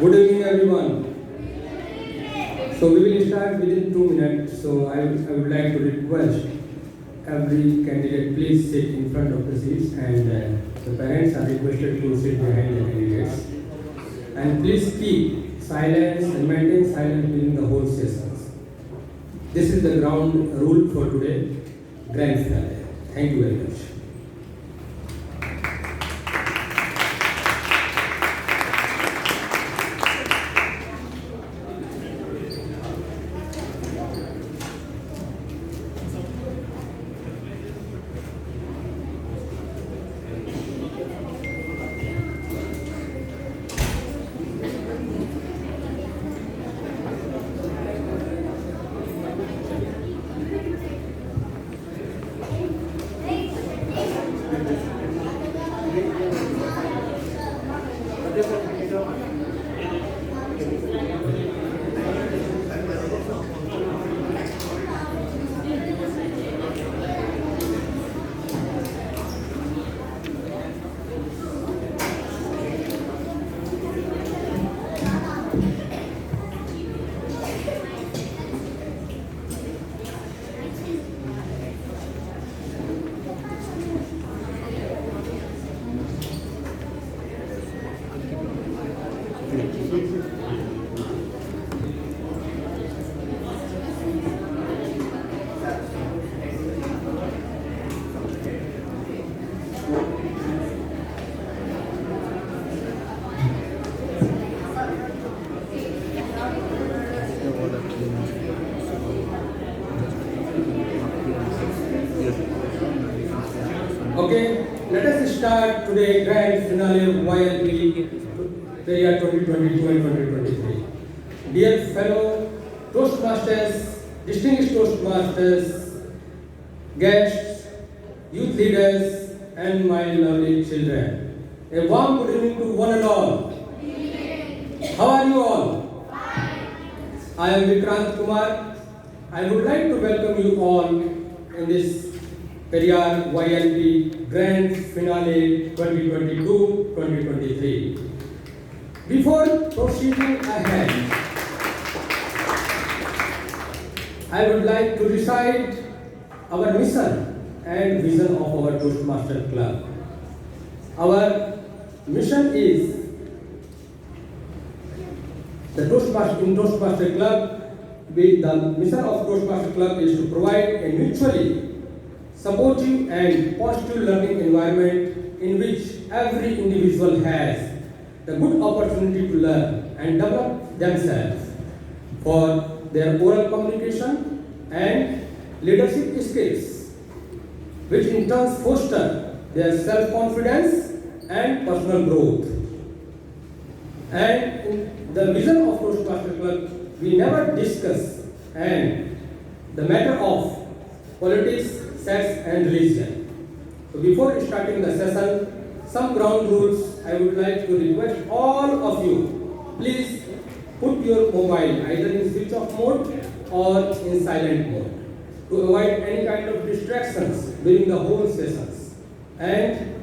Good evening, everyone. So we will start within 2 minutes. So I would like to request every candidate please sit in front of the seats, and the parents are requested to sit behind the candidates. And please keep silence and maintain silence during the whole sessions. This is the ground rule for today, grand finale. Thank you very much. Okay, let us start today grand finale of YLP the year 2022 and 2023. Dear fellow Toastmasters, distinguished Toastmasters, guests, youth leaders, and my lovely children, a warm good evening to one and all. How are you all? I am Vikrant Kumar. I would like to welcome you all in this Periyar YLP Grand Finale 2022-2023. Before proceeding ahead, I would like to recite our mission and vision of our Toastmaster Club. Our mission is the Toastmaster Club. The mission of Toastmaster Club is to provide a mutually supportive and positive learning environment in which every individual has the good opportunity to learn and develop themselves for their oral communication and leadership skills, which in turn foster their self-confidence and personal growth. And in the vision of Toastmaster Club, we never discuss and the matter of politics, sex and religion. So before starting the session, some ground rules I would like to request all of you, please put your mobile either in switch off mode or in silent mode to avoid any kind of distractions during the whole sessions. And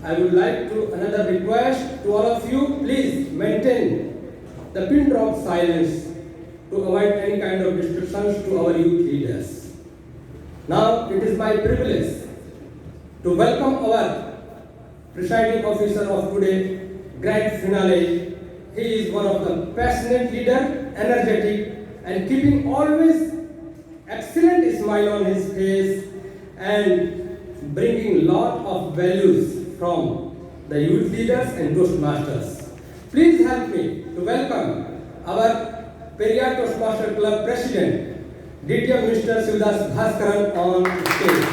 I would like to another request to all of you, please maintain the pin drop silence to avoid any kind of distractions to our youth leaders. Now it is my privilege to welcome our presiding officer of today, grand finale. He is one of the passionate leader, energetic, and keeping always excellent smile on his face and bringing lot of values from the youth leaders and Toastmasters. Please help me to welcome our Periyar Toastmaster Club President, DTM Mr. Sivadas Bhaskaran on stage.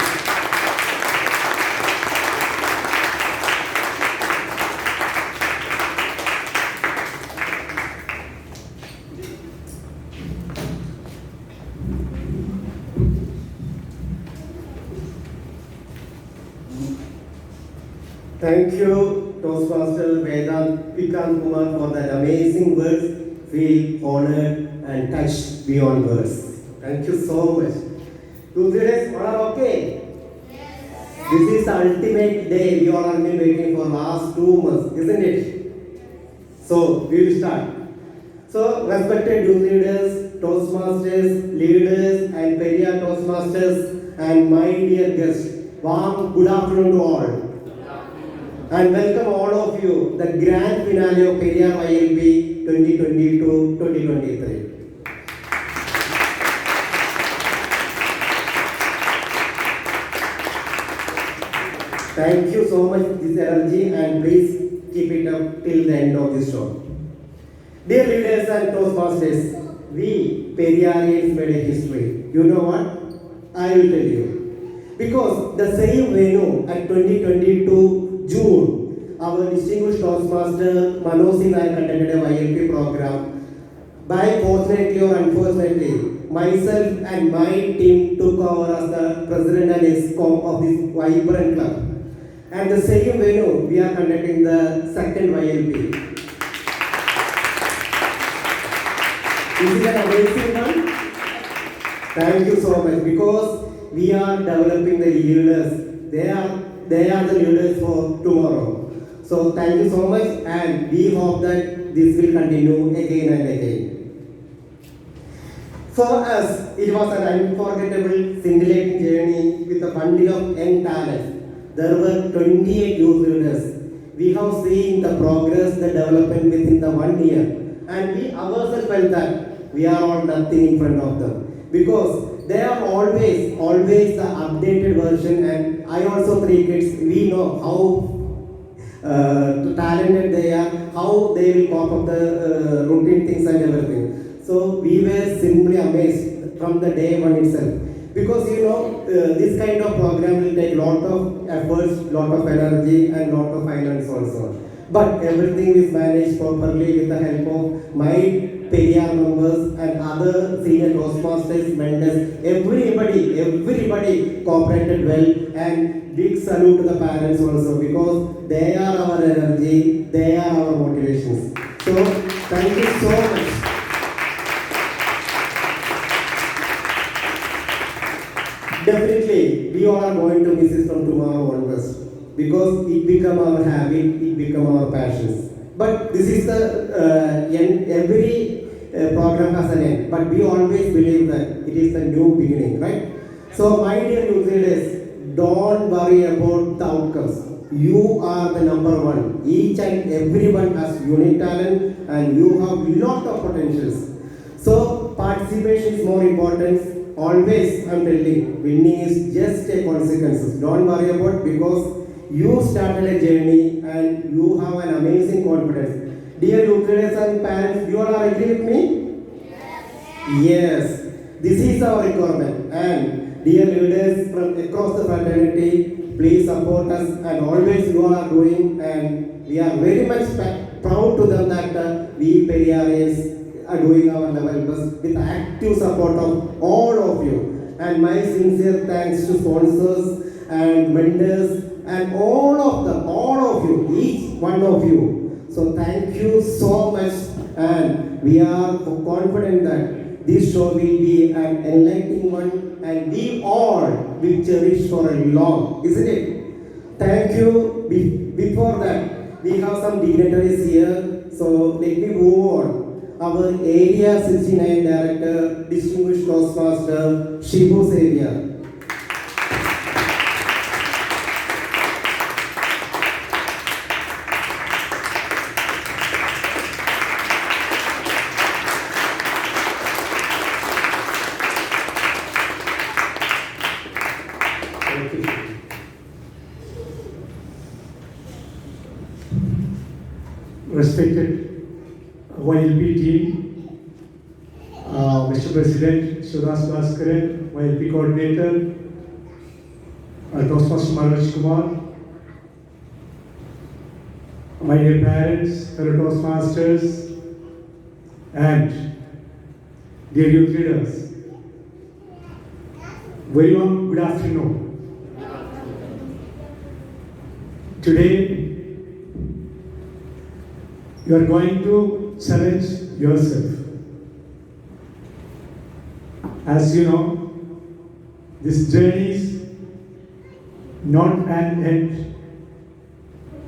Thank you, Toastmaster Vedant Vikrant Kumar, for that amazing words. Feel honored and touched beyond words. Thank you so much. 2-3 days, all are okay? Yes. This is the ultimate day we all have been waiting for last 2 months, isn't it? So we will start. So, respected youth leaders, Toastmasters, leaders, and Periyar Toastmasters, and my dear guests, warm good afternoon to all. And welcome all of you, the grand finale of Periyar YLP 2022-2023. Thank you so much for this energy and please keep it up till the end of this show. Dear leaders and Toastmasters, we Periyarians made a history. You know what? I will tell you. Because the same venue at 2022 June, our distinguished Toastmaster Manoj Singh Nair conducted a YLP program. By fortunately or unfortunately, myself and my team took over as the president and EXCOM of this vibrant club. And the same venue, we are conducting the second YLP. Is it an amazing one? Thank you so much because we are developing the leaders. They are the leaders for tomorrow. So thank you so much and we hope that this will continue again and again. For us, it was an unforgettable scintillating journey with a bundle of young talents. There were 28 youth leaders. We have seen the progress, the development within the 1 year. And we ourselves felt that we are all nothing in front of them. Because they are always the updated version. And I also 3 kids, we know how talented they are, how they will cope up the routine things and everything. So we were simply amazed from the day one itself. Because this kind of program will take lot of efforts, lot of energy and lot of finance also. But everything is managed properly with the help of my Periyar members and other senior Toastmasters, mentors. Everybody cooperated well and big salute to the parents also because they are our energy, they are our motivations. So thank you so much. Definitely, we all are going to miss it from tomorrow onwards because it become our habit, it become our passions. But this is the end. Every program has an end, but we always believe that it is the new beginning, right? So, my dear youth leaders, don't worry about the outcomes. You are the number one. Each and everyone has unique talent, and you have lot of potentials. So, participation is more important. Always, I'm telling, winning is just a consequence. Don't worry about because you started a journey and you have an amazing confidence. Dear youth leaders and parents, you all are agree with me? Yes. This is our requirement. And dear leaders from across the fraternity, please support us and always you all are doing and we are very much proud to them that we Periyarians are doing our level best with active support of all of you. And my sincere thanks to sponsors and mentors and all of you, each one of you. So thank you so much and we are confident that this show will be an enlightening one and we all will cherish for a long, isn't it? Thank you. Before that, we have some dignitaries here. So let me move on. Our Area 69 Director, Distinguished Toastmaster, Shibu Xavier. Respected YLP team, Mr. President Sudas Bhaskaran, YLP Coordinator, Toastmaster Manoj Kumar, my dear parents, fellow Toastmasters, and dear youth leaders, very warm good afternoon. Today, you are going to challenge yourself. As you know, this journey is not an end,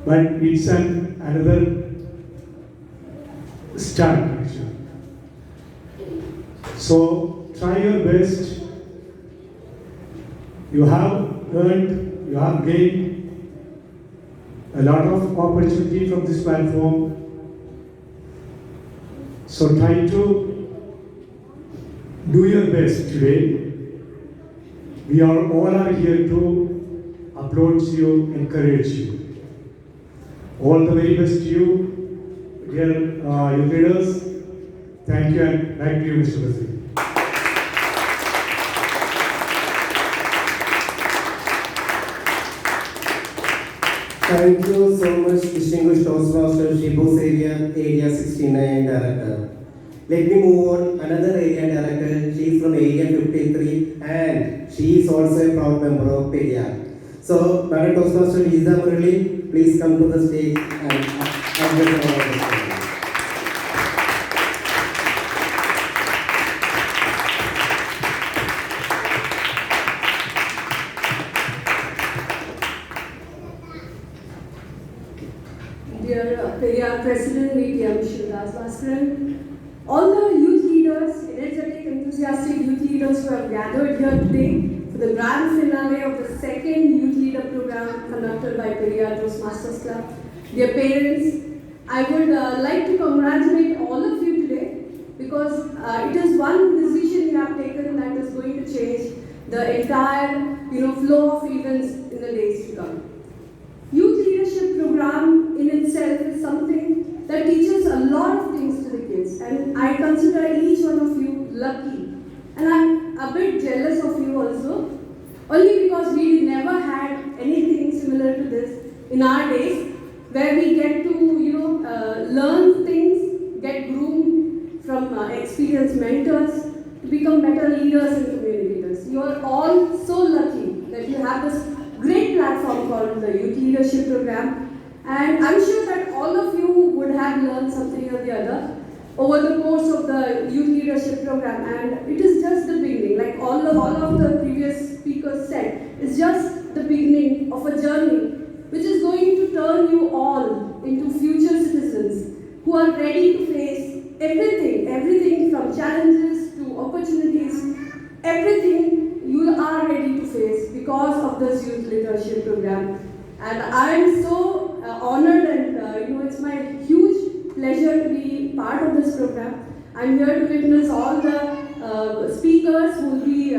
but it's another start. Actually. So try your best. You have earned, you have gained a lot of opportunity from this platform. So try to do your best today. We are all are here to applaud you, encourage you. All the very best to you, dear youth leaders. Thank you, and back to you, Mr. President. Thank you so much, distinguished Toastmaster Shibu Savior, Area 69 Director. Let me move on. Another area director, she is from Area 53 and she is also a proud member of Periyar. So, Madam Toastmaster Lisa Murali, please come to the stage and address our audience. Dear Periyar President, V.T.M. Shivadas Bhaskaran, all the youth leaders, energetic, enthusiastic youth leaders who have gathered here today for the grand finale of the second Youth Leader program conducted by Periyar Toastmasters Club. Dear parents, I would like to congratulate all of you today because it is one decision you have taken that is going to change the entire flow of events in the days to come. Youth leadership program in itself is something that teaches a lot of things to the kids, and I consider each one of you lucky, and I'm a bit jealous of you also, only because we never had anything similar to this in our days, where we get to learn things, get groomed from experienced mentors to become better leaders and communicators. You are all so lucky that you have this great platform called the Youth Leadership Program, and I'm sure that all of you would have learned something or the other over the course of the Youth Leadership Program, and it is just the beginning. Like all of the previous speakers said, it's just the beginning of a journey which is going to turn you all into future citizens who are ready to face everything from challenges to opportunities, everything you are ready to face because of this Youth Leadership Program. And I am so honored, and it's my huge pleasure to be part of this program. I'm here to witness all the speakers who will be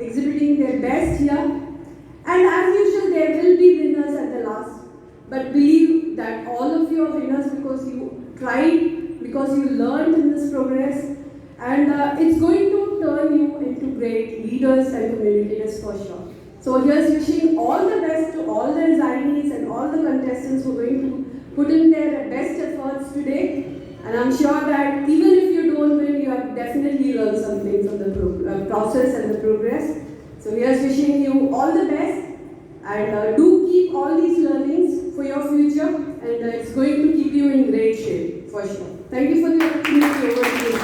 exhibiting their best here. And as usual, there will be winners at the last. But believe that all of you are winners because you tried, because you learned in this progress. And it's going to turn you into great leaders and communicators for sure. So here's wishing all the best to all the resignees and all the contestants who are going to put in their best efforts today. And I'm sure that even if you don't win, you have definitely learned something from the process and the progress. So here's wishing you all the best, and do keep all these learnings for your future, and it's going to keep you in great shape for sure. Thank you for the opportunity. Over to you.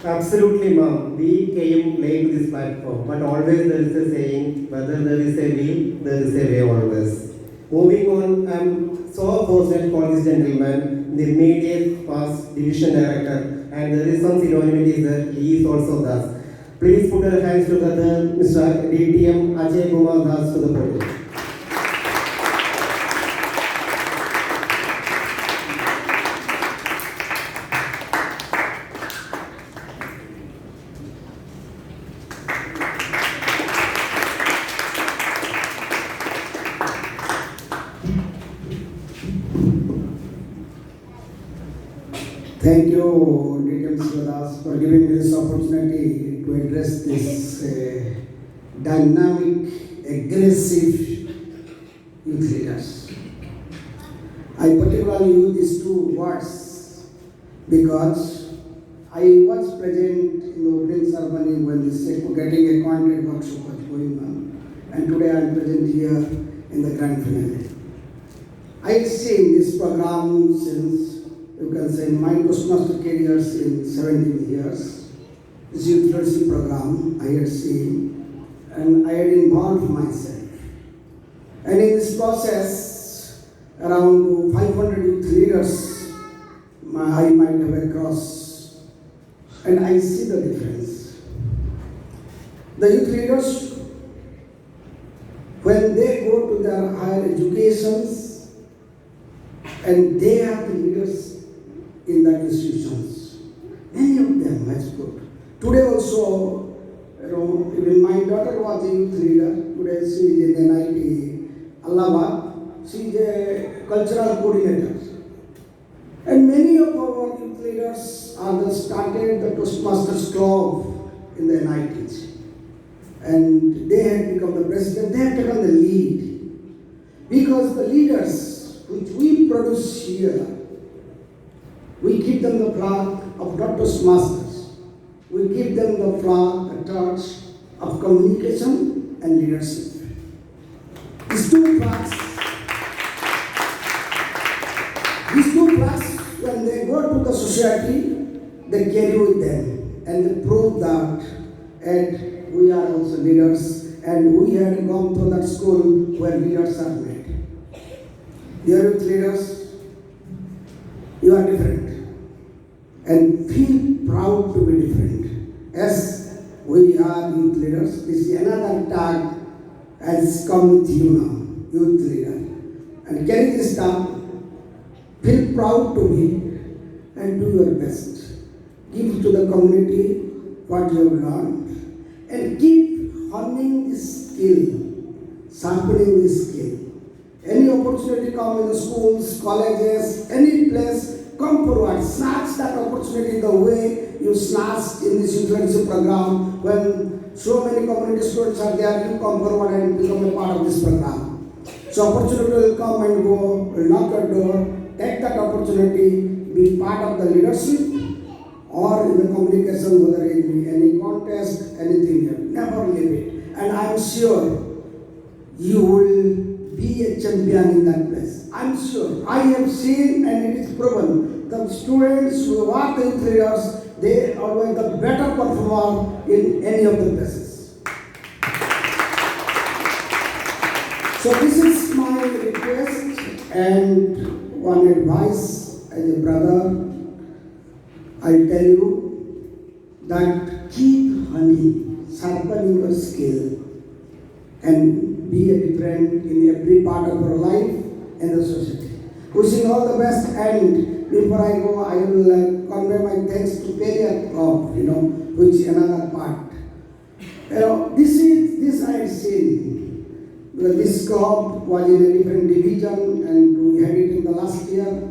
Absolutely, ma'am. We came late to this platform, but always there is a saying, whether there is a will, there is a way always. Moving on, I'm so fortunate for this gentleman, the immediate past division director, and there is some synonymity that he is also thus. Please put your hands together, Mr. DTM Ajay Kumar Das to the podium. Thank you, D.T.M. Shivadas, for giving me this opportunity to address this dynamic, aggressive youth leaders. I particularly use these two words because I was present in the opening ceremony when this getting acquainted workshop was going on, and today I am present here in the grand finale. I have seen this program since, you can say, my Toastmaster careers in 17 years. This youth leadership program I had seen, and I had involved myself. And in this process, around 500 youth leaders I might have across, and I see the difference. The youth leaders, when they go to their higher educations, and they are the leaders in the institutions, many of them has put. Today also, even my daughter was a youth leader. Today she is in NIT Allahabad. She is a cultural coordinator. And many of our youth leaders are started the Toastmasters Club in the NIT. And they have become the president. They have taken the lead. Because the leaders which we produce here, we give them the flag of not Toastmasters. We give them the flag, the torch of communication and leadership. These two flags, when they go to the society, they carry with them and they prove that and we are also leaders and we had gone to that school where leaders are made. Dear youth leaders, you are different and feel proud to be different. As we are youth leaders, this is another tag has come with you now, youth leader. And carry this tag, feel proud to be and do your best. Give to the community what you have learned and keep honing this skill, sharpening this skill. Any opportunity come in the schools, colleges, any place, come forward, snatch that opportunity the way you snatched in this youth leadership program. When so many community students are there, you come forward and become a part of this program. So opportunity will come and go, will knock your door, take that opportunity, be part of the leadership or in the communication, whether it be any contest, anything, never leave it. And I'm sure you will be a champion in that place. I'm sure. I have seen and it is proven. The students who are the youth leaders, they are always the better performer in any of the places. So this is my request and one advice as a brother. I tell you that keep honing, sharpening your skill and be a different in every part of your life and the society. Wishing all the best, and before I go, I will convey my thanks to Periyar Club, which is another part. This I have seen. Because this club was in a different division and we had it in the last year.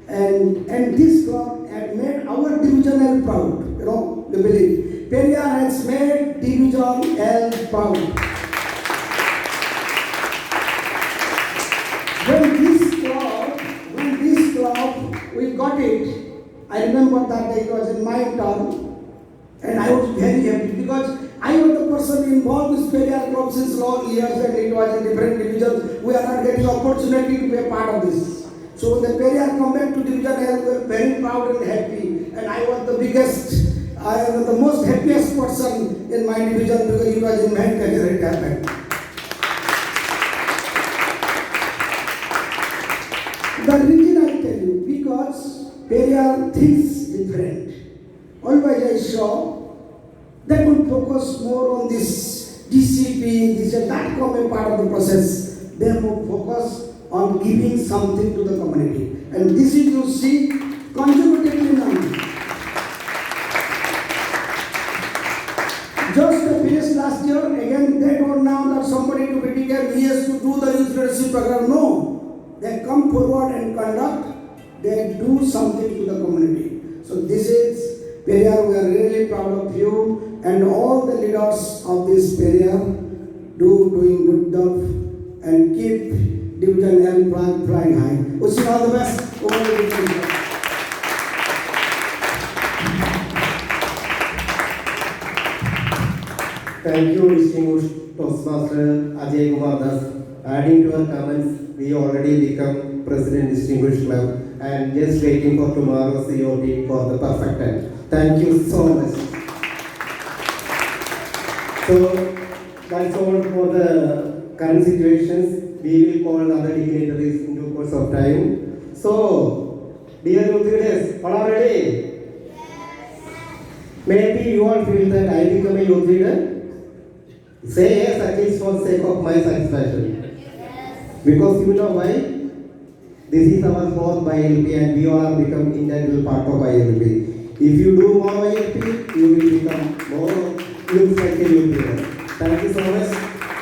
And this club had made our division L proud. You believe. Periyar has made division L proud. When this club, we got it, I remember that day it was in my town, and I was very happy because I was the person involved with Periyar Club since long years, and it was in different divisions. We are not getting opportunity to be a part of this. So when the Periyar come back to division L, we were very proud and happy, and I was the most happiest person in my division because it was in my career it happened. The reason I tell you, because Periyar thinks different. Always I saw they could focus more on this DCP, this and that come a part of the process. They would focus on giving something to the community. And this is you see consecutively now. Just finished last year, again they don't now that somebody to be taken, he has to do the youth leadership program. No. They come forward and conduct, they do something to the community. So this is Periyar, we are really proud of you and all the leaders of this Periyar doing good job and keep division L flag flying high. Wishing all the best. Over the division. Thank you, distinguished Toastmaster Ajay Kumar Das. Adding to our comments, we already become President Distinguished Club and just waiting for tomorrow's COT for the perfect time. Thank you so much. So that's all for the current situations. we will call other dignitaries in due course of time. So, dear youth leaders, all are ready? Maybe you all feel that I become a youth leader. Say yes, at least for the sake of my satisfaction. Because you know why? This is our fourth YLP and we all have become integral part of YLP. If you do more YLP, you will become more youth like a youth leader. Thank you so much.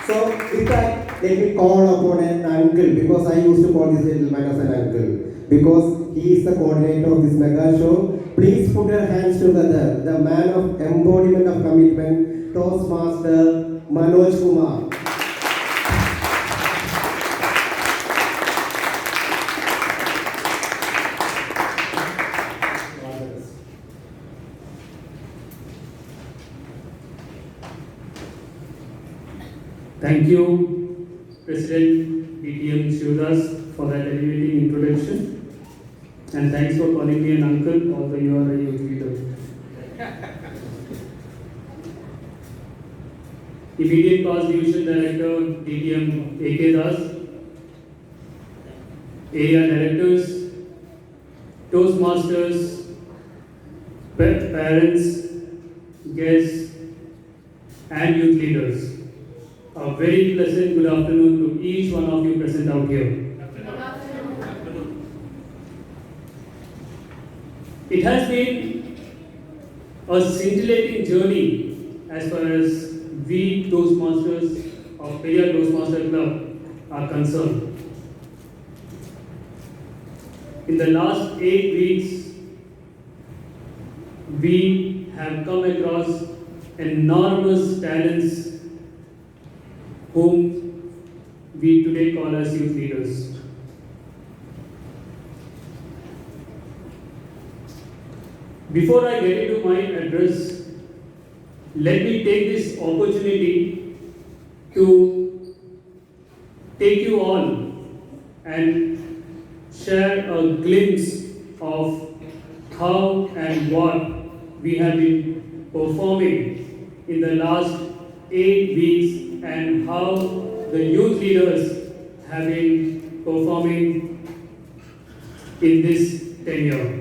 So with that, let me call upon an uncle, because I used to call this gentleman as an uncle, because he is the coordinator of this mega show. Please put your hands together. The man of embodiment of commitment, Toastmaster Manoj Kumar. Thank you, President DTM Shivdas, for that elevating introduction. And thanks for calling me an uncle, although you are a youth leader. Immediate Past Division Director DTM AK Das, area directors, Toastmasters, parents, guests, and youth leaders. A very pleasant good afternoon to each one of you present out here. It has been a scintillating journey as far as we Toastmasters of Periyar Toastmaster Club are concerned. In the last 8 weeks, we have come across enormous talents whom we today call as youth leaders. Before I get into my address, let me take this opportunity to take you all and share a glimpse of how and what we have been performing in the last 8 weeks and how the youth leaders have been performing in this tenure.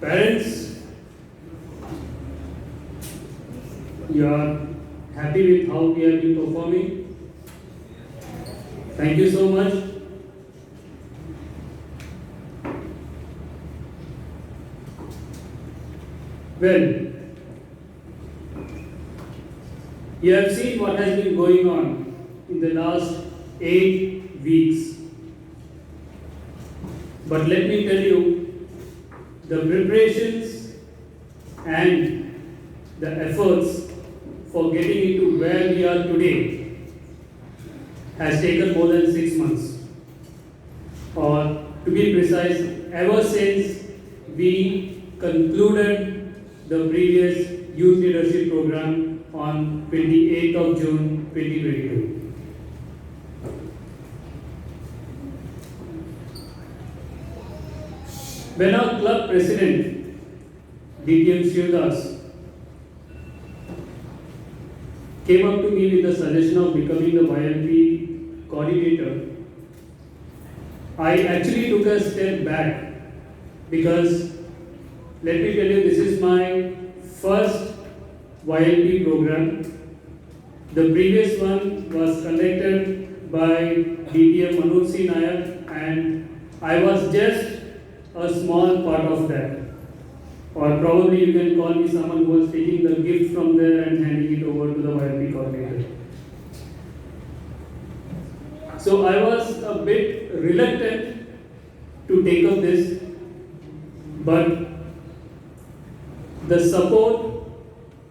Parents, you are happy with how we have been performing. Thank you so much. Well, you have seen what has been going on in the last 8 weeks. But let me tell you, the preparations and the efforts for getting into where we are today has taken more than 6 months. Or to be precise, ever since we concluded the previous youth leadership program on 28th of June 2022. When our club president, DTM Shivdas, came up to me with the suggestion of becoming the YLP coordinator, I actually took a step back because let me tell you, this is my first YLP program. The previous one was conducted by DTM Manoj C. Nayak and I was just a small part of that. Or probably you can call me someone who was taking the gift from there and handing it over to the YLP coordinator. So I was a bit reluctant to take up this, but the support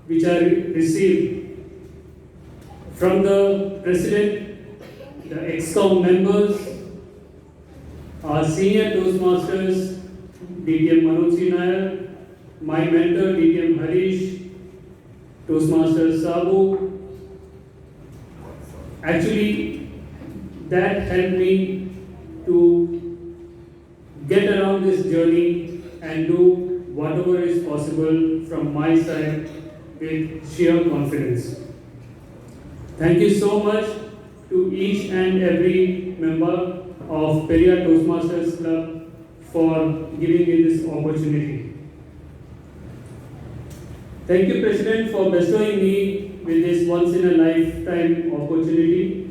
which I received from the president, the ExCom members, our senior Toastmasters, DTM Manoj C. Nayak, my mentor DTM Harish, Toastmaster Sabu, actually that helped me to get around this journey and do whatever is possible from my side with sheer confidence. Thank you so much to each and every member of Periyar Toastmasters Club for giving me this opportunity. Thank you, President, for bestowing me with this once in a lifetime opportunity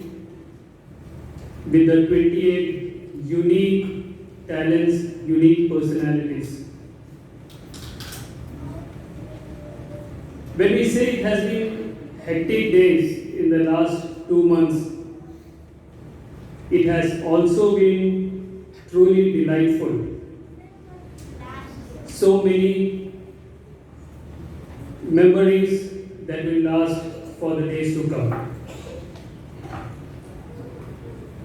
with the 28 unique talents, unique personalities. When we say it has been hectic days in the last 2 months, it has also been truly delightful. So many memories that will last for the days to come.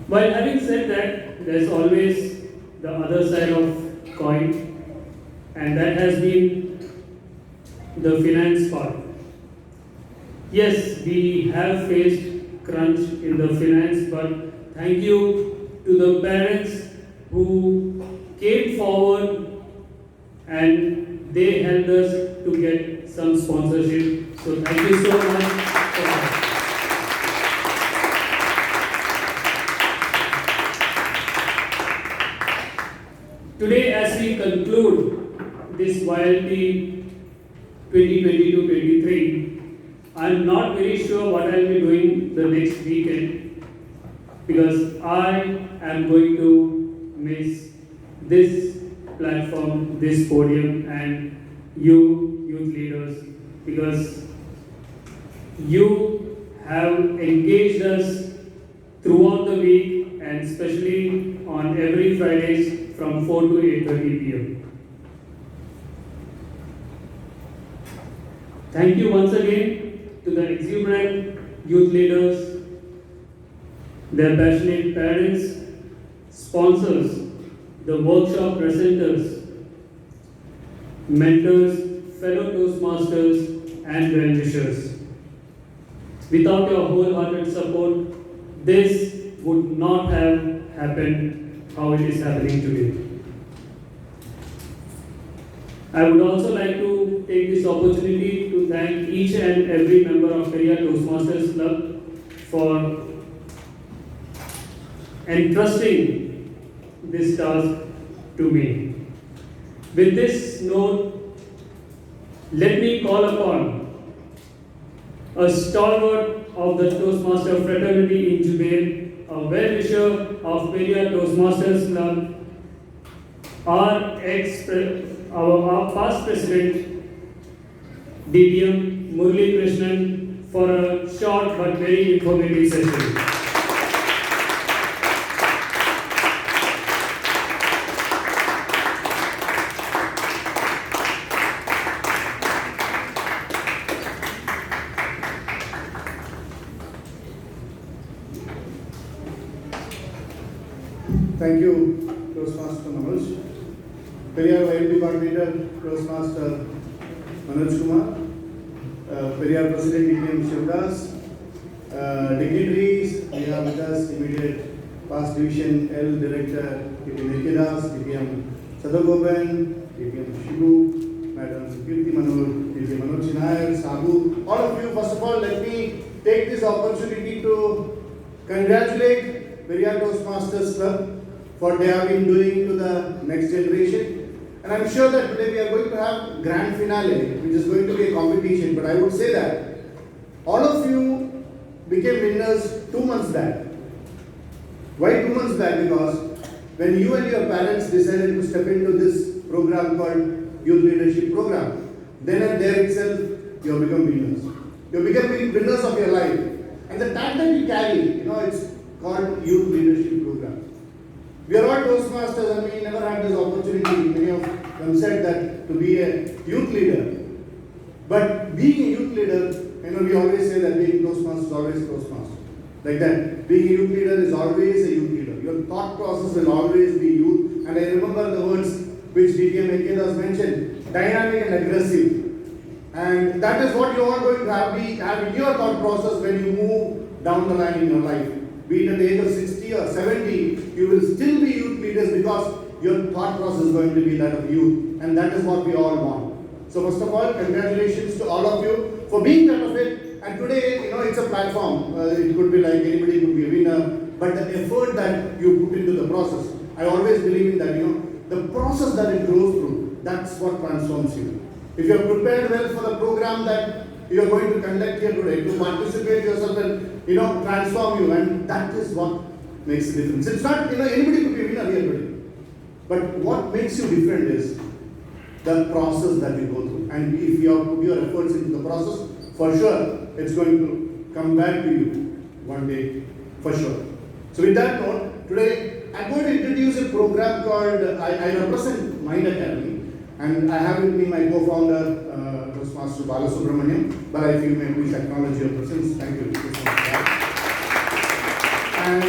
While having said that, there's always the other side of coin, and that has been the finance part. Yes, we have faced crunch in the finance, but thank you to the parents who came forward and they helped us to get some sponsorship. So thank you so much for that. Today, as we conclude this YLP 2022-23, I'm not very sure what I'll be doing the next weekend because I am going to miss this platform, this podium, and you, youth leaders, because you have engaged us throughout the week and especially on every Fridays from 4 to 8:30 p.m. Thank you once again to the exuberant youth leaders, their passionate parents, sponsors, the workshop presenters, mentors, fellow Toastmasters, and well-wishers. Without your wholehearted support, this would not have happened how it is happening today. I would also like to take this opportunity to thank each and every member of Periyar Toastmasters Club for entrusting this task to me. With this note, let me call upon a stalwart of the Toastmaster fraternity in Jubail, a well-wisher of Periyar Toastmasters Club, our past president, DTM Murli Krishnan, for a short but very informative session. Thank you, Toastmaster Manoj. Periyar YLP Coordinator, Toastmaster Manoj Kumar, Periyar President DTM Shivdas, dignitaries, we have with us immediate past Division L Director DTM Nikidas, DTM Sadagopan, DTM Shibu, Madam Kirti Manoj, DTM Manoj Nair, Sabu, all of you. First of all, let me take this opportunity to congratulate Periyar Toastmasters Club for what they have been doing to the next generation. And I'm sure that today we are going to have grand finale, which is going to be a competition. But I would say that all of you became winners 2 months back. Why 2 months back? Because when you and your parents decided to step into this program called Youth Leadership Program, then and there itself you have become winners. You have become winners of your life. And the tag that you carry, it's called Youth Leadership Program. We are all Toastmasters and we never had this opportunity. Many of them said that to be a youth leader. But being a youth leader, we always say that being Toastmaster is always Toastmaster. Like that, being a youth leader is always a youth leader. Your thought process will always be youth. And I remember the words which DTM Nikidas mentioned, dynamic and aggressive. And that is what you are going to have in your thought process when you move down the line in your life. Be it at the age of 60 or 70, you will still be youth leaders because your thought process is going to be that of youth. And that is what we all want. So first of all, congratulations to all of you for being part of it. And today, it's a platform. It could be like anybody could be a winner. But the effort that you put into the process, I always believe in that, the process that it goes through, that's what transforms you. If you are prepared well for the program that you are going to conduct here today, to participate yourself and transform you, and that is what makes the difference. It's not, anybody could be a winner here today. But what makes you different is the process that you go through. And if you have put your efforts into the process, for sure, it's going to come back to you one day, for sure. So with that note, today I'm going to introduce a program called, I represent Mind Academy. And I have with me my co-founder, Toastmaster Balasubramaniam, but I feel may please acknowledge your presence. Thank you. And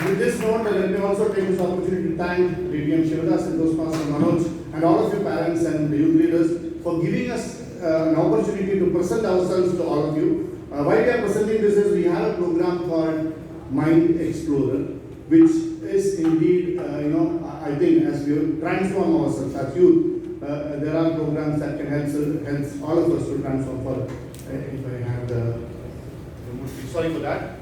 with this note, let me also take this opportunity to thank DTM Shivdas and Toastmaster Manoj and all of you parents and the youth leaders for giving us an opportunity to present ourselves to all of you. Why we are presenting this is we have a program called Mind Explorer, which is indeed, I think as we transform ourselves as youth, there are programs that can help all of us to transform further. If I have the sorry for that.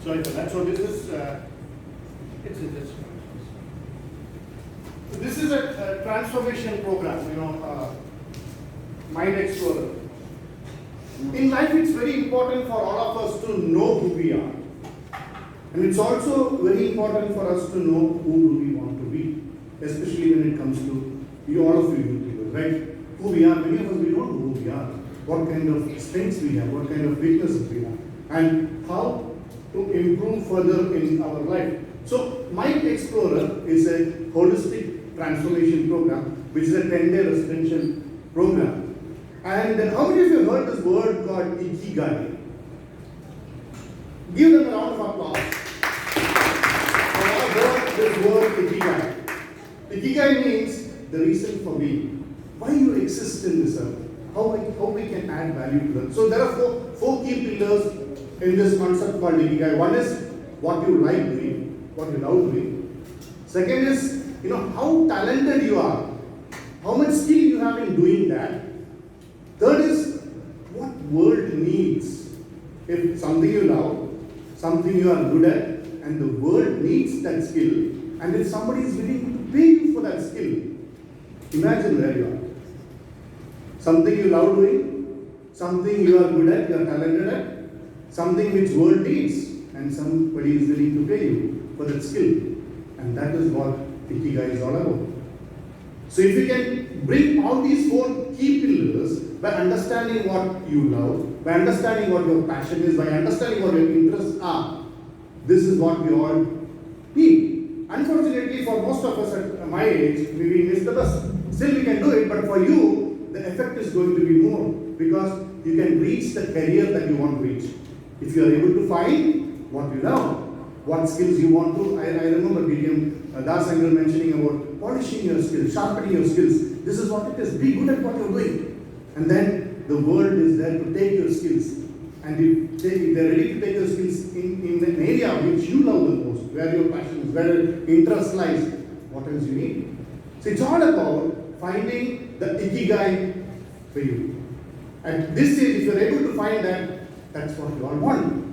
Sorry for that. So this is a transformation program. Mind Explorer. In life, it's very important for all of us to know who we are. And it's also very important for us to know who do we want to be, especially when it comes to all of you people, right? Who we are, many of us, we don't know who we are, what kind of strengths we have, what kind of weaknesses we have, and how to improve further in our life. So, Mind Explorer is a holistic transformation program, which is a 10-day residential program. And how many of you have heard this word called Ikigai? Give them a round of applause. For all heard this word Ikigai. Ikigai means the reason for being. Why you exist in this earth. How we can add value to them. So there are four key pillars in this concept called Ikigai. One is what you like doing, what you love doing. Second is, how talented you are. How much skill you have in doing that. Third is, what work if something you love, something you are good at, and the world needs that skill, and if somebody is willing to pay you for that skill, imagine where you are. Something you love doing, something you are good at, you are talented at, something which world needs, and somebody is willing to pay you for that skill. And that is what Ikigai is all about. So if you can bring all these 4 key pillars by understanding what you love, by understanding what your passion is, by understanding what your interests are, this is what we all need. Unfortunately, for most of us at my age, we miss the bus. Still we can do it, but for you, the effect is going to be more because you can reach the career that you want to reach. If you are able to find what you love, what skills you want to. I remember BDM Das Angle mentioning about polishing your skills, sharpening your skills. This is what it is. Be good at what you're doing. And then the world is there to take your skills. And if they're ready to take your skills in an area which you love the most, where your passion is, where your interest lies, what else you need? So it's all about finding the Ikigai for you. At this stage, if you're able to find that, that's what you all want.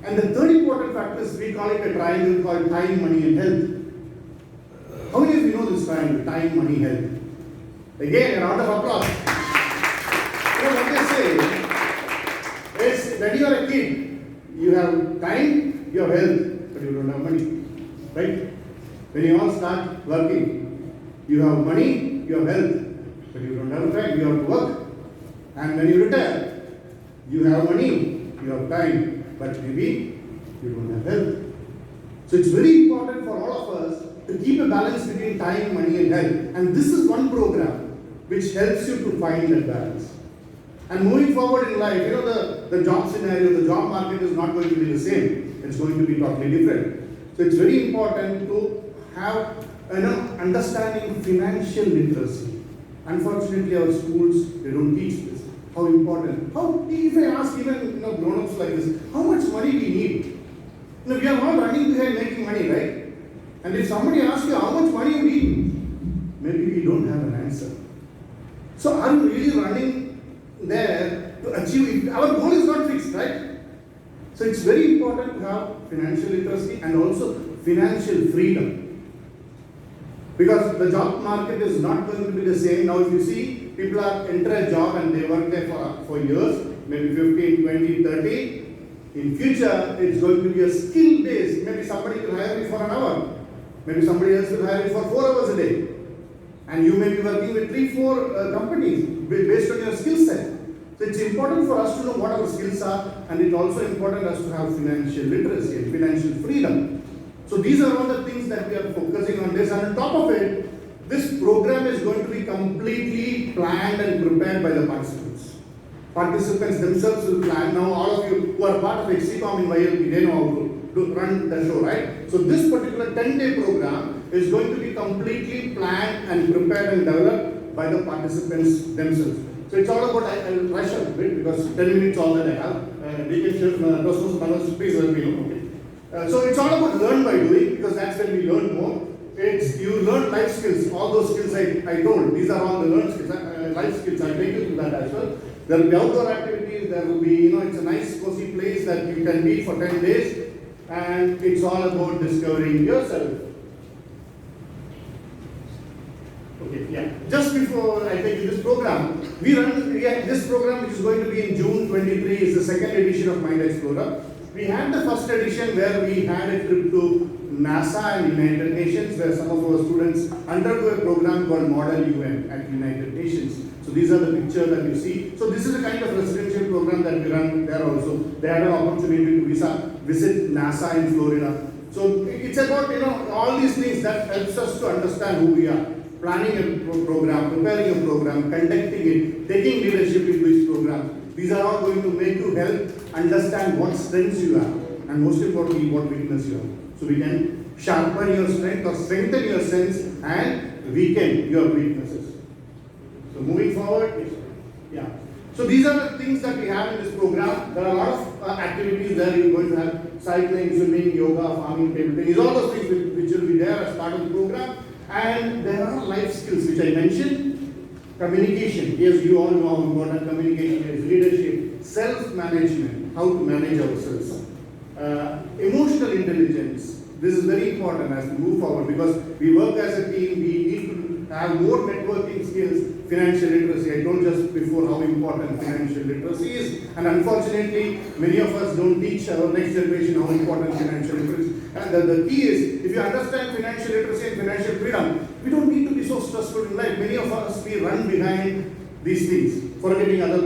And the third important factor is we call it a triangle called time, money, and health. How many of you know this triangle? Time, money, health. Again, a round of applause. You know what they say is when you are a kid, you have time, you have health, but you don't have money. Right? When you all start working, you have money, you have health, but you don't have time, you have to work. And when you retire, you have money, you have time, but maybe you don't have health. So it's very important for all of us to keep a balance between time, money, and health. And this is one program which helps you to find that balance. And moving forward in life, you know, the job scenario, the job market is not going to be the same. It's going to be totally different. So it's very important to have understanding financial literacy. Unfortunately, our schools, they don't teach this. How important. How, if I ask even grown-ups like this, how much money we need? We are all running behind making money, right? And if somebody asks you how much money you need, maybe we don't have an answer. So are you really running there to achieve it? Our goal is not fixed, right? So it's very important to have financial literacy and also financial freedom. Because the job market is not going to be the same. Now if you see, people are enter a job and they work there for years, maybe 15, 20, 30. In future, it's going to be a skill based. Maybe somebody will hire you for an hour. Maybe somebody else will hire you for 4 hours a day. And you may be working with 3-4 companies based on your skill set. So it's important for us to know what our skills are, and it's also important us to have financial literacy and financial freedom. So these are all the things that we are focusing on this, and on top of it, this program is going to be completely planned and prepared by the participants. Participants themselves will plan. Now all of you who are part of HCCOM in YLP, they know how to run the show, right? So this particular 10-day program is going to be completely planned and prepared and developed by the participants themselves. So it's all about, I will rush a bit because 10 minutes all that I have. Please let me know. Okay. So it's all about learn by doing, because that's when we learn more. It's you learn life skills, all those skills I told. These are all the learned skills, life skills. I'll take you to that as well. There will be outdoor activities. There will be, it's a nice cozy place that you can be for 10 days, and it's all about discovering yourself. Okay, yeah. Just before I take you this program, we run this program, which is going to be in June 23, is the second edition of Mind Explorer. We had the first edition where we had a trip to NASA and United Nations, where some of our students undergo a program called Model UN at United Nations. So these are the pictures that you see. So this is a kind of residential program that we run there also. They had an opportunity to visit NASA in Florida. So it's about all these things that helps us to understand who we are. Planning a program, preparing a program, conducting it, taking leadership in these programs. These are all going to make you help understand what strengths you have, and most importantly, what weakness you have. So we can sharpen your strength or strengthen your strengths and weaken your weaknesses. So moving forward, yeah. So these are the things that we have in this program. There are a lot of activities there. You're going to have cycling, swimming, yoga, farming, table tennis, all those things which will be there as part of the program. And there are life skills which I mentioned. Communication. Yes, you all know how important communication is. Leadership, self-management, how to manage ourselves. Emotional intelligence, this is very important as we move forward because we work as a team, we need to have more networking skills, financial literacy. I told just before how important financial literacy is, and unfortunately, many of us don't teach our next generation how important financial literacy is. And the key is, if you understand financial literacy and financial freedom, we don't need to be so stressful in life. Many of us, we run behind these things, forgetting other,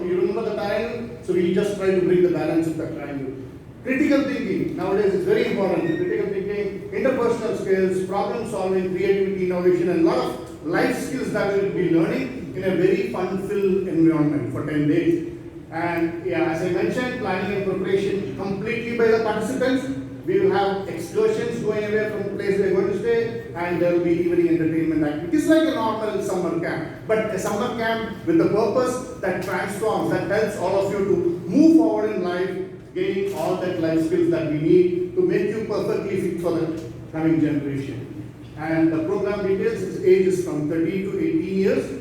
you remember the triangle? So we just try to bring the balance of that triangle. Critical thinking, nowadays is very important. Critical thinking, interpersonal skills, problem solving, creativity, innovation, and a lot of life skills that we will be learning in a very fun-filled environment for 10 days. And yeah, as I mentioned, planning and preparation completely by the participants. We will have excursions going away from the place we are going to stay, and there will be evening entertainment activities like a normal summer camp. But a summer camp with a purpose that transforms, that helps all of you to move forward in life, gaining all that life skills that we need to make you perfectly fit for the coming generation. And the program details, its age is from 13 to 18 years.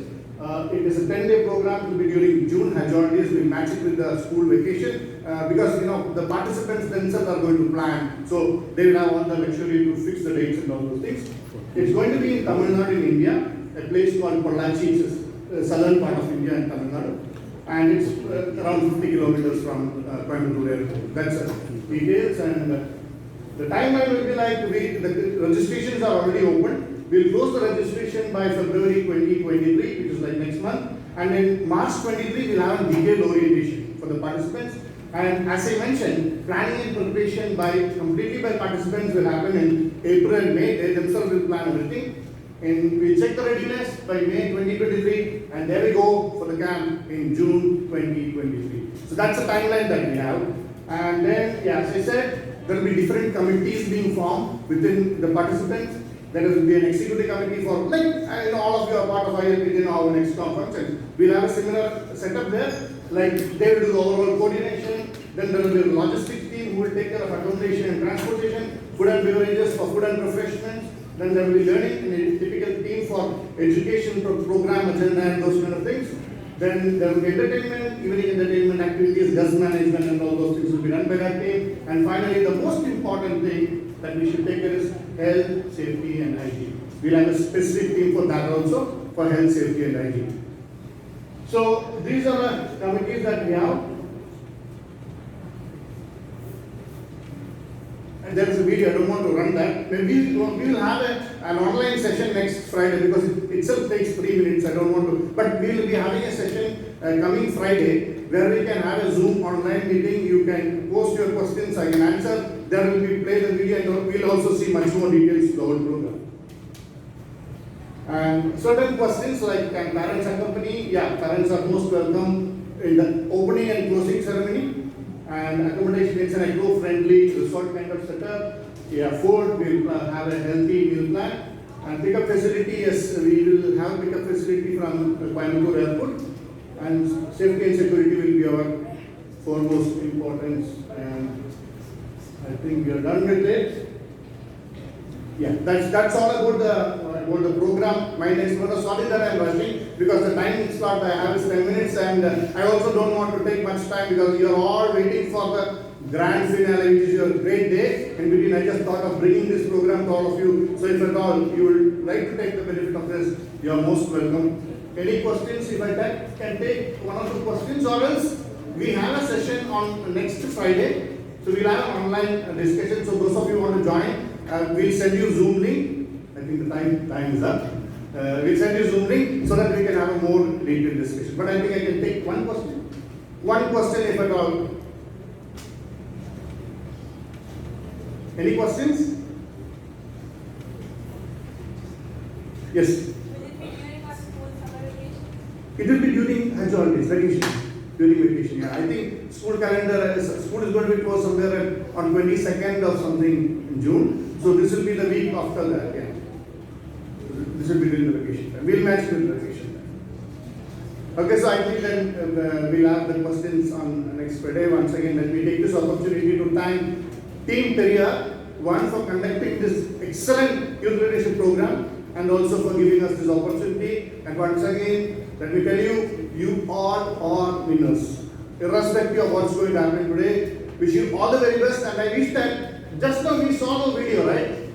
It is a 10-day program, it will be during June. Holidays we match it with the school vacation because the participants themselves are going to plan. So they will have all the luxury to fix the dates and all those things. It's going to be in Tamil Nadu in India, a place called Pollachi, which is southern part of India and Tamil Nadu. And it's around 50 kilometers from Coimbatore Airport. That's the details, and the timeline will be like, the registrations are already open. We'll close the registration by February 2023, which is like next month. And in March 23, we'll have a detailed orientation for the participants. And as I mentioned, planning and preparation completely by participants will happen in April and May. They themselves will plan everything. And we check the readiness by May 2023, and there we go for the camp in June 2023. So that's the timeline that we have. And then, yeah, as I said, there will be different committees being formed within the participants. There will be an executive committee for, like, all of you are part of ILP in our next conference. And we'll have a similar setup there. Like, they will do the overall coordination. Then there will be a logistics team who will take care of accommodation and transportation, food and beverages for food and refreshments. Then there will be learning in a typical team for education program agenda and those kind of things. Then there will be entertainment, evening entertainment activities, guest management, and all those things will be done by that team. And finally, the most important thing that we should take care is health, safety, and hygiene. We'll have a specific team for that also, for health, safety, and hygiene. So these are the committees that we have. And there is a video, I don't want to run that. Maybe we will have an online session next Friday because it itself takes 3 minutes. I don't want to. But we will be having a session coming Friday where we can have a Zoom online meeting. You can post your questions, I can answer. There will be play the video and we will also see much more details to the whole program. And certain questions like, can parents accompany? Yeah, parents are most welcome in the opening and closing ceremony. And accommodation is an eco-friendly resort kind of setup. Yeah, food, we will have a healthy meal plan. And pickup facility, yes, we will have pickup facility from Coimbatore Airport. And safety and security will be our foremost importance. And I think we are done with it. Yeah, that's all about the program. My next one, sorry that I am rushing because the time slot I have is 10 minutes, and I also don't want to take much time because you are all waiting for the grand finale, which is your great day. In between, I just thought of bringing this program to all of you. So if at all you would like to take the benefit of this, you are most welcome. Any questions? If I can take one or two questions, or else we have a session on next Friday. So we'll have an online discussion. So those of you who want to join, we'll send you Zoom link. I think the time is up. We'll send you Zoom link so that we can have a more detailed discussion. But I think I can take one question. One question if at all. Any questions? Yes. It will be during Hajj holidays, vacation. During vacation, yeah. I think school is going to be closed somewhere on 22nd or something in June. So this will be the week after that, yeah. This will be during the vacation time. We'll match with the vacation time. Okay, so I think then we'll have the questions on next Friday. Once again, let me take this opportunity to thank Team Periyar, one for conducting this excellent youth leadership program and also for giving us this opportunity. And once again, let me tell you, you all are winners. irrespective of what's going to happen today. Wish you all the very best, and I wish that just now we saw the video, right?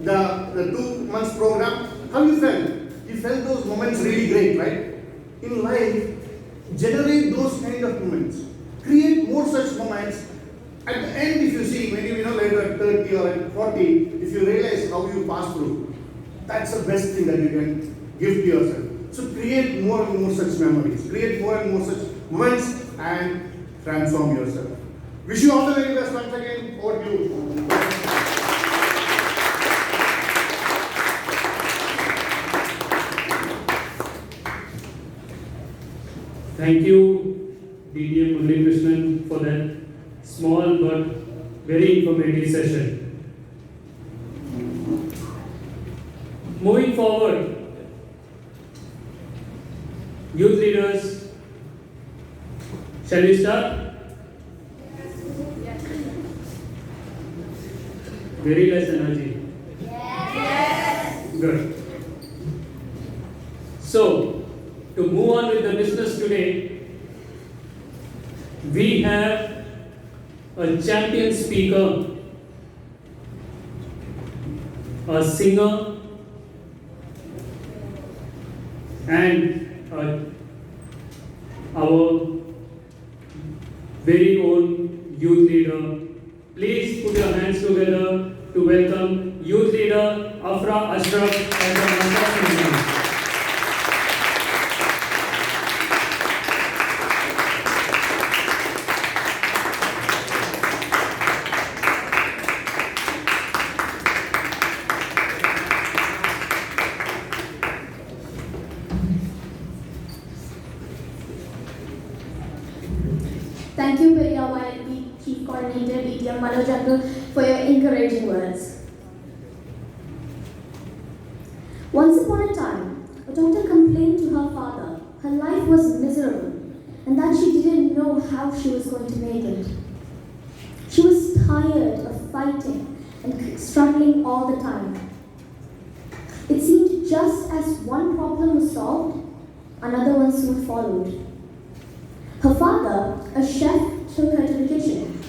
The 2 months program. How you felt? You felt those moments really great, right? In life, generate those kind of moments. Create more such moments. At the end, if you see, when you know later at 30 or at 40, if you realize how you passed through, that's the best thing that you can give to yourself. So create more and more such memories. Create more and more such moments and transform yourself. Wish you all the very best once again. Over to you. Thank you, DDM Murali Krishnan, for that small but very informative session. Moving forward, youth leaders, shall we start? Very less energy. Yes. Good. So, to move on with the business today, we have a champion speaker, a singer, and our very own youth leader. Please put your hands together to welcome youth leader Afra Ashraf and the Master. Thank you, Peria YLP Chief Coordinator DTM Manoj Uncle, for your encouraging words. Once upon a time, a daughter complained to her father her life was miserable and that she didn't know how she was going to make it. She was tired of fighting and struggling all the time. It seemed just as one problem was solved, another one soon followed. Her father, a chef, took her to the kitchen.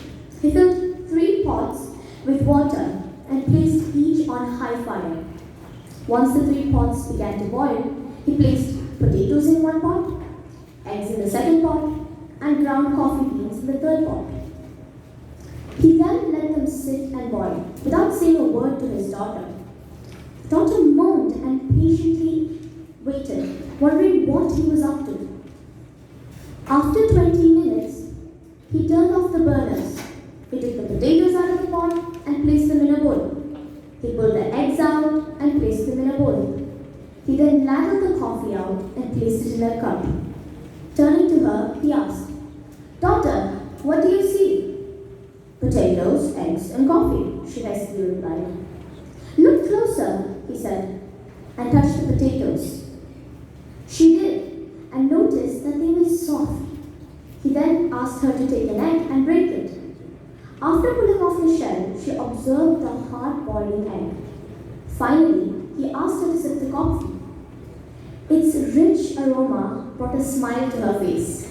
He filled 3 pots with water and placed each on high fire. Once the 3 pots began to boil, he placed potatoes in one pot, eggs in the second pot, and ground coffee beans in the third pot. He then let them sit and boil without saying a word to his daughter. The daughter moaned and patiently waited, wondering what he was up to. After 20 minutes, he turned off the burners. He took the potatoes out of the pot and placed them in a bowl. He pulled the eggs out and placed them in a bowl. He then ladled the coffee out and placed it in a cup. Turning to her, he asked, "Daughter, what do you see?" "Potatoes, eggs, and coffee," she hastily replied. "Look closer," he said, and touched the potatoes. She did, and noticed that they were soft. He then asked her to take an egg and break it. After pulling off the shell, she observed the hard-boiling egg. Finally, he asked her to sip the coffee. Its rich aroma brought a smile to her face.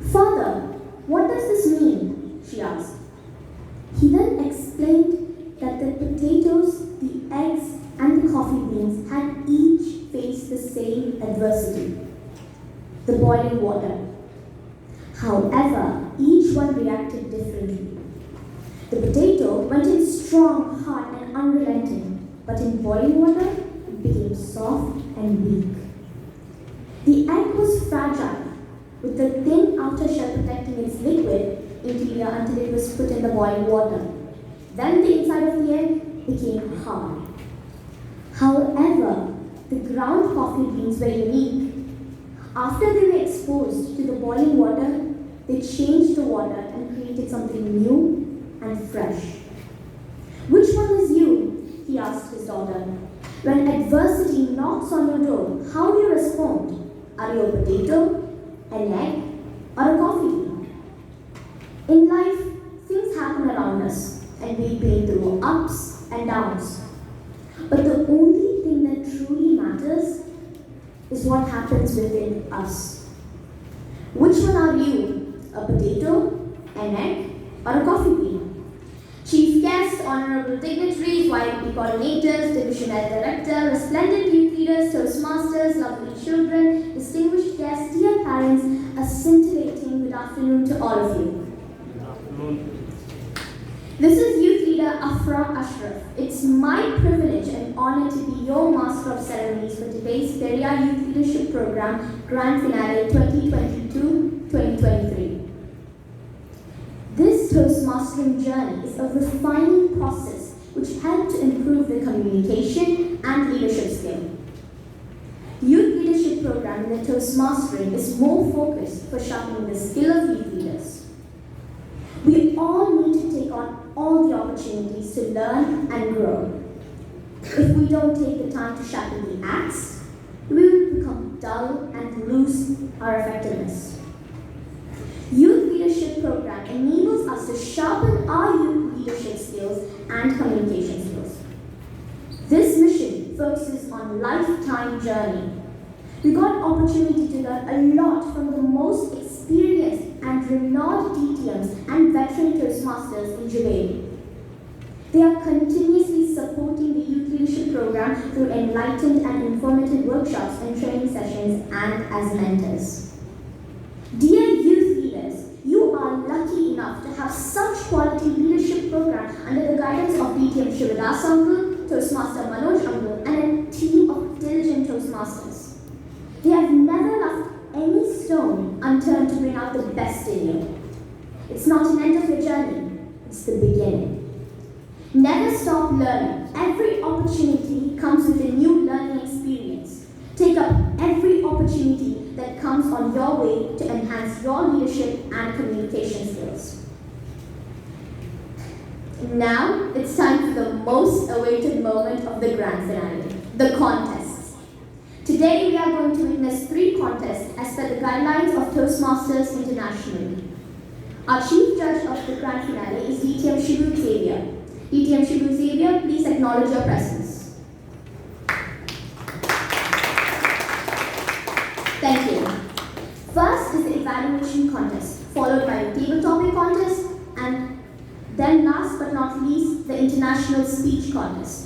"Father, what does this mean?" she asked. He then explained that the potatoes, the eggs, and the coffee beans had each faced the same adversity, the boiling water. However, each one reacted differently. The potato went in strong, hard, and unrelenting, but in boiling water, it became soft and weak. The egg was fragile, with the thin outer shell protecting its liquid interior until it was put in the boiling water. Then the inside of the egg became hard. However, the ground coffee beans were unique. After they were exposed to the boiling water, they changed the water and created something new and fresh. "Which one is you?" he asked his daughter. "When adversity knocks on your door, how do you respond? Are you a potato, an egg, or a coffee bean?" In life, things happen around us, and we've been through ups and downs. But the only thing that truly matters is what happens within us. Which one are you? A potato, an egg, or a coffee bean? Chief guests, honorable dignitaries, YMP coordinators, division head director, resplendent youth leaders, Toastmasters, lovely children, distinguished guests, dear parents, a scintillating good afternoon to all of you. This is Youth Leader Afra Ashraf. It's my privilege and honor to be your Master of Ceremonies for today's Peria Youth Leadership Program Grand Finale 2022-2023. This Toastmastering journey is a refining process which helped to improve the communication and leadership skill. Youth Leadership Program in the Toastmastering is more focused for sharpening the skill of youth leaders. We all need to take on all the opportunities to learn and grow. If we don't take the time to sharpen the axe, we will become dull and lose our effectiveness. Youth Leadership Program enables us to sharpen our youth leadership skills and communication skills. This mission focuses on lifetime journey. We got opportunity to learn a lot from the most experienced and renowned DTMs and veteran Toastmasters in Jubilee. They are continuously supporting the Youth Leadership Program through enlightened and informative workshops and training sessions and as mentors. Dear youth leaders, you are lucky enough to have such quality leadership program under the guidance of DTM Shivadas Uncle, Toastmaster Manoj Uncle, and a team of diligent Toastmasters. They have never left any stone unturned to bring out the best in you. It's not an end of your journey, it's the beginning. Never stop learning. Every opportunity comes with a new learning experience. Take up every opportunity that comes on your way to enhance your leadership and communication skills. Now, it's time for the most awaited moment of the grand finale, the contests. Today, we are going to witness 3 contests as per the guidelines of Toastmasters International. Our chief judge of the grand finale is DTM Shibu Xavier. DTM Shibu Xavier, please acknowledge your presence. Thank you. First is the evaluation contest, followed by the table topic contest, and then last but not least, the international speech contest.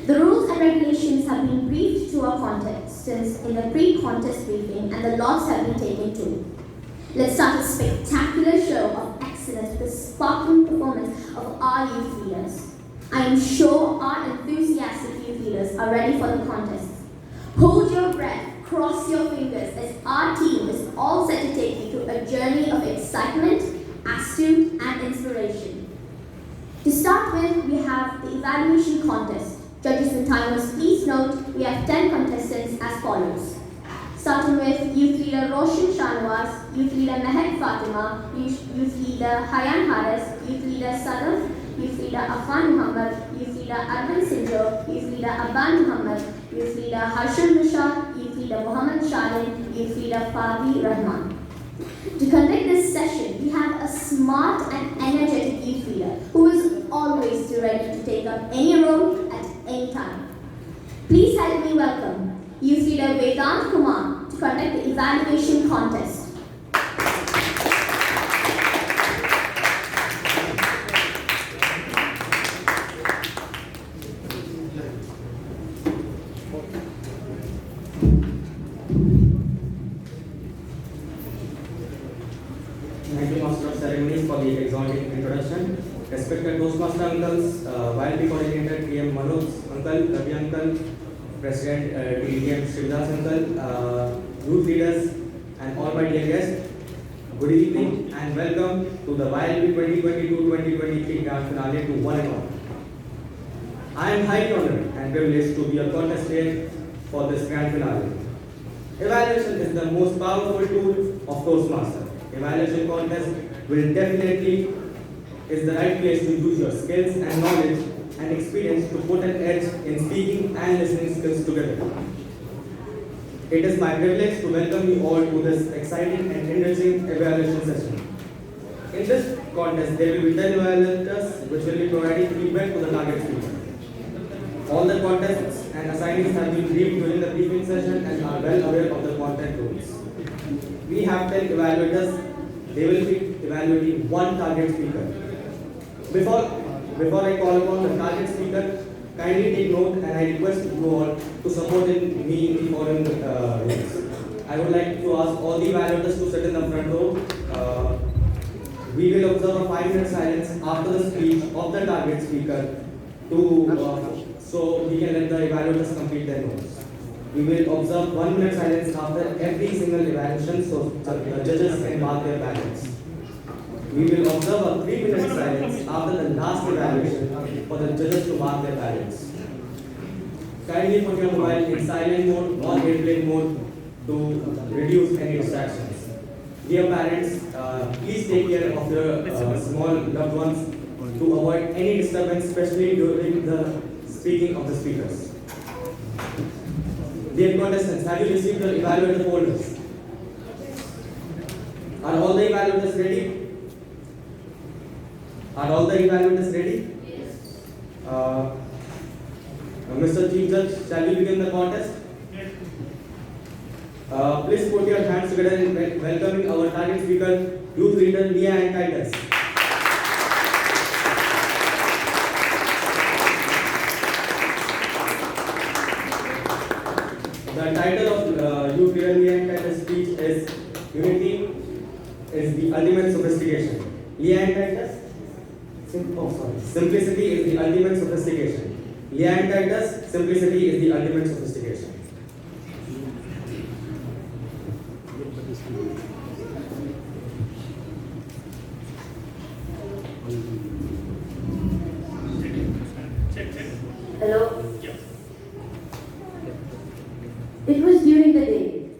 The rules and regulations have been briefed to our contestants in the pre-contest briefing, and the lots have been taken too. Let's start a spectacular show of excellence with the sparkling performance of our youth leaders. I am sure our enthusiastic youth leaders are ready for the contest. Hold your breath, cross your fingers as our team is all set to take you through a journey of excitement, astute, and inspiration. To start with, we have the evaluation contest. Judges and timers, please note we have 10 contestants as follows. Starting with Youth Leader Roshan Shanwas, Youth Leader Mehak Fatima, Youth Leader Hayan Haris, Youth Leader Sadaf, Youth Leader Afan Muhammad, Youth Leader Arvind Sinjo, Youth Leader Aban Muhammad, Youth Leader Harshal Rashad, Youth Leader Muhammad Shalim, Youth Leader Fadi Rahman. To conduct this session, we have a smart and energetic youth leader who is always ready to take up any role at any time. Please help me welcome Youth Leader Vedant Kumar to conduct the evaluation contest. Thank you, Master of Ceremonies, for the exalted introduction. Respected Toastmaster uncles, YLP coordinator TM Manoj uncle, Ravi uncle, President TM Shivadas uncle, youth leaders, and all my dear guests, good evening and welcome to the YLP 2022-2023 Grand Finale to one and all. I am highly honored and privileged to be a contestant for this Grand Finale. Evaluation is the most powerful tool of Toastmaster. Evaluation contest will definitely is the right place to use your skills and knowledge and experience to put an edge in speaking and listening skills together. It is my privilege to welcome you all to this exciting and enriching evaluation session. In this contest, there will be 10 evaluators which will be providing feedback to the target speaker. All the contests and assignees have been briefed during the briefing session and are well aware of the content rules. We have 10 evaluators. They will be evaluating one target speaker. Before I call upon the target speaker, kindly take note and I request you all to support me in the following rules. I would like to ask all the evaluators to sit in the front row. We will observe a 5-minute silence after the speech of the target speaker so we can let the evaluators complete their notes. We will observe 1-minute silence after every single evaluation so the judges can mark their ballots. We will observe a 3-minute silence after the last evaluation for the judges to mark their ballots. Kindly put your mobile in silent mode or airplane mode to reduce any distractions. Dear parents, please take care of your small loved ones to avoid any disturbance, especially during the speaking of the speakers. Dear contestants, have you received your evaluator folders? Are all the evaluators ready? Are all the evaluators ready? Yes. Mr. Chief Judge, shall we begin the contest? Yes. Please put your hands together in welcoming our target speaker, youth leader Leah and Titus. The title of youth leader Leah and Titus' speech is Unity is the ultimate sophistication. Leah and Titus? Simplicity is the ultimate sophistication. Leah and Titus, simplicity is the ultimate sophistication. Hello? It was during the day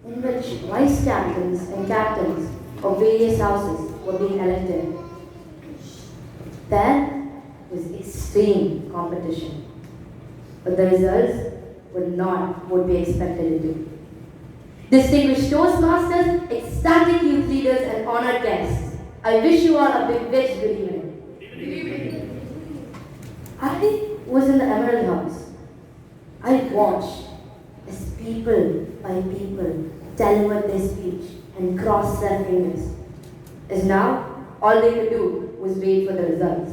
in which vice captains and captains of various houses were being elected. There was extreme competition, but the results were not what we expected it to be. Distinguished Toastmasters, ecstatic youth leaders, and honored guests, I wish you all a big good evening. I was in the Emerald House. I watched as people by people delivered their speech and crossed their fingers, as now all they could do was wait for the results.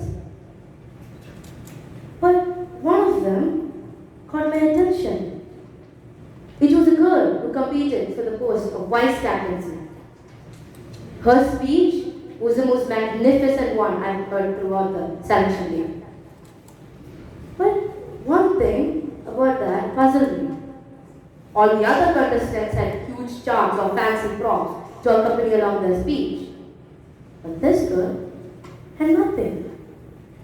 But one of them caught my attention. It was a girl who competed for the post of vice captaincy. Her speech was the most magnificent one I've heard throughout the selection day. But one thing about that puzzled me. All the other contestants had huge charts or fancy props to accompany along their speech. But this girl had nothing.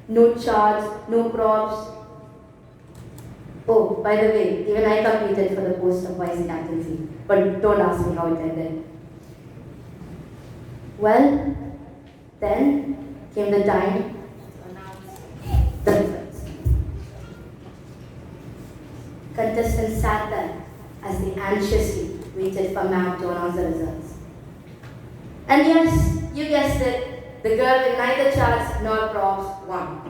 No charts, no props. Oh, by the way, even I competed for the post of vice captaincy, but don't ask me how it ended. Well, then came the time to announce the results. Contestants sat there as they anxiously waited for Ma'am to announce the results. And yes, you guessed it, the girl with neither charts nor props won.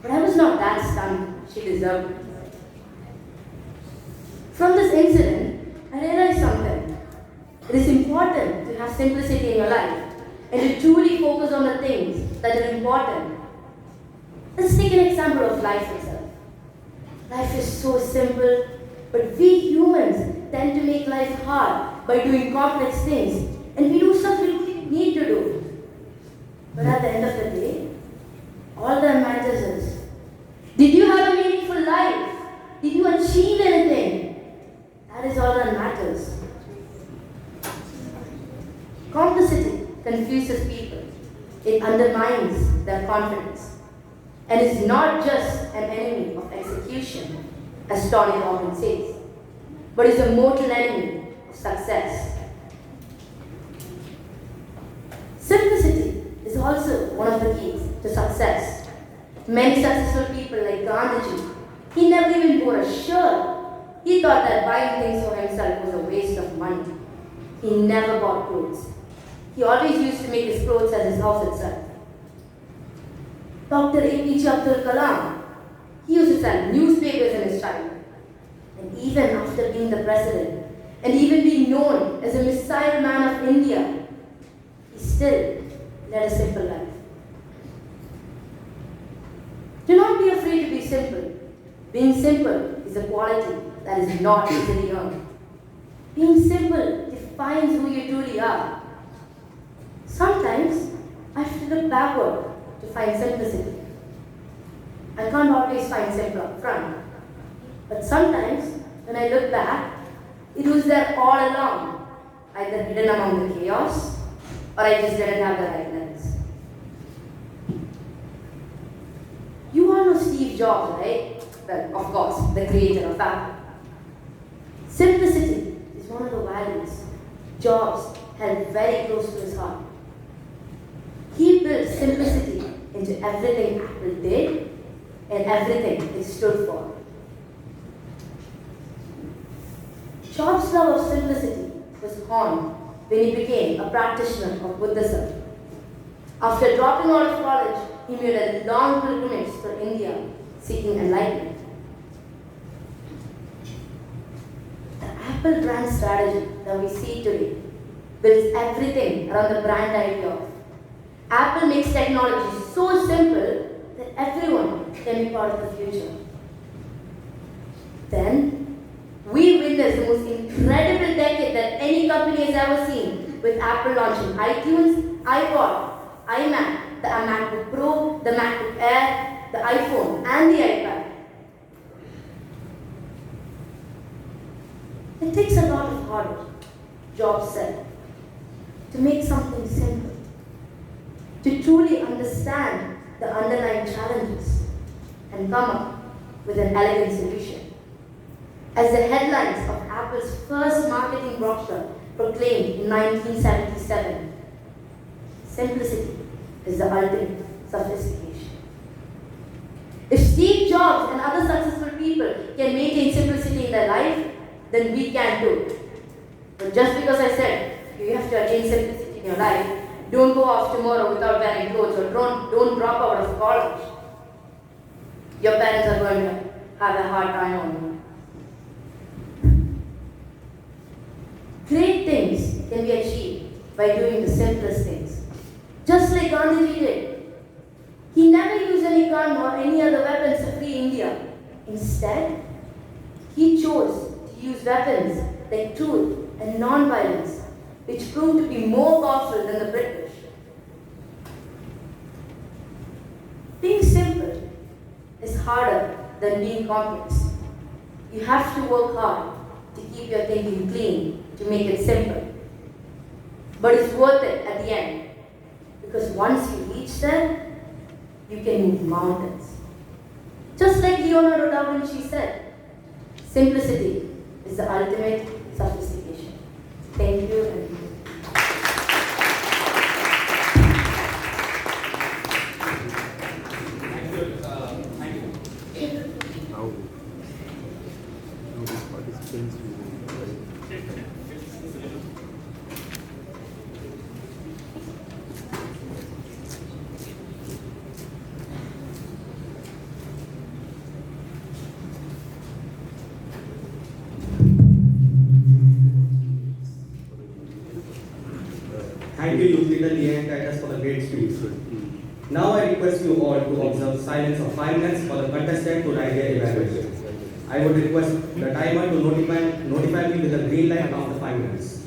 But I was not that stunned. She deserved it. From this incident, I realized something. It is important to have simplicity in your life and to truly focus on the things that are important. Let's take an example of life itself. Life is so simple, but we humans tend to make life hard by doing complex things, and we do stuff we don't need to do. But at the end of the day, all that matters is, did you have a meaningful life? Did you achieve anything? That is all that matters. Complicity confuses people. It undermines their confidence and is not just an enemy of execution, as Tony Robbins says, but is a mortal enemy of success. Simplicity is also one of the keys to success. Many successful people like Gandhiji, he never even wore a shirt. He thought that buying things for himself was a waste of money. He never bought clothes. He always used to make his clothes at his house itself. Dr. APJ Abdul Kalam, he used to sell newspapers in his childhood. And even after being the president, and even being known as a missile man of India, he still led a simple life. Do not be afraid to be simple. Being simple is a quality that is not easily earned. Being simple defines who you truly are. Sometimes I have to look backward to find simplicity. I can't always find simple up front. But sometimes when I look back, it was there all along, either hidden among the chaos, or I just didn't have the right lens. You all know Steve Jobs, right? Well, of course, the creator of Apple. Simplicity is one of the values Jobs held very close to his heart. He built simplicity into everything Apple did and everything it stood for. Jobs' love of simplicity was honed when he became a practitioner of Buddhism. After dropping out of college, he made a long pilgrimage to India seeking enlightenment. The Apple brand strategy that we see today builds everything around the brand idea of Apple makes technology so simple that everyone can be part of the future. Then, we witnessed the most incredible decade that any company has ever seen, with Apple launching iTunes, iPod, iMac, the MacBook Pro, the MacBook Air, the iPhone, and the iPad. It takes a lot of hard work, Jobs said, to make something simple, to truly understand the underlying challenges and come up with an elegant solution. As the headlines of Apple's first marketing brochure proclaimed in 1977, simplicity is the ultimate sophistication. If Steve Jobs and other successful people can maintain simplicity in their life, then we can too. But just because I said you have to attain simplicity in your life, don't go off tomorrow without wearing clothes, or don't drop out of college. Your parents are going to have a hard time on you. Great things can be achieved by doing the simplest things. Just like Gandhiji did. He never used any gun or any other weapons to free India. Instead, he chose to use weapons like truth and non-violence, which proved to be more powerful than the British. Being simple is harder than being complex. You have to work hard to keep your thinking clean, to make it simple. But it's worth it at the end, because once you reach there, you can move mountains. Just like Leonardo da Vinci said, simplicity is the ultimate sophistication. Thank you. And Thank you, Youth Leader Liang Titus, for the great speech. Now I request you all to observe silence of 5 minutes for the contestant to write their evaluation. I would request the timer to notify me with the green light after 5 minutes.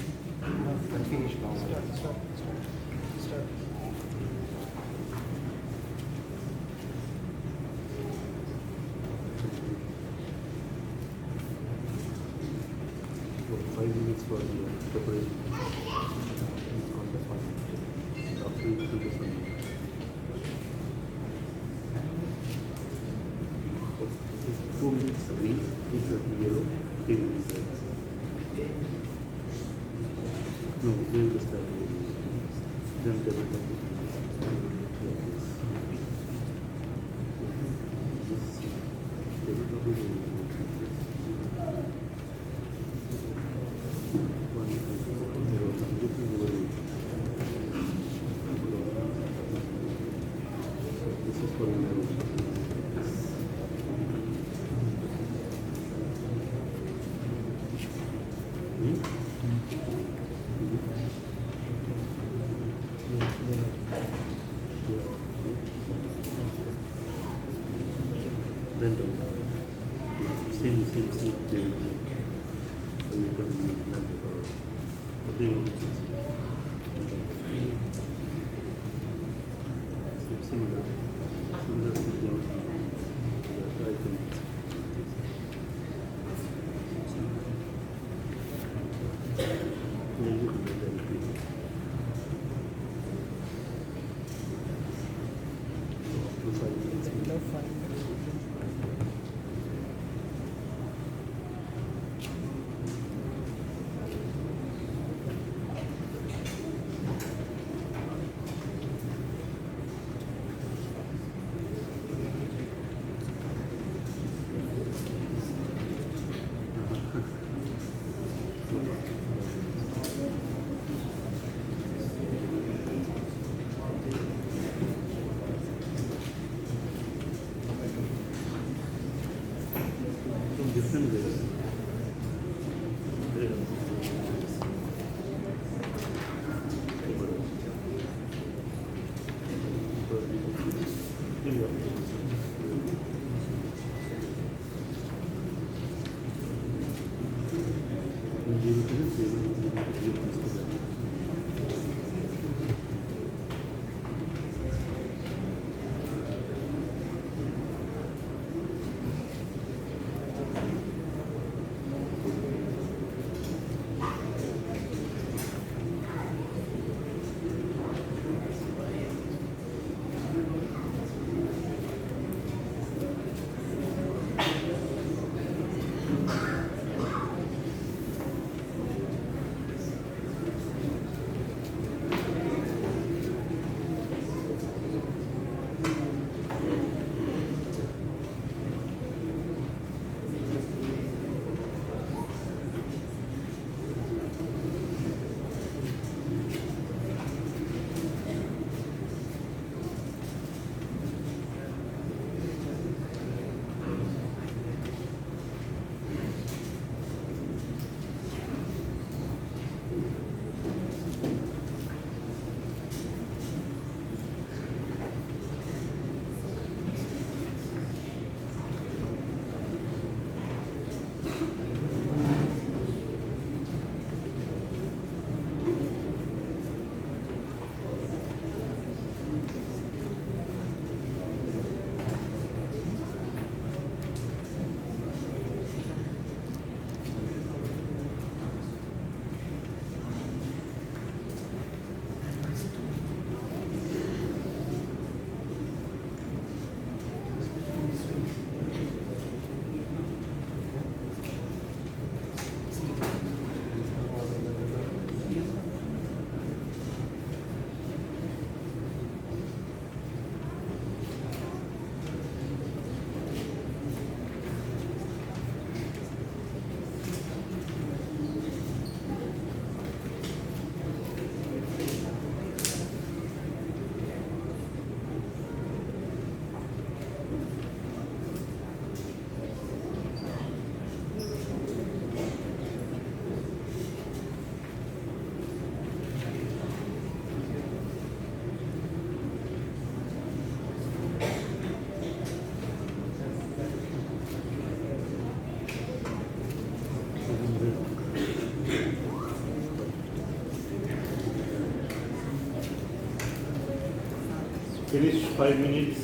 Finish 5 minutes.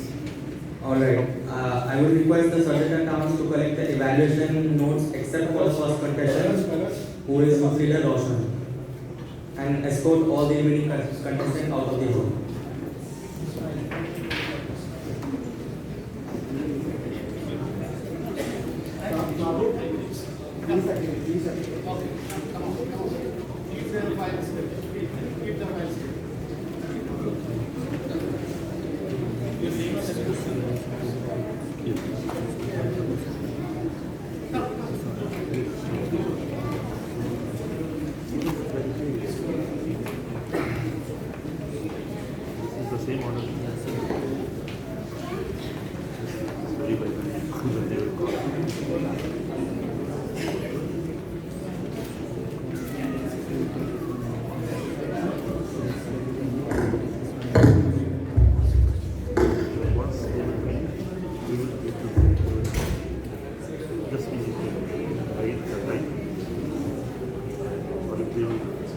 Alright, I would request the Surgeon Towns to collect the evaluation notes except for the first contestant, who is Leader Roshan, and escort all the remaining contestants out of the hall. Just right.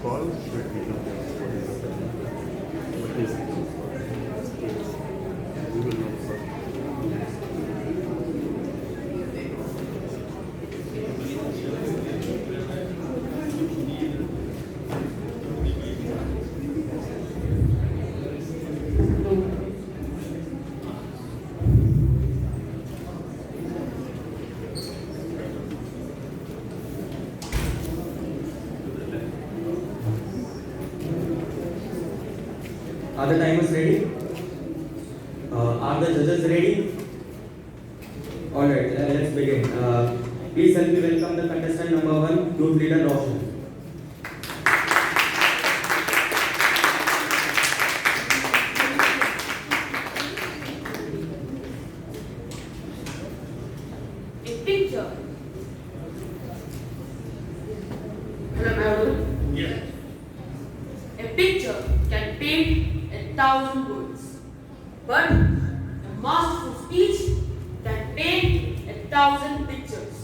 call should be but this we will know, sir. Are the timers ready? Are the judges ready? Alright, let's begin. Please help me welcome the contestant number 1, youth leader Roshan. A picture. Hello, am I audible? Yes. A picture can paint 1,000 words, but a masterful speech can paint 1,000 pictures.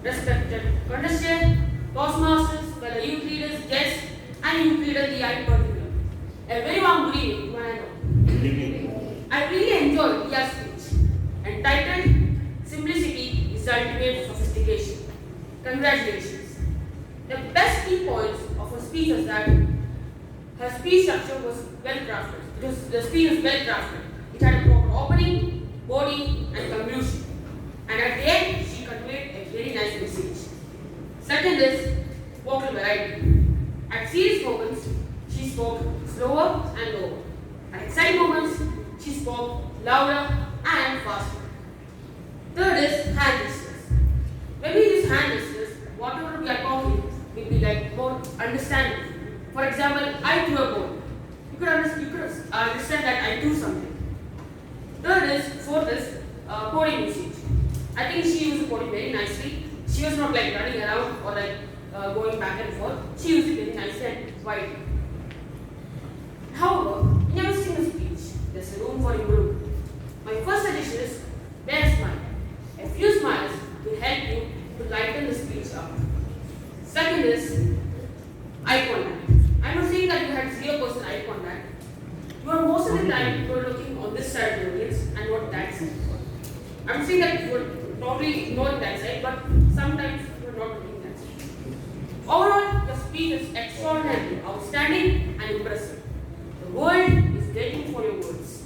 Respected contestant, Toastmasters, fellow youth leaders, guests, and youth leader DI in particular. A very warm good evening to one and all. I really enjoyed Dia's speech, entitled Simplicity is the Ultimate Sophistication. Congratulations. The best key points of her speech was that her speech structure was well crafted. The speech was well crafted. It had a proper opening, body, and conclusion. And at the end, she conveyed a very nice message. Second is vocal variety. At serious moments, she spoke slower and lower. At exciting moments, she spoke louder and faster. Third is hand gestures. When we use hand gestures, whatever we are talking will be like more understandable. For example, I threw a ball. You could understand that I do something. Fourth is coding usage. I think she used the coding very nicely. She was not like running around or like going back and forth. She used it very nicely and widely. However, in every single speech, there's a room for improvement. My first suggestion is bear a smile. A few smiles will help you to lighten the speech up. Second is eye contact. I'm not saying that you had 0% eye contact. You are most of the time you are looking on this side of the audience and not that side. I'm saying that you are probably ignoring that side, but sometimes you are not looking that side. Overall, the speech is extraordinarily outstanding and impressive. The world is waiting for your words.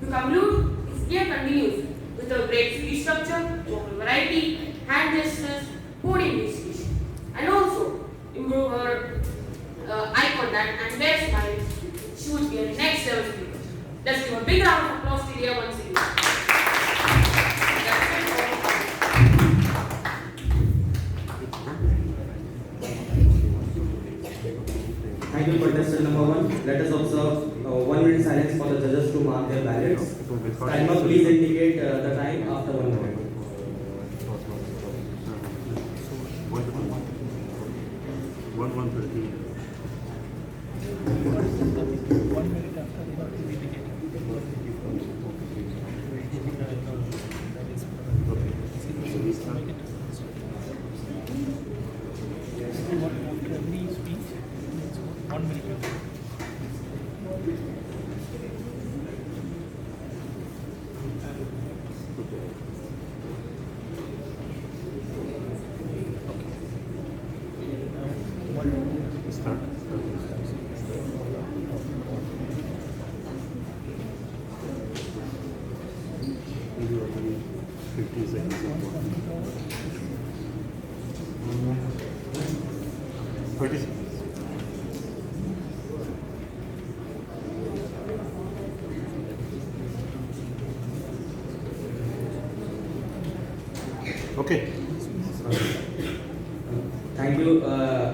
To conclude, if Dia continues with a great speech structure, vocal variety, hand gestures, coding usage, and also improve her eye contact and their smiles, she would be a next level speaker. Let's give a big round of applause to Dia once again. Thank you, contestant number 1. Let us observe 1 minute silence for the judges to mark their ballots. Timer, please indicate the time after 1 minute. 1:30. Start. 50 seconds. 30 seconds. Okay. Thank you.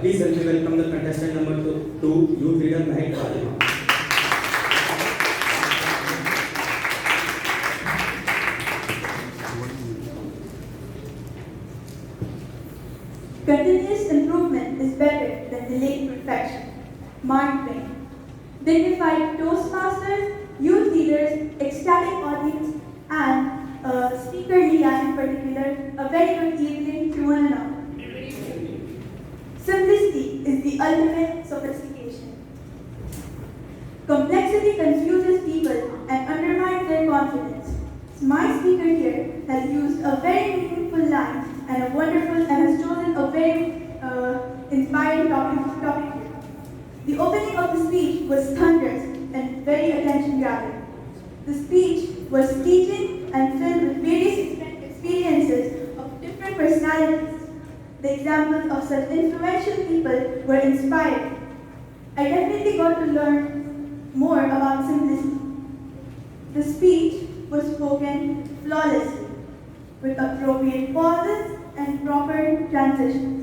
Please help me welcome the contestant number 2, youth leader Mahek Fatima. Continuous improvement is better than delayed perfection. Mark Twain. Dignified Toastmasters, youth leaders, ecstatic audience, and Speaker Leah in particular, a very good evening to one and all. Simplicity is the ultimate sophistication. Complexity confuses people and undermines their confidence. My speaker here has used a very meaningful line and has chosen a very inspiring topic here. The opening of the speech was thunderous and very attention-grabbing. The speech was teaching and filled with various experiences of different personalities. The examples of such influential people were inspiring. I definitely got to learn more about simplicity. The speech was spoken flawlessly, with appropriate pauses and proper transitions.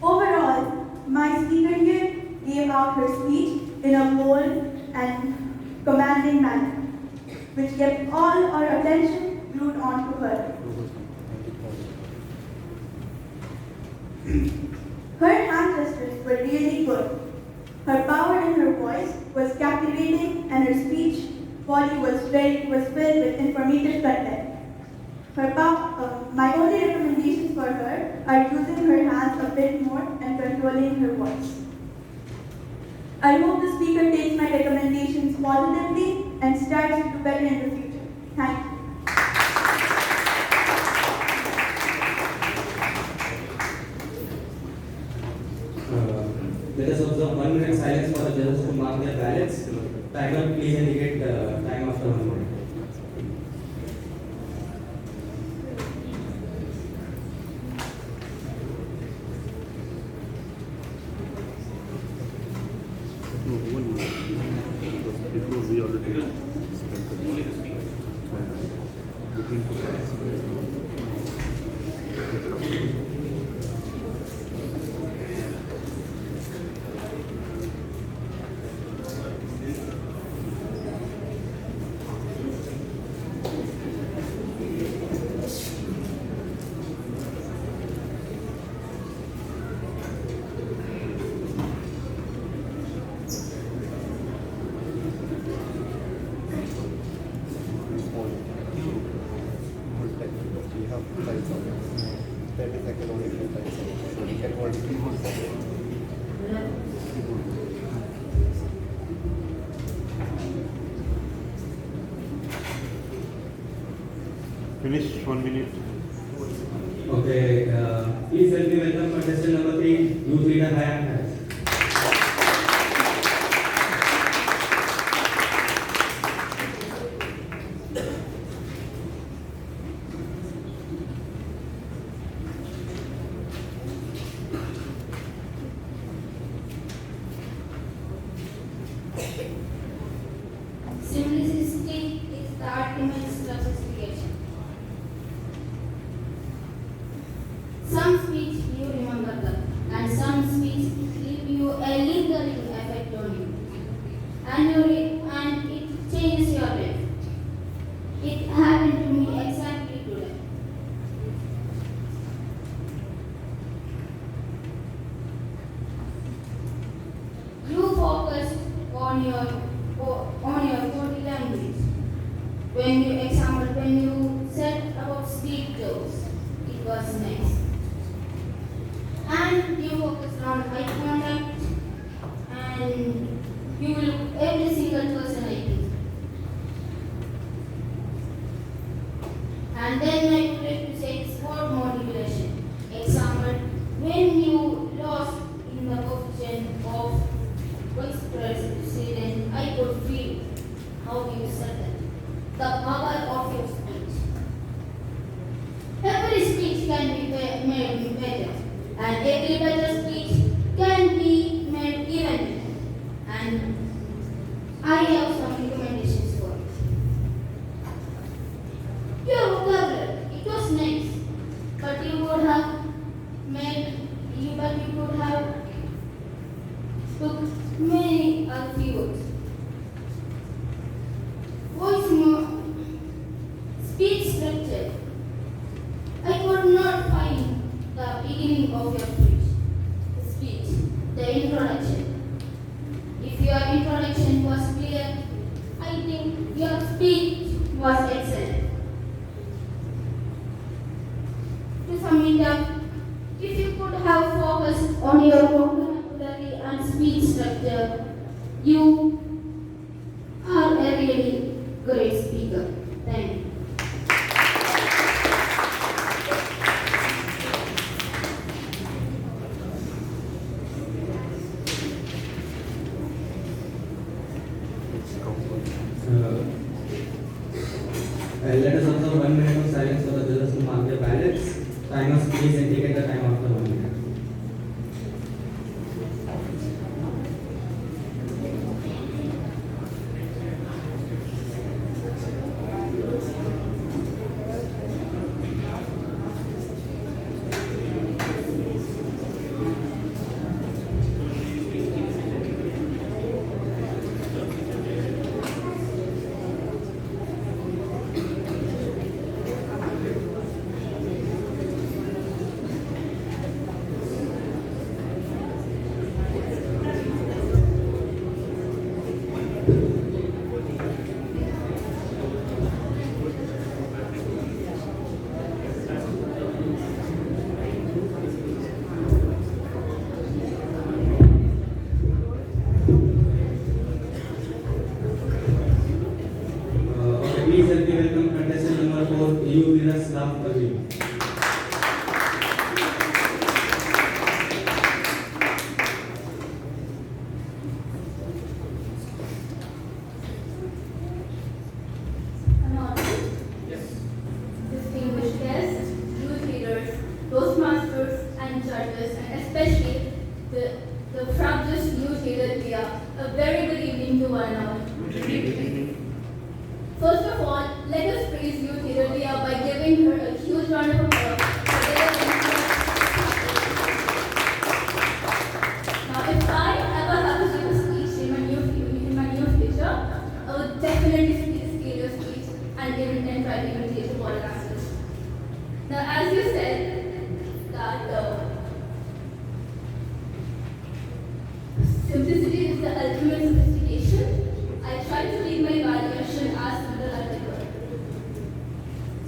Overall, my speaker here gave out her speech in a bold and commanding manner, which kept all our attention glued onto her. Her hand gestures were really good. Her power in her voice was captivating, and her speech body was filled with informative content. My only recommendations for her are using her hands a bit more and controlling her voice. I hope the speaker takes my recommendations positively and strives to do better in the future. Thank you. Let us observe 1 minute silence for the judges to mark their ballots. Timer, please indicate the time after 1 minute. No, 1 minute. Because we already finish 1 minute. Okay, please help me welcome contestant number 3, Youth Leader Hayam Harris. Simplicity is the ultimate sophistication. Some speech you remember them, and some speech leave you a lingering effect on you, and it changes your life. It happened to me exactly today. You focused on your body language. When you said about speed jokes, it was nice. And you focused on eye contact, and you look every single person like this. And then I would like to say sport motivation. Example, when you lost in the position of vice president, I could feel how you said that. The power of your speech. Every speech can be made better, and every better speech can be made even better. And I have some recommendations for it. Your vocabulary, it was nice, but you could have took many other words. Voice more, speech structure. I could not find the beginning of your speech, the introduction. If your introduction was clear, I think your speech was excellent. To sum it up, if you could have focused on your vocabulary instructor. You are a really great speaker. Thank you. Let us observe 1 minute of silence for the judges to mark their ballots. Timers, please indicate the time after 1 minute. Please help me welcome contestant number 4, Youth Leaders Love Parveen. Distinguished guests, youth leaders, Toastmasters, and judges, and especially the fabulous youth leader Priya. A very good evening to one and all. First of all, let us praise youth leader Priya by giving her a huge round of applause. Now, if I ever have to give a speech in my near future, I would definitely scale your speech and try to imitate the ball answers. Now, as you said, that simplicity is the ultimate sophistication, I tried to make my valuation as simple as I could.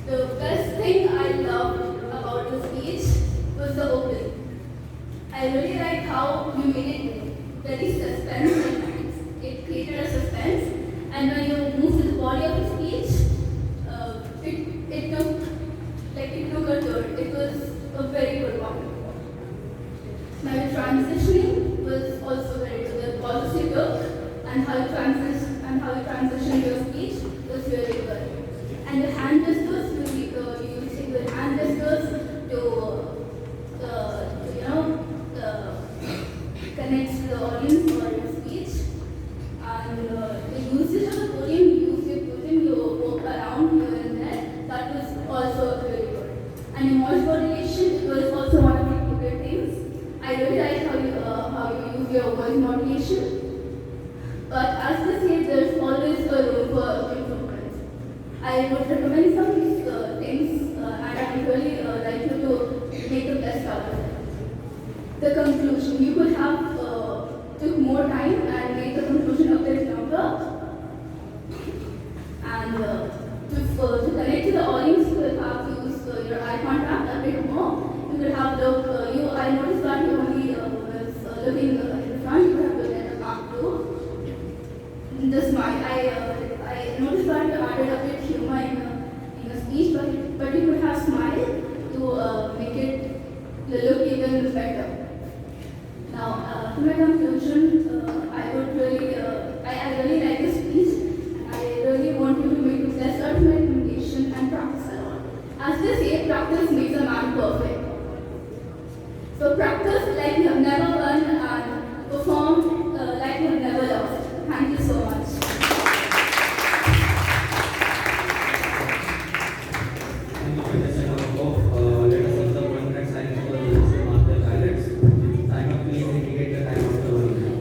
The best thing I loved about the speech was the opening. I really liked how you made it very suspense at times. It created a suspense, and when you moved to the body of the speech, it took a turn. It was a very good one. My transitioning was also very good. The policy took and how you transition your speech was really good. And the hand gestures, you using the hand gestures to connect to the audience or your speech. And the usage of the podium, you walk around here and there, that was also really good. And in voice modulation, it was also one of my favorite things. I really like how you use your voice modulation. But as they say, there's always a room for improvement. I would recommend some of these things, and I would really like you to make the best out of it. The conclusion, you could have took more time and made the conclusion a bit longer. And to connect to the audience, you will have to use your eye contact a bit more. You will have I noticed that you only was looking in the front, you have to let the back too. The smile, I noticed that you added a bit humor in the speech, but you could have smile to make it the look even better. Now, to my conclusion, I really like the speech, and I really want you to make the best out of my recommendation and practice a lot. As they say, practice makes a man perfect. So practice like you have never learned and perform like you have never lost. Thank you so much. Thank you, contestant number 4. Let us observe 1 minute silence for the judges to mark their ballots. Timer, please indicate the time after 1 minute.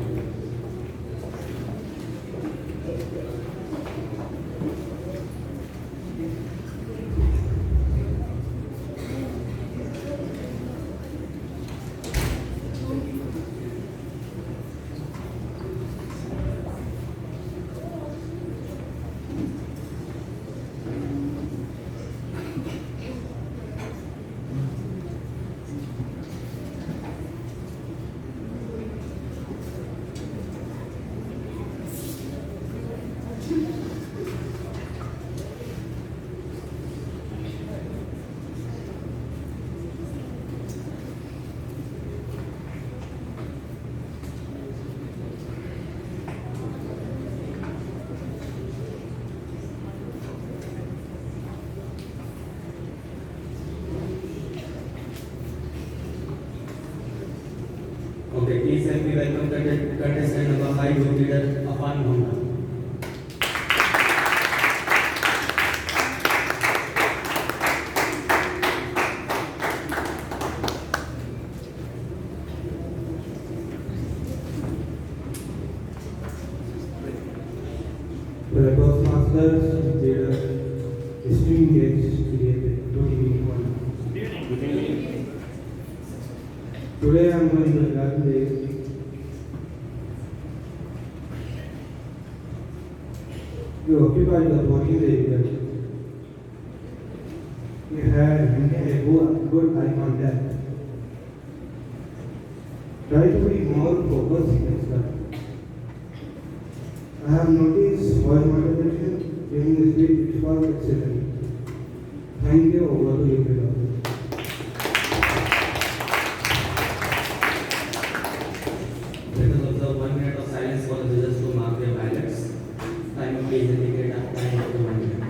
Okay, please help me welcome contestant number 5, youth leader Afan Mohammed. The Toastmasters, their esteemed guests, good evening all. Today I am going to learn this. You occupy the working area. You have maintained a good eye contact. Try to be more focused next time. I have noticed while moderation during the speech it was excellent. Thank you. Over to you, Pedro. Let us observe 1 minute of silence for the judges to mark their ballots. Time of please indicate at time of the 1 minute.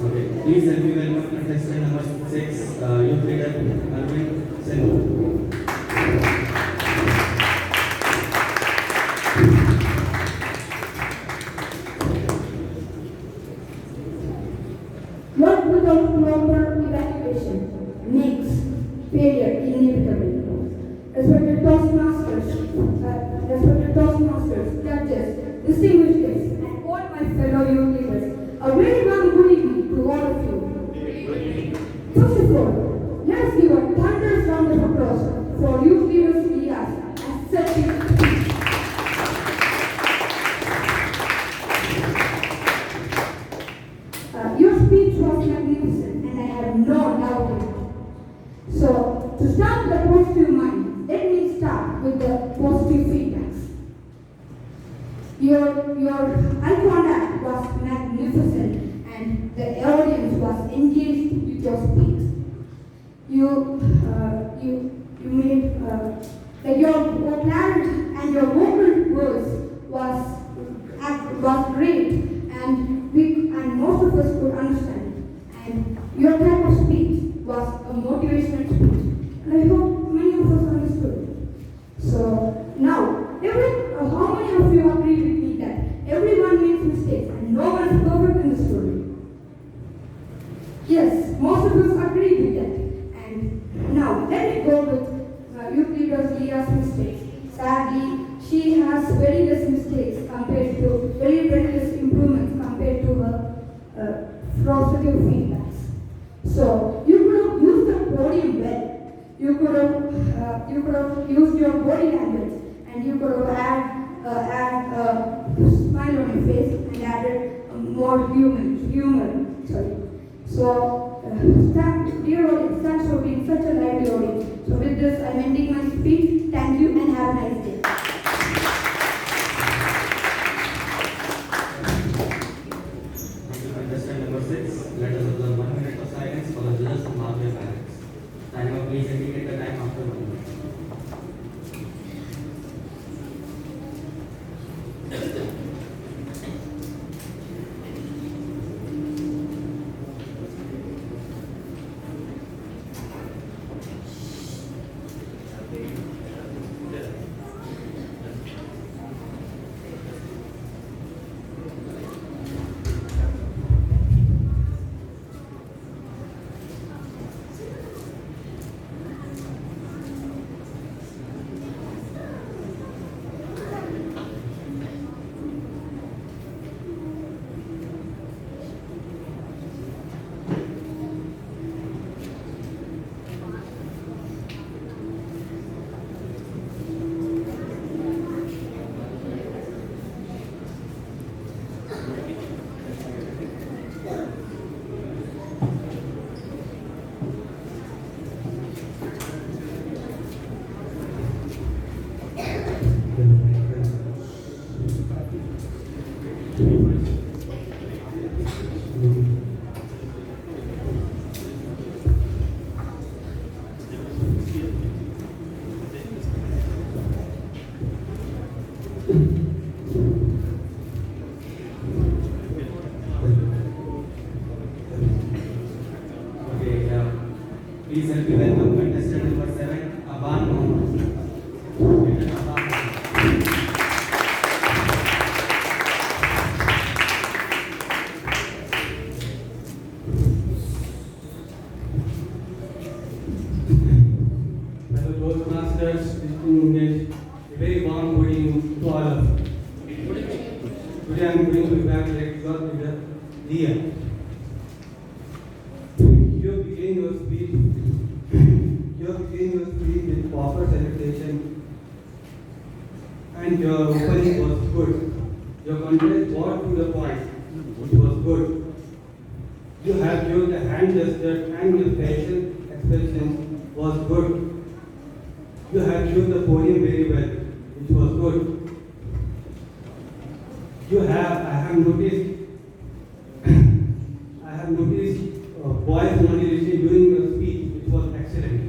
Okay, please help me welcome contestant number 6, youth leader Arvind Sen. Work without proper evaluation makes failure inevitable. Respected Toastmasters, judges, distinguished guests, and all my fellow youth leaders, a very warm good evening to all of you. First of all, let us give a thunderous round of applause for youth leaders Ilyas and Sachin. Your speech was magnificent and I have no doubt in it. So, to start with a positive mind, let me start with the positive feedbacks. Your eye contact was magnificent and the audience was engaged with your speech. You made like your clarity and your vocal words was great and most of us could understand. And your type of speech was a motivational speech. And I hope many of us understood. So now, how many of you agree with me that everyone makes mistakes and no one is perfect in the story? Yes, most of us agree with that. And now, let me go with youth leader Leah's mistakes. Sadly, she has very less mistakes compared to, very less improvements compared to her positive feedbacks. So, you could have used the podium well. You could have used your body language and you could have added a smile on your face and added more humor. Sorry. So, dear audience, thanks for being such a lively audience. So with this, I'm ending my speech. Thank you and have a nice day. Contestant number 6, let us observe 1 minute of silence for the judges to mark their ballots. Time of please indicate the time after 1 minute. going to evaluate your leader, Leah. You begin your speech with proper salutation, and your opening was good. Your content got to the point, which was good. You have used the hand gesture and your facial expression was good. You have used the podium very well, which was good. I have noticed voice modulation during your speech, which was excellent.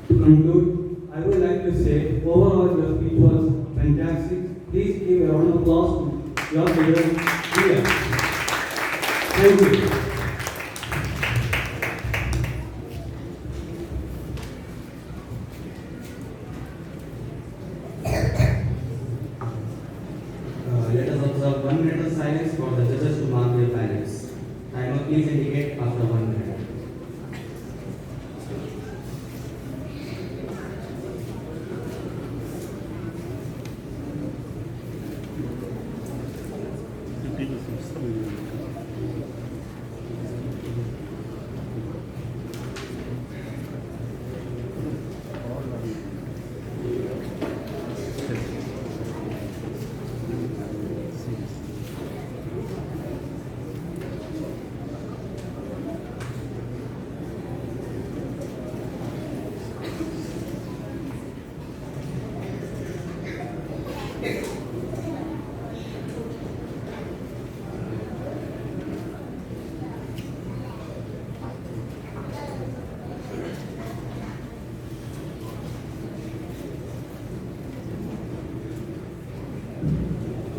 To conclude, I would like to say, overall your speech was fantastic. Please give a round of applause to your leader, Leah. Thank you. Let us observe 1 minute of silence for the judges to mark their ballots. Timer, please indicate after 1 minute.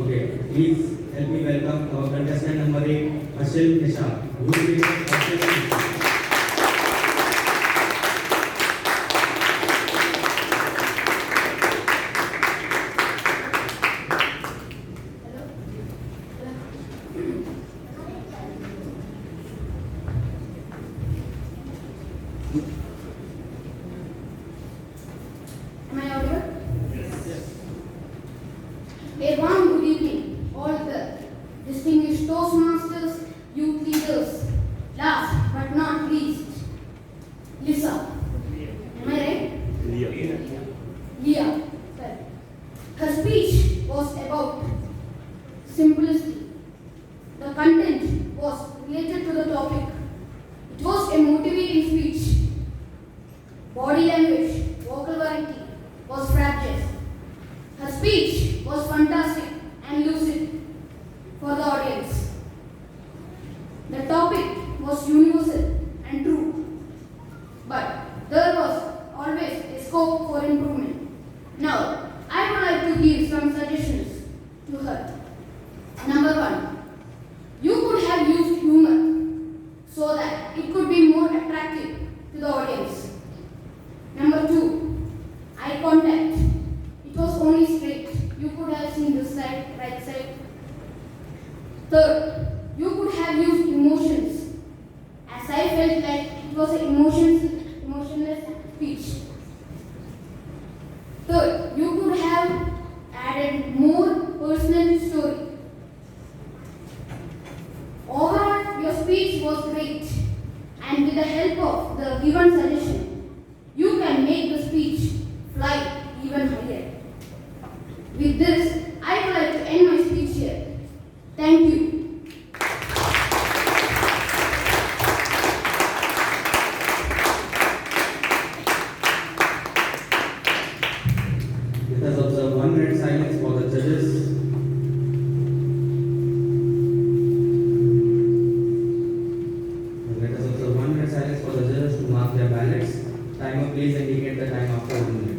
Okay, please help me welcome our contestant number 8, Harshil Nishad. Who is Harshil Nishad? Am I audible? Yes. A warm good evening, all the distinguished Toastmasters, youth leaders. Last but not least, Lisa. Am I right? Leah. Well, her speech was about simplicity. The content was related to the topic. It was a motivating speech. Body language, vocal variety was fragile. Her speech was fantastic and lucid for the audience. The topic was universal and true, but there was always a scope for improvement. Now, I would like to give some suggestions to her. Number 1, you could have used humor so that it could be more attractive to the audience. Number 2, eye contact. It was only straight. You could have seen this side, right side. Third, you could have used emotions, as I felt like it was an emotionless speech. Third, you could have added more personal story. Overall, your speech was great, and with the help of the given suggestion, you can make the speech fly even higher. With this, I would like to end my speech here. Thank you. Let us observe 1 minute silence for the judges. Let us observe 1 minute silence for the judges to mark their ballots. Timer, please indicate the time after 1 minute.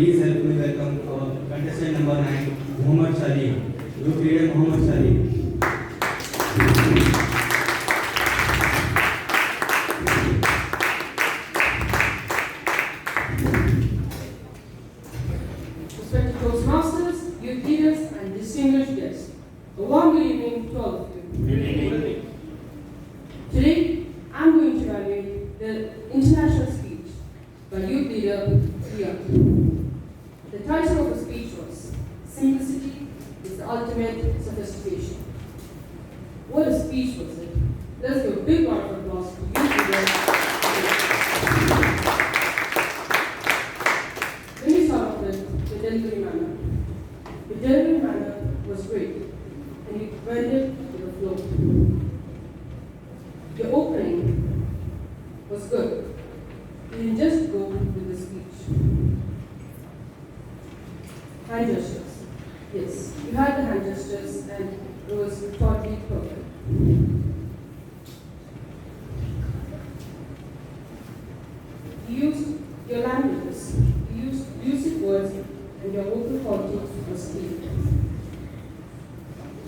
please help me welcome our contestant number 9, Muhammad Salim. Youth leader Muhammad Salim. Respected Toastmasters, youth leaders, and distinguished guests, a warm good evening to all of you. Good evening. Today, I'm going to evaluate the international speech by youth leader Ria. The title of the speech was "Simplicity is the Ultimate Sophistication." What a speech was it! Let's give a big round of applause to youth leader. Let me start off with the delivery manner. The delivery manner was great, and it went with the flow. The opening was good. You didn't just go with the speech. Hand gestures. Yes, you had the hand gestures, and it was totally perfect. You used your languages. You used lucid words, and your vocal quality was clear.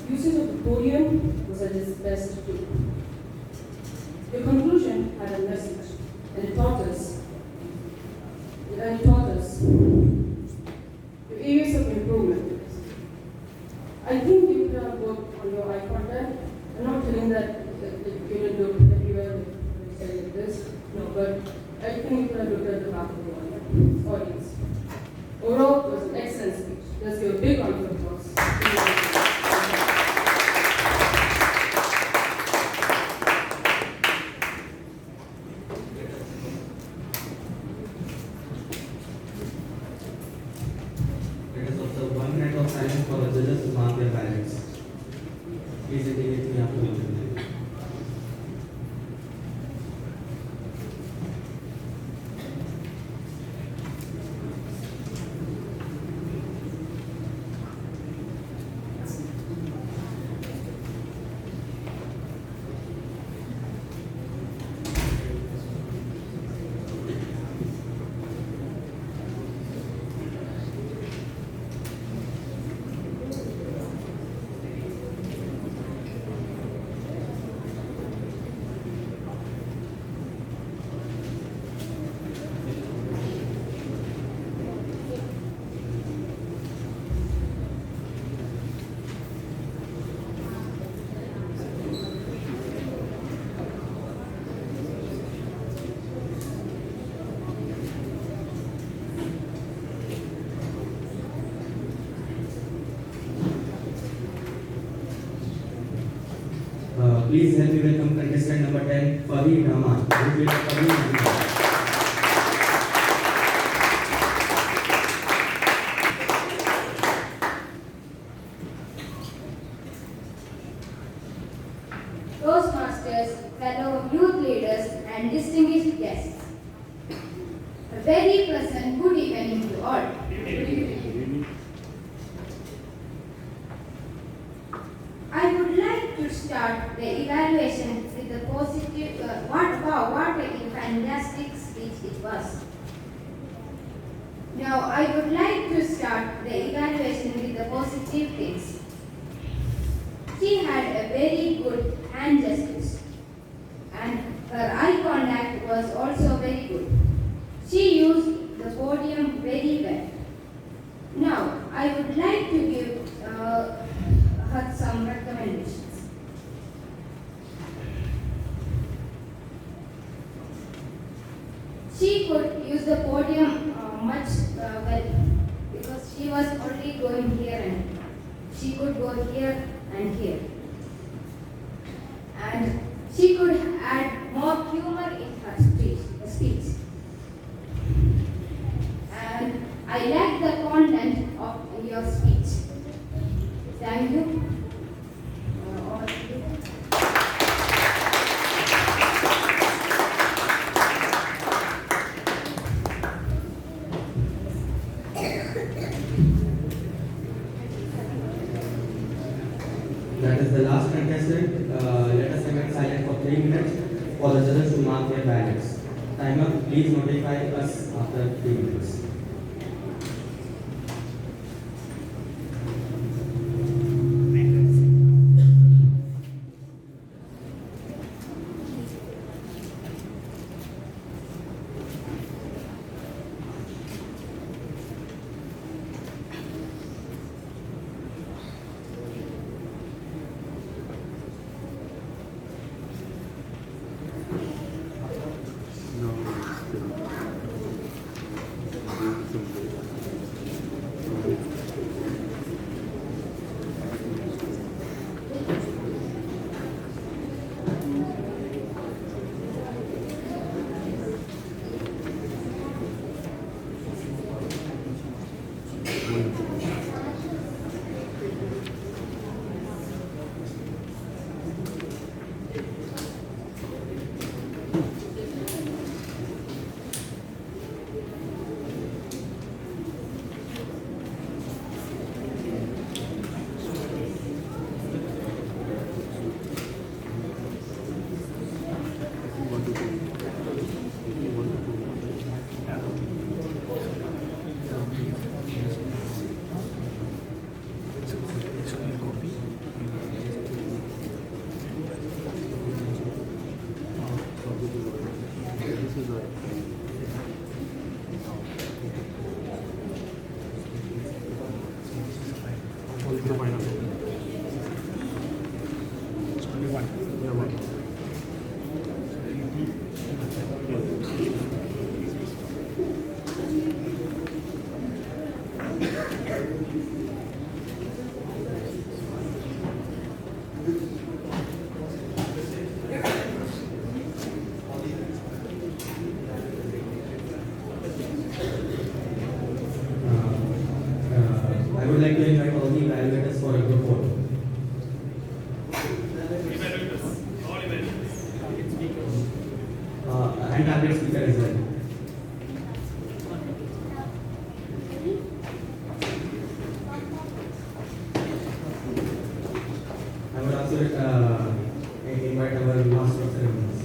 Usage of the podium was at its best too. Your conclusion had a message, and it taught us the areas of improvement. I think you could have worked on your eye contact. I'm not telling that you didn't look everywhere when you said like this, no, but I think you could have looked at the back of the audience. Overall, it was an excellent speech. Let's give a big round of applause. Let us observe 1 minute of silence for the judges to mark their ballots. Please indicate me after the please help me welcome contestant number 10, Farid Rahman. Youth leader Farid Rahman. Toastmasters, fellow youth leaders, and distinguished guests. A very pleasant good evening to all. I would like to start the evaluation with a positive, what a fantastic speech it was. Now, I would like to start the evaluation with the positive things. She had a very good hand gestures, and her eye contact was also very good. She used the podium very well. Now, I would like to give her some recommendations. She could use the podium much well, because she was only going here and she could go here and here. And she could add more humor in her speech. And I like the content of your speech. Thank you. Over to you. That is the last contestant. Let us remain silent for 3 minutes for the judges to mark their ballots. Timer, please notify us after 3 minutes. I would like to invite all the evaluators for a group photo. And tablet speaker as well. I would also invite our master of ceremonies.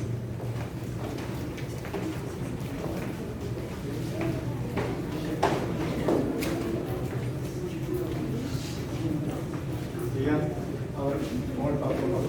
Our small passport of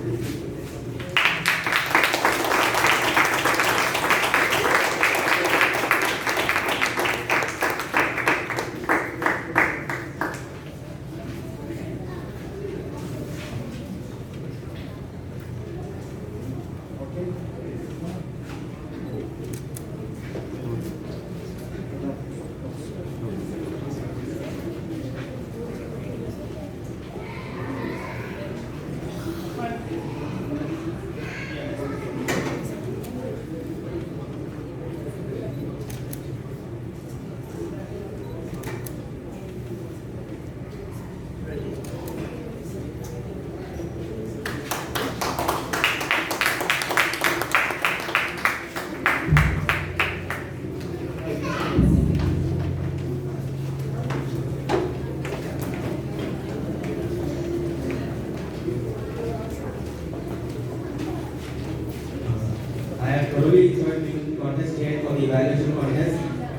I have thoroughly enjoyed being contest here for the evaluation contest.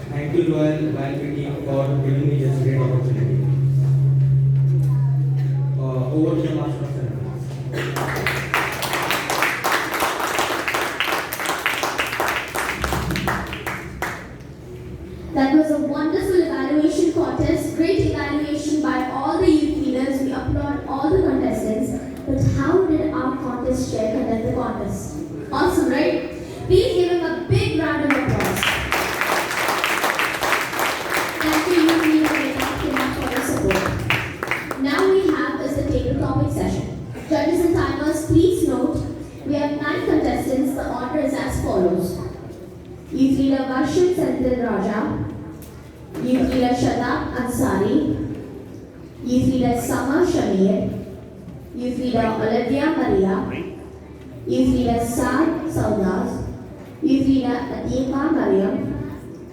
Thank you, Royal YLP team, for giving me this great opportunity. Over to the master of ceremonies. That was a wonderful evaluation contest, great evaluation by all the youth leaders. We applaud all the contestants. But how did our contest chair conduct the contest? Awesome, right? Please give him a big round of applause. Thank you, youth leader Vedant, for your support. Now we have is the table topic session. Judges and timers, please note we have 9 contestants. The order is as follows. Youth leader Varshit Senthil Raja, Youth leader Shadab Ansari, Youth leader Sama Shamir, Youth leader Olivia Maria, Youth leader Saad Saudas, Youth leader Ateeqa Mariam,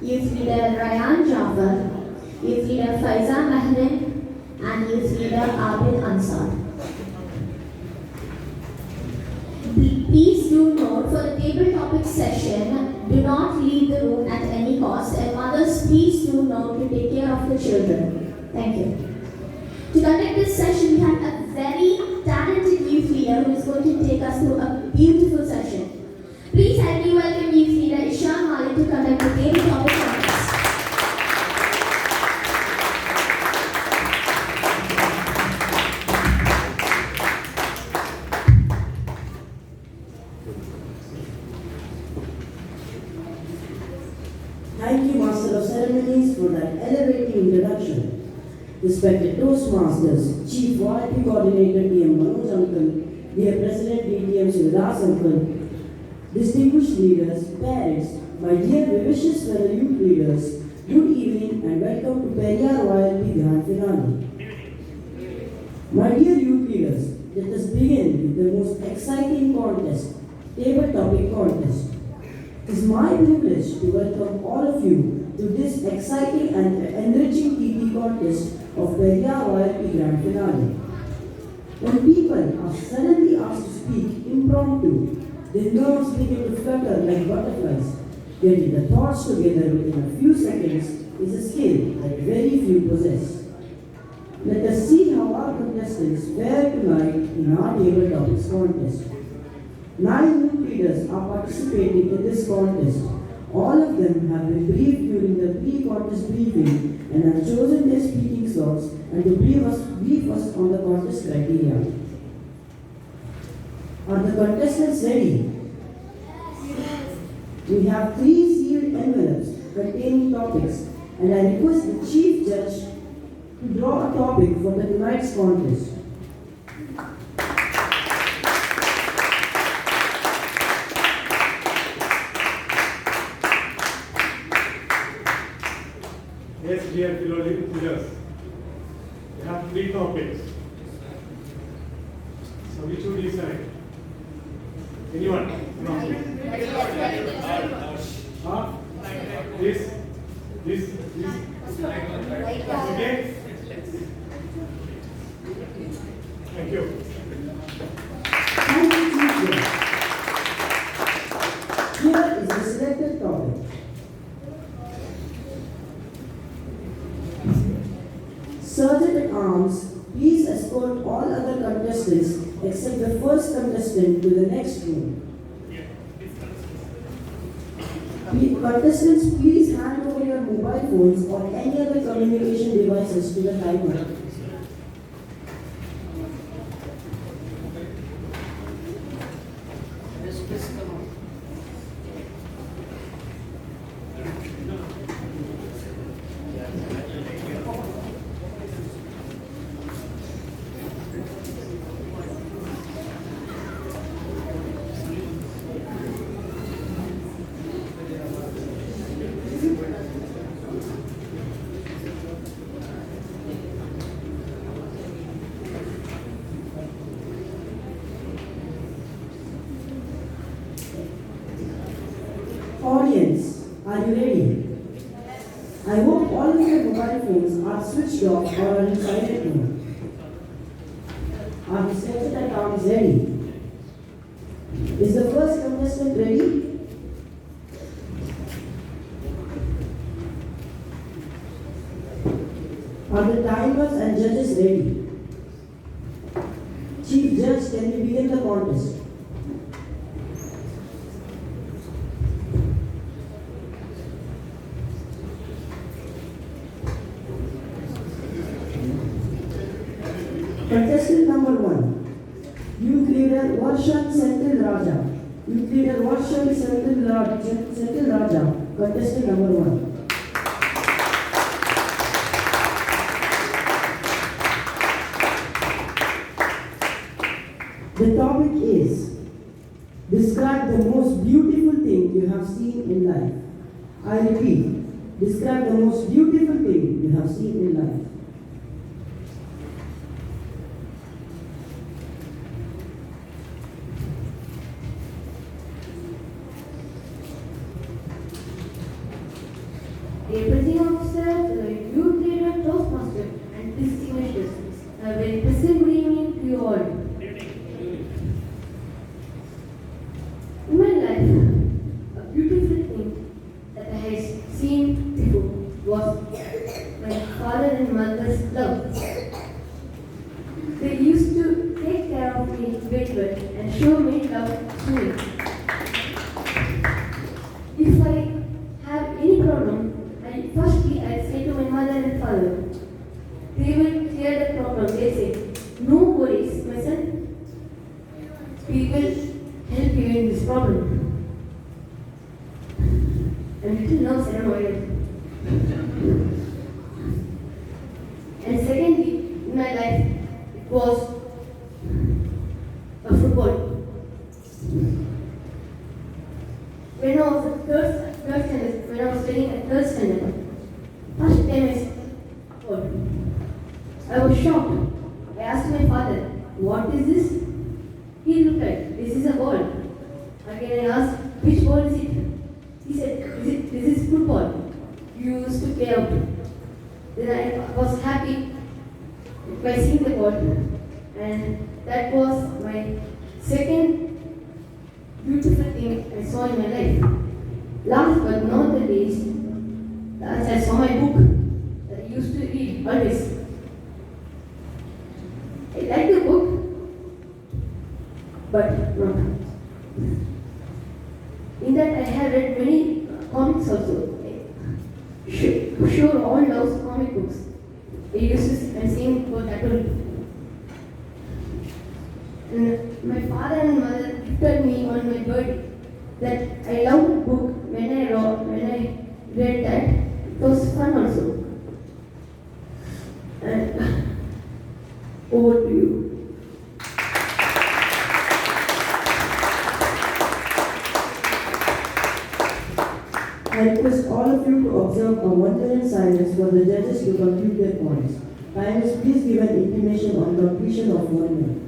Youth leader Ryan Jafar, Youth leader Faiza Mahrin, and Youth leader Abid Ansar. Please do note for the table topic session, do not leave the room at any cost, and mothers, please do note to take care of the children. Thank you. To conduct this session, we have a very talented youth leader who is going to take us through a beautiful session. Please help me welcome youth leader Ishan Malik to conduct the table topic contest. Thank you, Master of Ceremonies, for that elevating introduction. Respected Toastmasters, Chief YLP Coordinator DM Manoj Uncle, dear President DTM Shivadas Uncle, distinguished leaders, parents, my dear vivacious fellow youth leaders, good evening and welcome to Periyar YLP Grand Finale. My dear youth leaders, let us begin with the most exciting contest, table topic contest. It is my privilege to welcome all of you to this exciting and enriching TP contest of Periyar YLP Grand Finale. When people are suddenly asked to speak impromptu, their nerves begin to flutter like butterflies. Getting the thoughts together within a few seconds is a skill that very few possess. Let us see how our contestants fare tonight in our table topics contest. 9 youth leaders are participating in this contest. All of them have been briefed during the pre-contest briefing and have chosen their speaking slots and to brief us on the contest criteria. Are the contestants ready? We have 3 sealed envelopes containing topics, and I request the Chief Judge to draw a topic for the tonight's contest. Yes, dear fellow leaders, we have 3 topics. So which would you select? Anyone? Huh? This? Okay? Thank you. Thank you, Chief Judge. Here is the selected topic. Sergeant at Arms, please escort all other contestants except the first contestant to the next room. Contestants, please hand over your mobile phones or any other communication devices to the timer. Audience, are you ready? I hope all of your mobile phones are switched off or are in silent mode. Are the sergeant at arms ready? Is the first contestant ready? Are the timers and judges ready? Chief Judge, can we begin the contest? Contestant number 1, Youth Leader Varshan Senthil Raja. Youth Leader Varshan Senthil Raja. Contestant number 1. The topic is, describe the most beautiful thing you have seen in life. I repeat, describe the most beautiful thing you have seen in life. The presiding officer, the youth leader, Toastmaster, and distinguished guests, a very pleasant good evening to you all. In my life, a beautiful thing that I had seen before was my father and mother's love. They used to take care of me very well and show me love to me. If I have any problem, firstly, I say to my mother and father, they will clear the problem. They say, no worries, my son, we will help you in this problem. And little nerves, I don't know why. And secondly, in my life, it was a football. When I was in third standard, when I was studying at third standard, first time I saw football, I was shocked. I asked my father, what is this? He looked at, this is a ball. Again I asked, which ball is it? He said, this is football. You used to play out. Then I was happy by seeing the ball. And that was my second beautiful thing I saw in my life. Last but not the least, as I saw my book that I used to read always. I liked the book, but not. In that I have read many comics also. Sure, all those comic books. I used to see and sing for that only. And my father and mother gifted me on my birthday. That I loved the book when I read that. It was fun also. And over to you. I request all of you to observe a 1 minute silence for the judges to conclude their points. Panelists, please give an intimation on completion of 1 minute.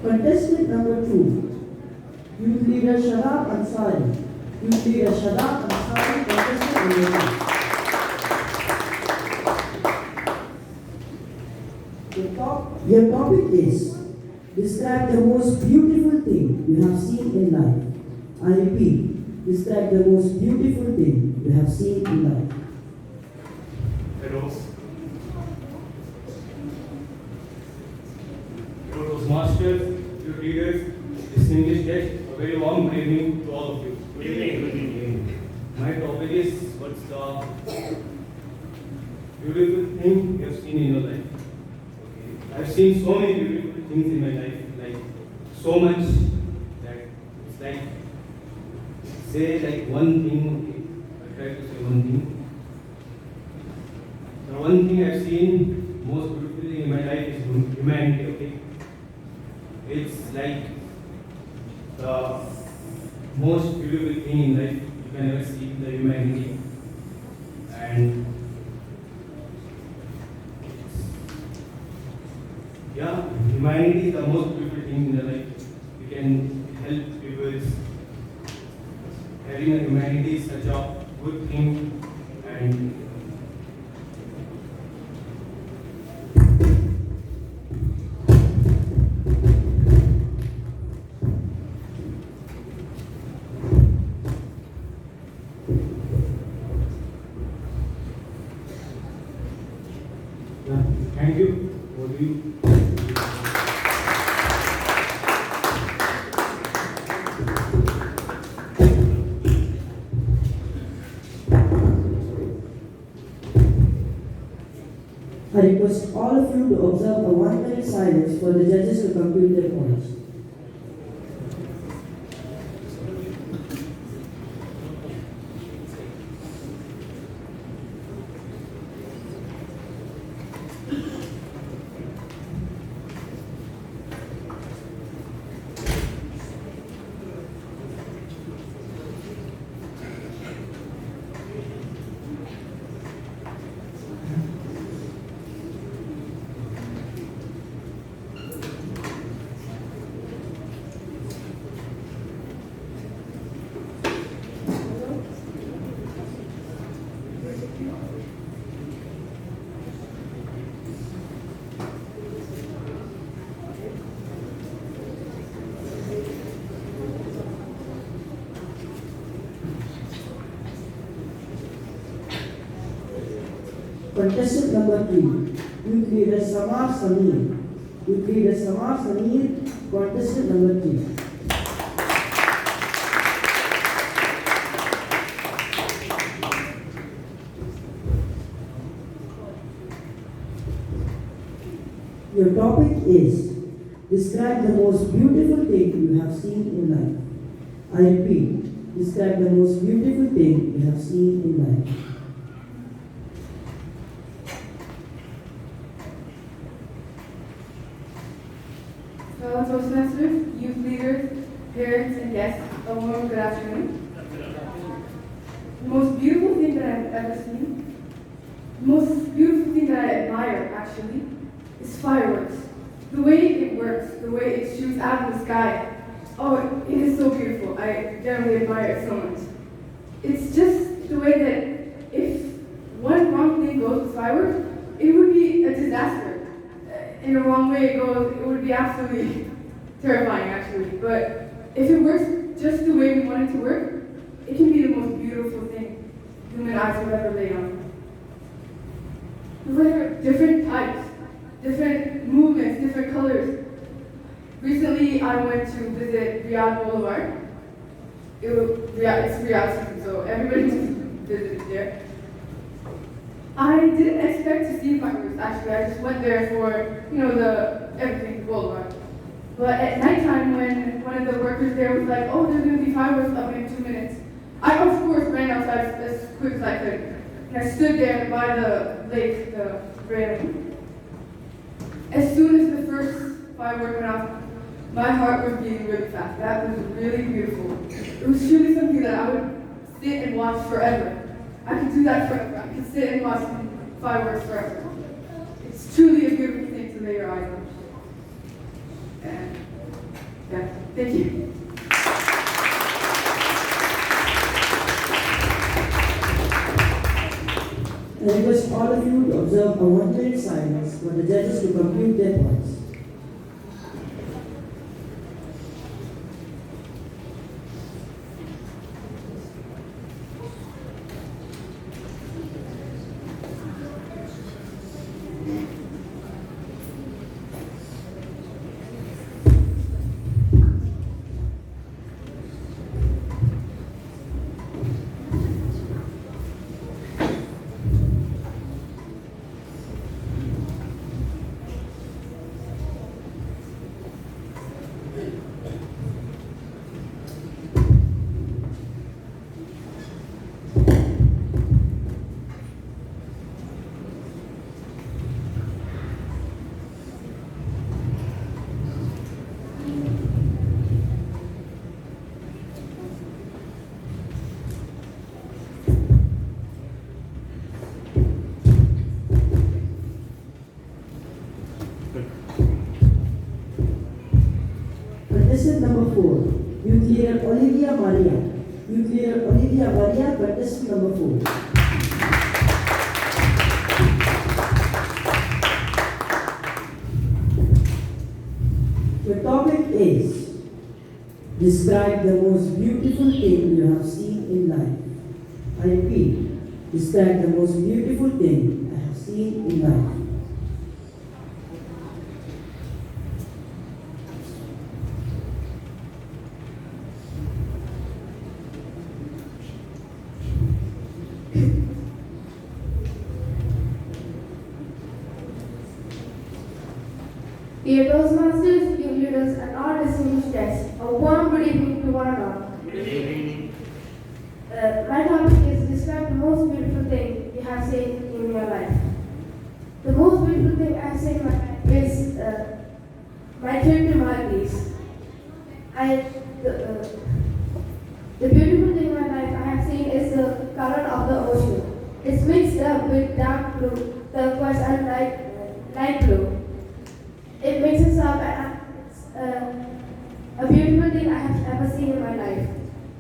Contestant number 2, Youth Leader Shadab Ansari. Youth Leader Shadab Ansari, contestant number 2. Your topic is, describe the most beautiful thing you have seen in life. I repeat, describe the most beautiful thing you have seen in life. Hello. Toastmasters, your leaders, distinguished guests, a very warm good evening to all of you. Good evening. Good evening. My topic is, what's the beautiful thing you have seen in your life? Okay. I've seen so many beautiful things in my life, like so much that it's like, say like one thing, okay, I try to say one thing. The one thing I've seen most beautiful thing in my life is humanity, okay? It's like the most beautiful thing in life you can ever see, the humanity. And yeah, humanity is the most beautiful thing in the life. You can help people. Having a humanity is such a good thing, and thank you. Over to you. I request all of you to observe a 1 minute silence for the judges to conclude their points. Contestant number 3, Youth Leader Samar Samir. Youth Leader Samar Samir, contestant number 3. Your topic is, describe the most beautiful thing you have seen in life. I repeat, describe the most beautiful thing you have seen in life. Toastmasters, youth leaders, parents, and guests, a warm good afternoon. The most beautiful thing that I've ever seen, the most beautiful thing that I admire, actually, is fireworks. The way it works, the way it shoots out of the sky. Oh, it is so beautiful. I generally admire it so much. It's just the way that if one wrong thing goes with fireworks, it would be a disaster. In the wrong way it goes, it would be absolutely terrifying, actually. But if it works just the way we want it to work, it can be the most beautiful thing human eyes have ever laid on. There are different types, different movements, different colors. Recently, I went to visit Riyadh Boulevard. It's Riyadh season, so everybody visited there. I didn't expect to see fireworks, actually. I just went there for, everything Boulevard. But at nighttime, when one of the workers there was like, oh, there's going to be fireworks up in 2 minutes, I, of course, ran outside as quick as I could. And I stood there by the lake, the railing. As soon as the first firework went off, my heart was beating really fast. That was really beautiful. It was truly something that I would sit and watch forever. I could do that forever. I could sit and watch fireworks forever. It's truly a beautiful thing to lay your eyes on. And yeah, thank you. I request all of you to observe a 1 minute silence for the judges to compute their points. Contestant number 4, Youth Leader Olivia Maria. Youth Leader Olivia Maria, contestant number 4. The topic is, describe the most beautiful thing you have seen in life. I repeat, describe the most beautiful thing I have seen in life. Dear Toastmasters, youth leaders, and all distinguished guests, a warm good evening to one and all. Good evening. My topic is describe the most beautiful thing you have seen in your life. The most beautiful thing I have seen in my life is my trip to Maldives. The beautiful thing in my life I have seen is the color of the ocean. It's mixed up with dark blue, turquoise, and light blue. It mixes up and it's a beautiful thing I have ever seen in my life.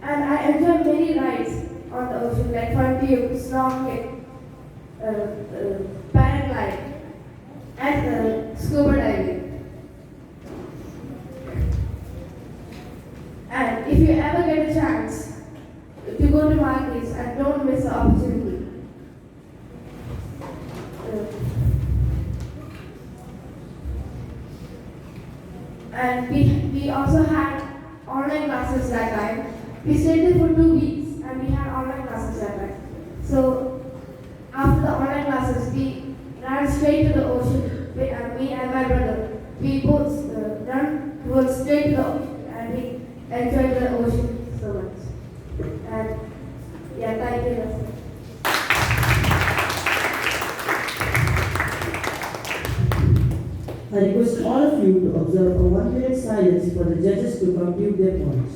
And I enjoy many rides on the ocean, like fun tube, snorkeling, paragliding, and scuba diving. And if you ever get a chance to go to Maldives, and don't miss the opportunity. And we also had online classes that time. We stayed there for 2 weeks and we had online classes that time. So after the online classes, we ran straight to the ocean. Me and my brother, we both ran straight to the ocean and we enjoyed the ocean so much. And yeah, thank you. That's it. I request all of you to observe a 1 minute silence for the judges to conclude their points.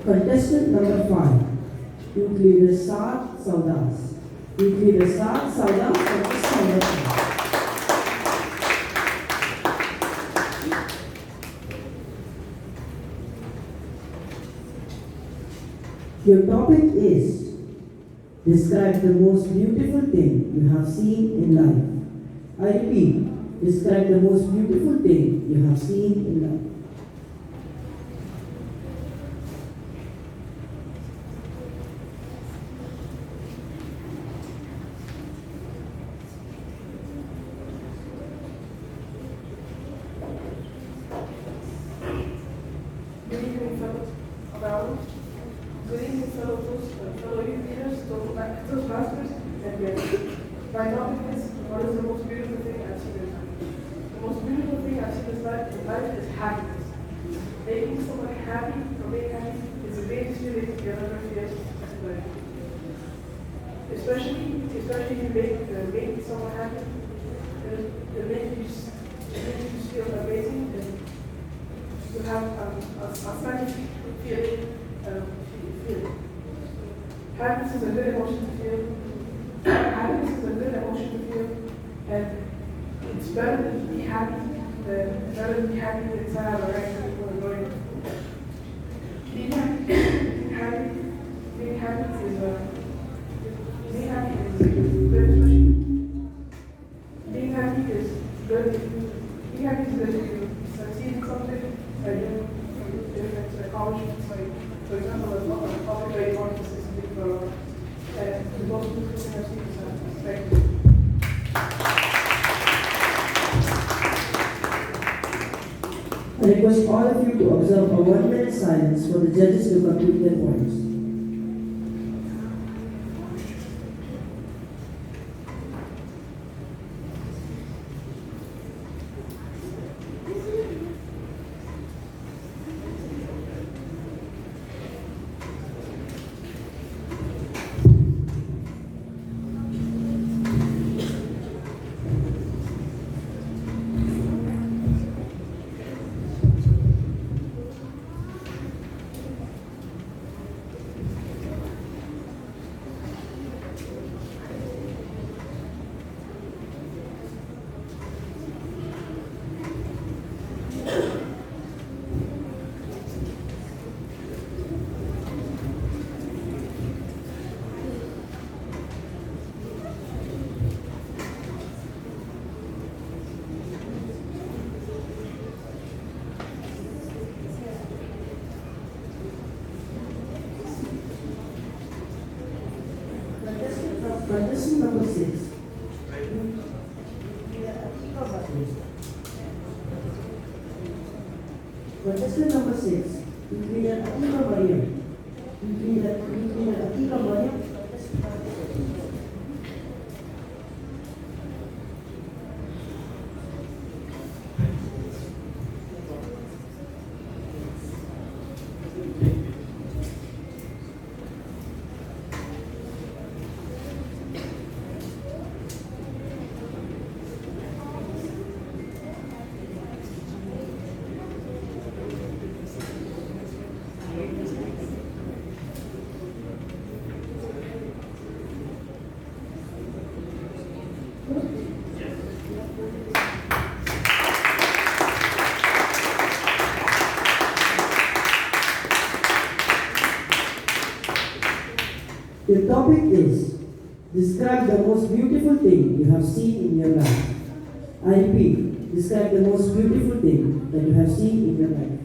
Contestant number 5, Youth Leader Saad Saudas. Youth Leader Saad Saudas, contestant number 5. Your topic is, describe the most beautiful thing you have seen in life. I repeat, describe the most beautiful thing you have seen in life. My topic is, what is the most beautiful thing I've seen in life? The most beautiful thing I've seen in life is happiness. Making someone happy or being happy is the greatest feeling you'll ever feel in life. Especially if you make someone happy, it makes you feel amazing, and you have a special feeling. Happiness is a good emotion to feel. Happiness is a good emotion to feel, and it's better to be happy than sad or angry or annoyed. Being happy is good, especially. Being happy is good if you succeed in something and you different accomplishments, like for example a public grade one to 60 people. And the most beautiful thing I've seen is happiness. Thank you. I request all of you to observe a 1 minute silence for the judges to conclude their points. Contestant number 6. Contestant number 6, Youth Leader Atika Mariam. Youth Leader Atika Mariam. The topic is describe the most beautiful thing you have seen in your life. I repeat, describe the most beautiful thing that you have seen in your life.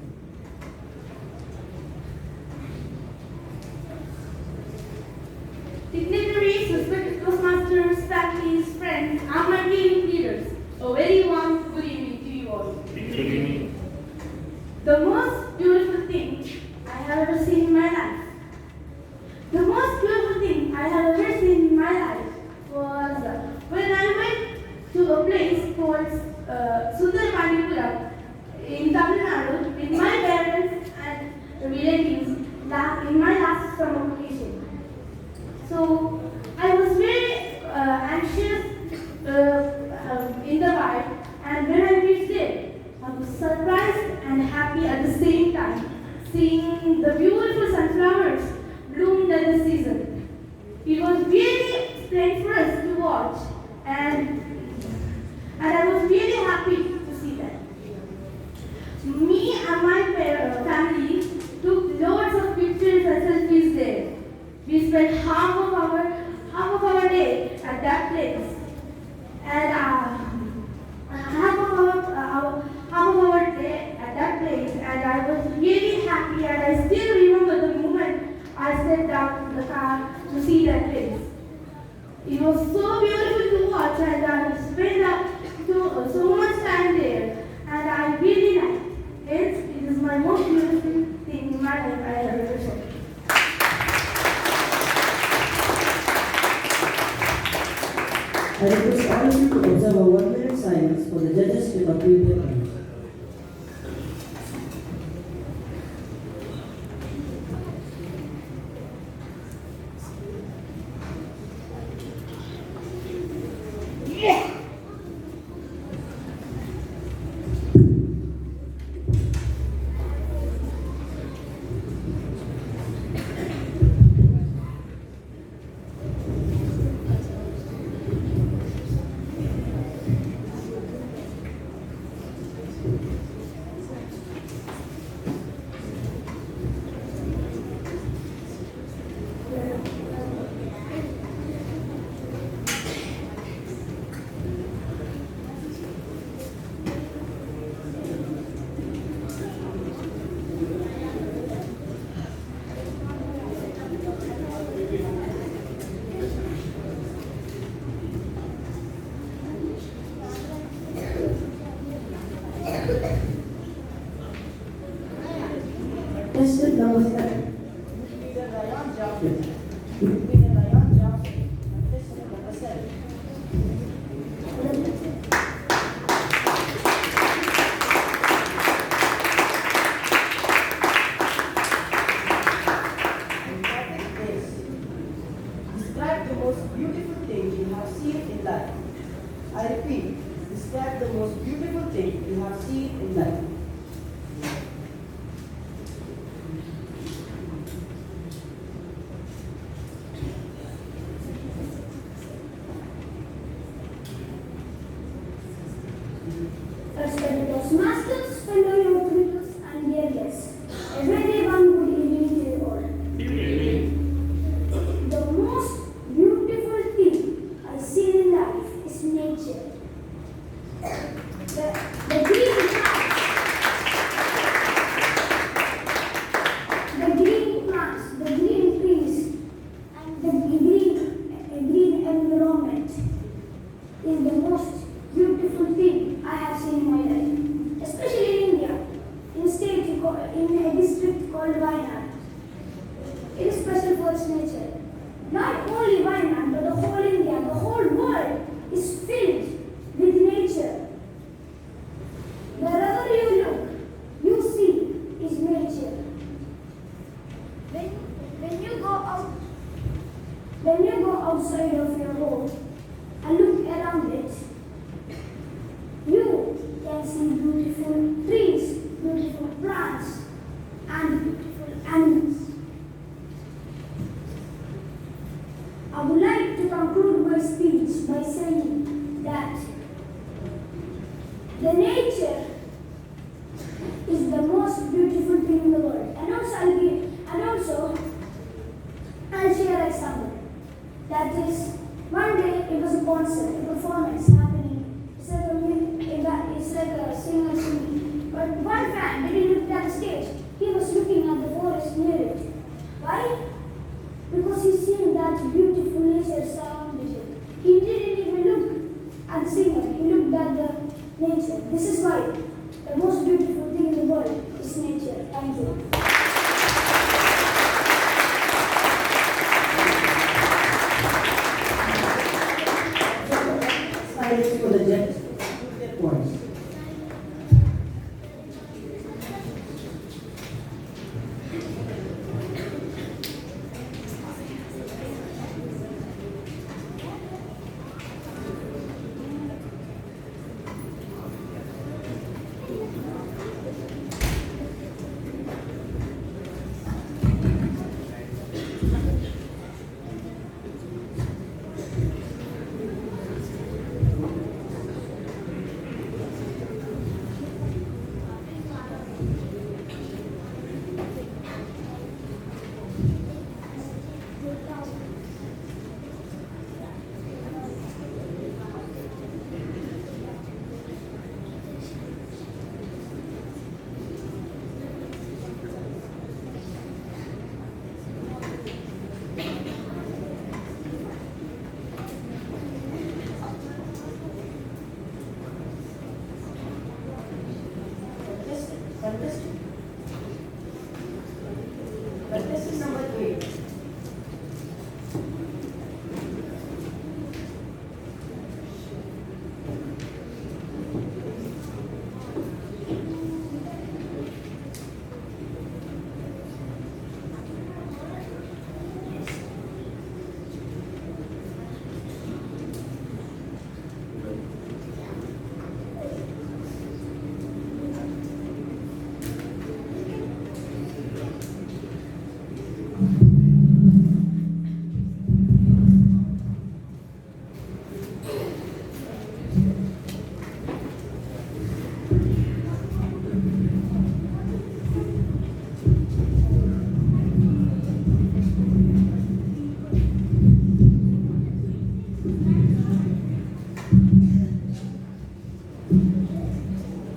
Dignitaries, respected Toastmasters, families, friends, and my team leaders, a very warm good evening to you all. The most beautiful thing I have ever seen in my life. The most beautiful thing I have ever seen in my life was when I went to a place called Sundar Manipura in Tamil Nadu with my parents and relatives in my last summer vacation. So I was very anxious in the ride, and when I reached there, I was surprised and happy at the same time, seeing the beautiful sunflowers bloomed at the season. It was really strange for us to watch, and I was really happy to see that. Me and my family took loads of pictures and selfies there. We spent half of our day at that place, and half of our day at that place, and I was really happy. And I still remember the moment I stepped out of the car to see that place. It was so beautiful to watch, and I spent so much time there, and I really liked it. Hence, it is my most beautiful thing in my life I have ever seen. I request all of you to observe a 1 minute silence for the judges to complete their rounds. Question number 7. Describe the most beautiful thing you have seen in life. I repeat, describe the most beautiful thing you have seen in life. Respected Toastmasters, fellow youth leaders, and dear guests, a very warm good evening to you all. The most beautiful thing I see in life is nature. The green plants, the green trees, and the green environment is the most beautiful thing I have seen in my life, especially in India, in a district called Wayanad. It is special for its nature. Not only Wayanad, but the whole India, the whole world is filled with nature. Wherever you look, you see is nature. When you go outside of your home and look around it, you can see beautiful trees, beautiful plants, and beautiful animals. I would like to conclude my speech by saying that the nature is the most beautiful thing in the world. And also I'll share an example.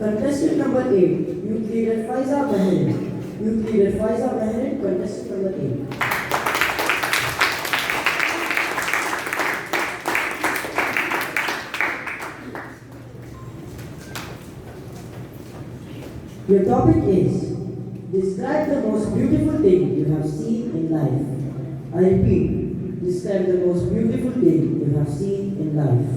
Contestant number 8, Youth Leader Faiza Meherin. Youth Leader Faiza Meherin, contestant number 8. Your topic is, describe the most beautiful thing you have seen in life. I repeat, describe the most beautiful thing you have seen in life.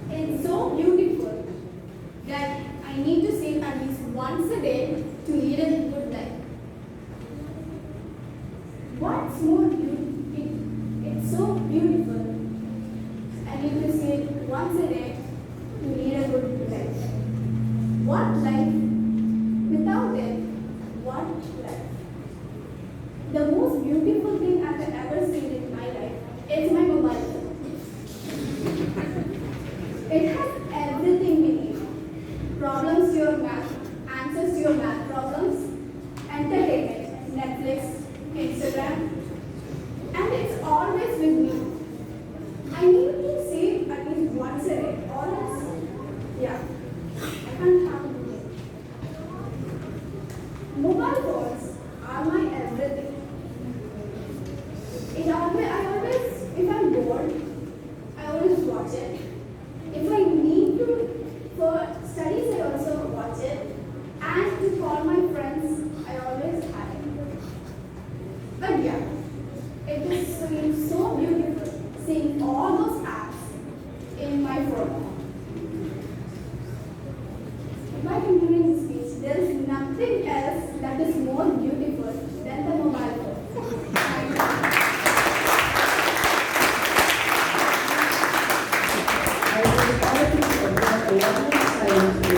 It's so beautiful that I need to sing at least once a day to lead a good life. What's more beautiful? It's so beautiful. I need to sing once a day to lead a good life. What life? Without it, what life? The most beautiful thing I've ever seen in my life is my mobile phone. It has everything we need. Problems to your math, answers to your math problems, entertainment, Netflix, Instagram, and it's always with me. I need to say it at least once a day, or else, yeah, I can't have it. Mobile phones are my everything. I always, if I'm bored, I always watch it. If I need to, for studies, I also watch it. And to call my friends, I always have it. But yeah, it is so beautiful seeing all those apps in my phone. By concluding this speech, there is nothing else that is more beautiful than the mobile phone. Thank you.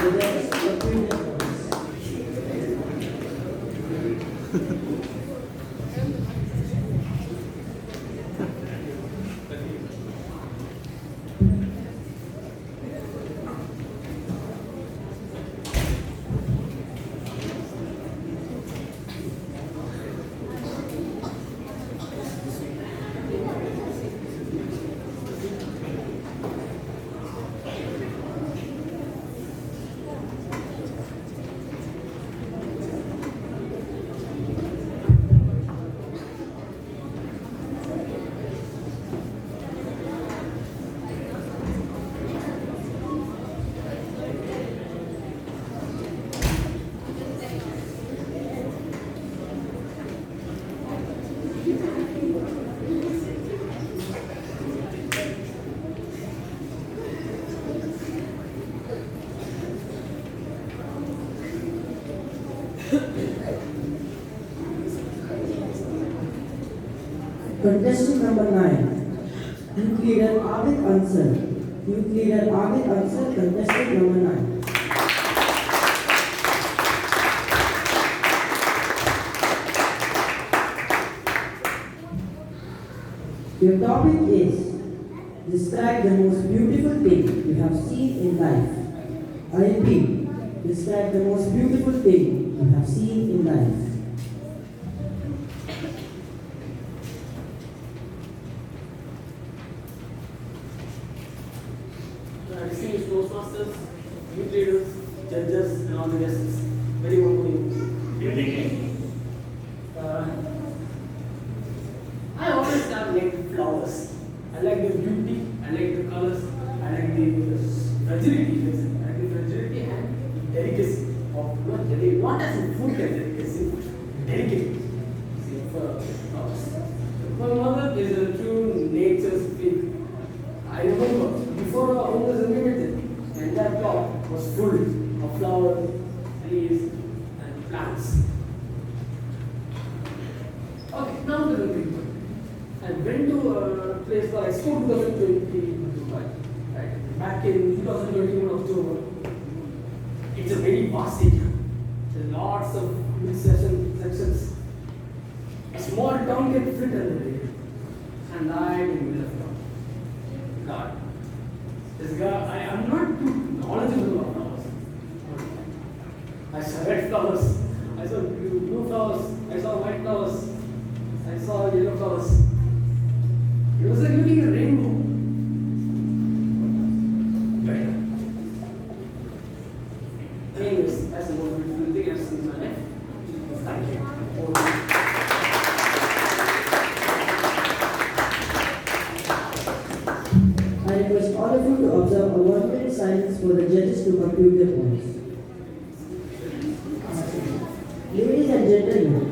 Contestant number 9, Youth Leader Abid Ansar. Youth Leader Abid Ansar, contestant number 9. Your topic is, describe the most beautiful thing you have seen in life. I repeat, describe the most beautiful thing you have seen in life. Distinguished Toastmasters, youth leaders, judges, and all the guests, very warm good evening. I like the beauty, I like the colors, I like the fragility, I like the fragility and the delicacy of not as in food delicacy, delicacy. See, for flowers. My mother is a true nature's freak. I remember before our home was implemented, and that plot was full of flowers, trees, and plants. Okay, now to the big one. I went to a place called Expo 2020 in Dubai, right? Back in 2021 October. It's a very vast area. There's lots of big sections. A small town can fit under it. And I'm in the middle of town. God. This guy, I'm not too knowledgeable about flowers. I saw red flowers, I saw blue flowers, I saw white flowers, I saw yellow flowers. It was like looking at a rainbow. Right. Anyways, that's the most beautiful thing I've seen in my life. Thank you. I request all of you to observe a 1 minute silence for the judges to conclude their points. Ladies and gentlemen,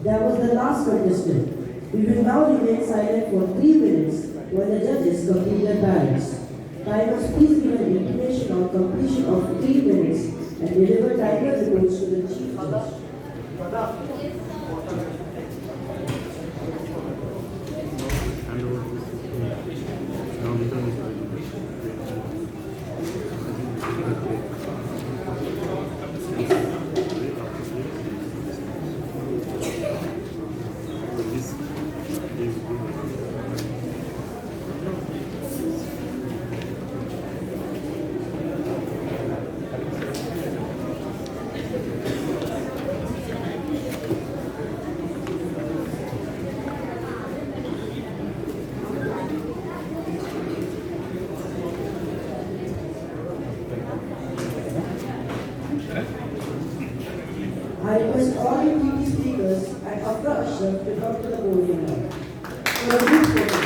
that was the last contestant. We will now remain silent for 3 minutes while the judges complete their ballots. Timers, please give an intimation on completion of 3 minutes and deliver timer reports to the chief judge. I request all you TV speakers and Afra Ashraf to come to the podium now. For a brief photo.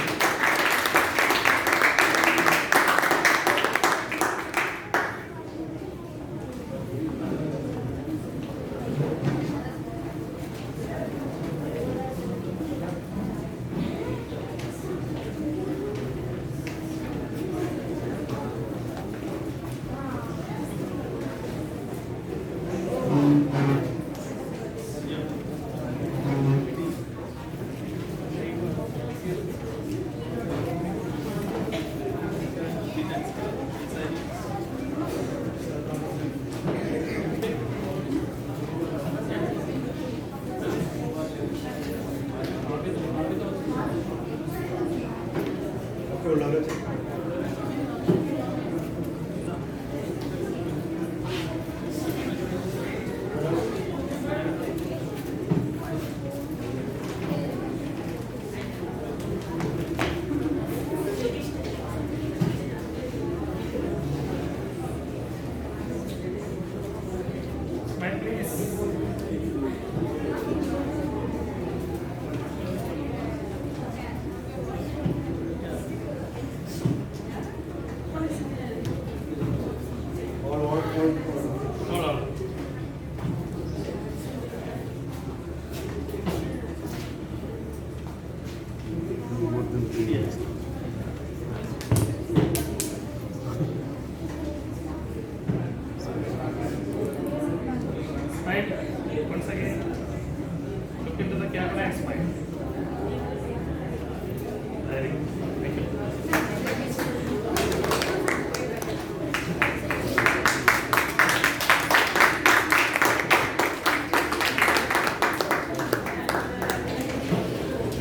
Once again, look into the camera and smile. Very good. Thank you.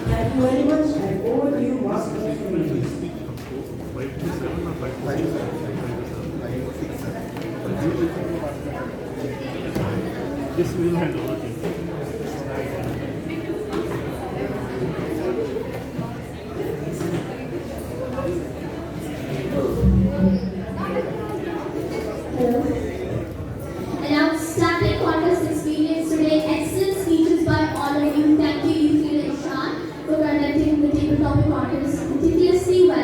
Thank you very much and over to you, Master of Ceremonies. Yes, we will handle it. An outstanding contest experience today. Excellent speeches by all of you. Thank you, Youth Leader Ishan, for conducting the tabletop contest meticulously well.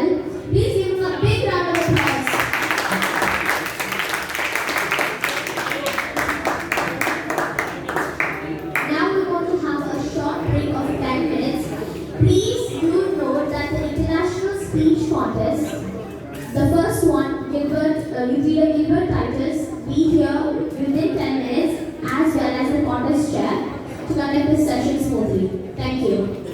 Youth Leader Gilbert Titus be here within 10 minutes as well as the contest chair to conduct this session smoothly. Thank you.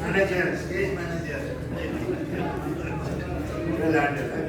Manager, stage manager. Well handled. I'm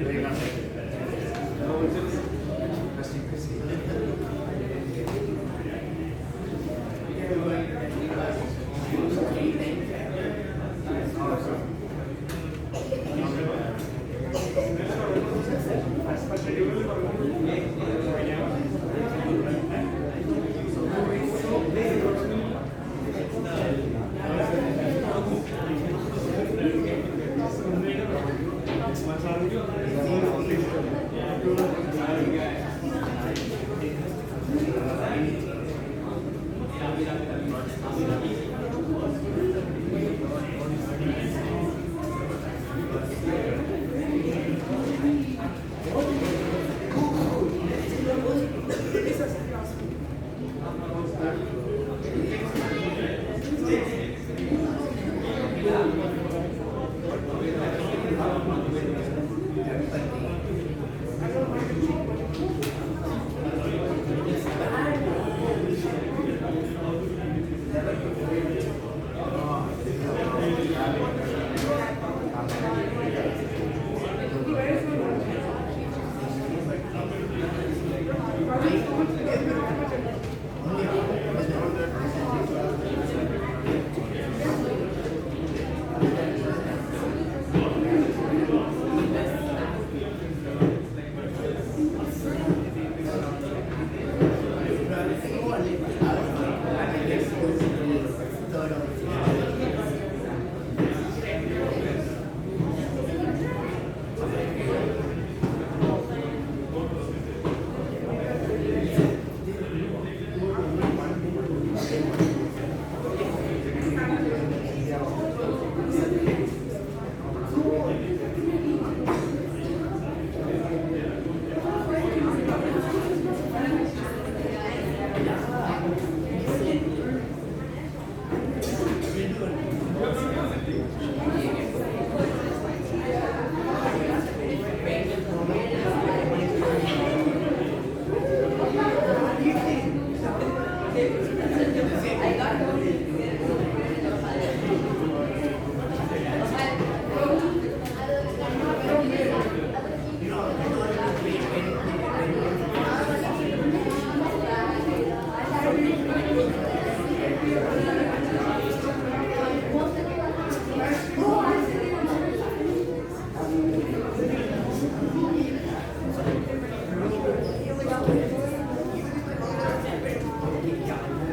very confident.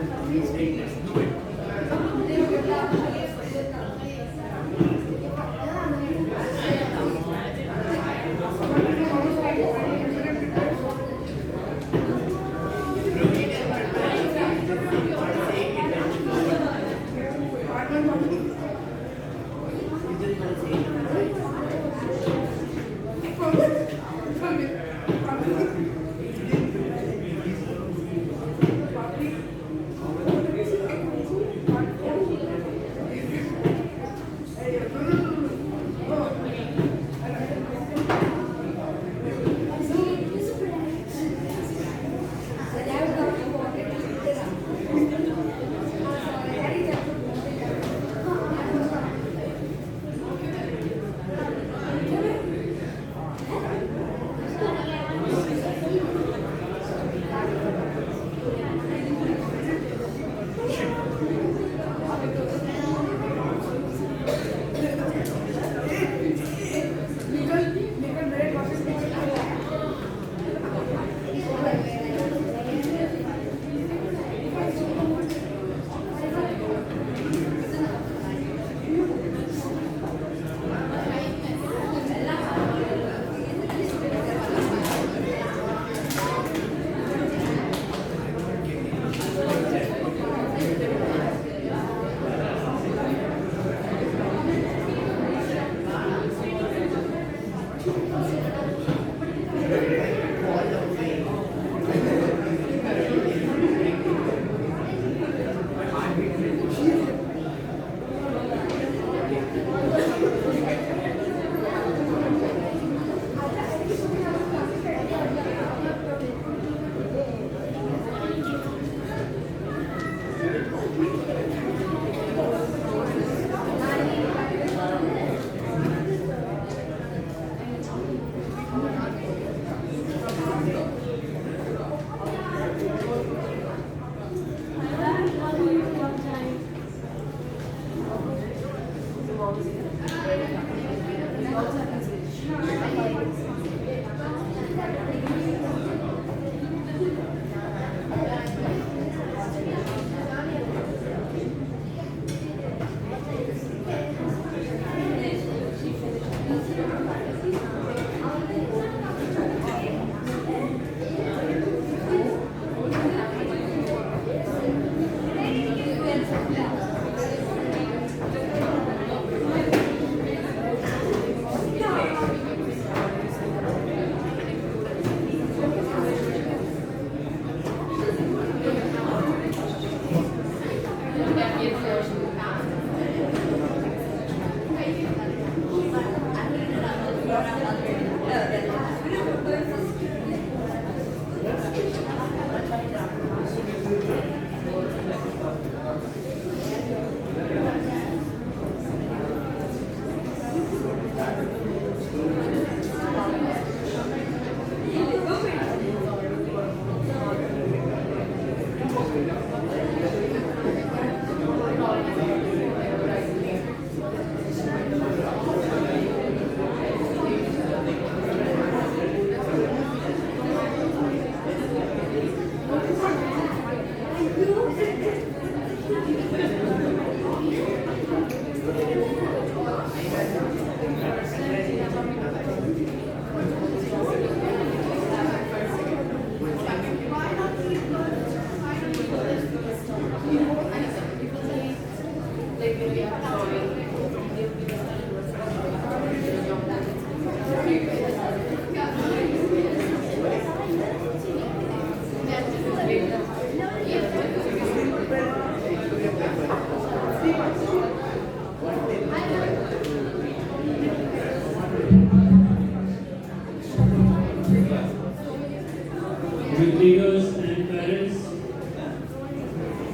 Youth leaders and parents,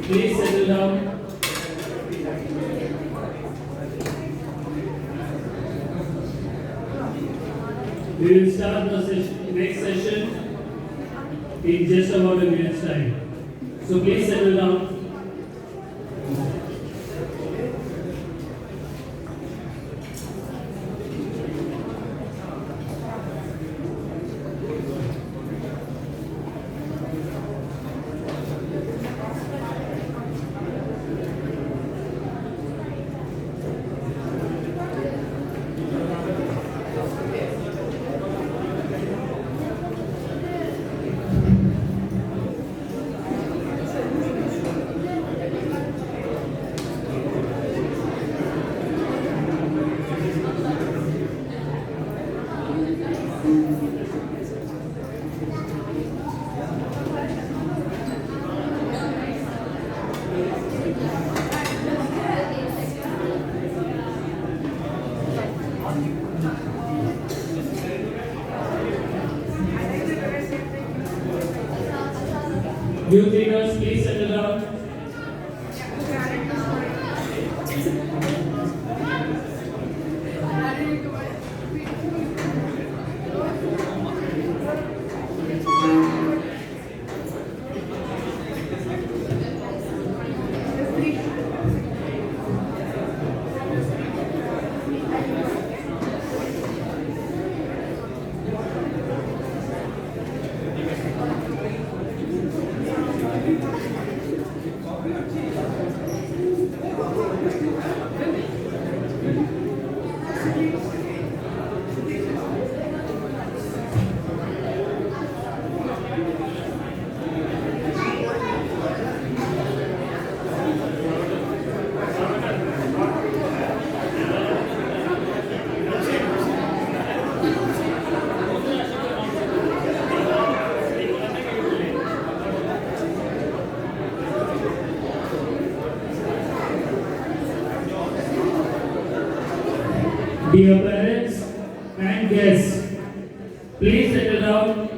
please settle down. We will start the next session in just about a minute's time. So please settle down. Youth leaders, please settle down. Dear parents and guests, please settle down.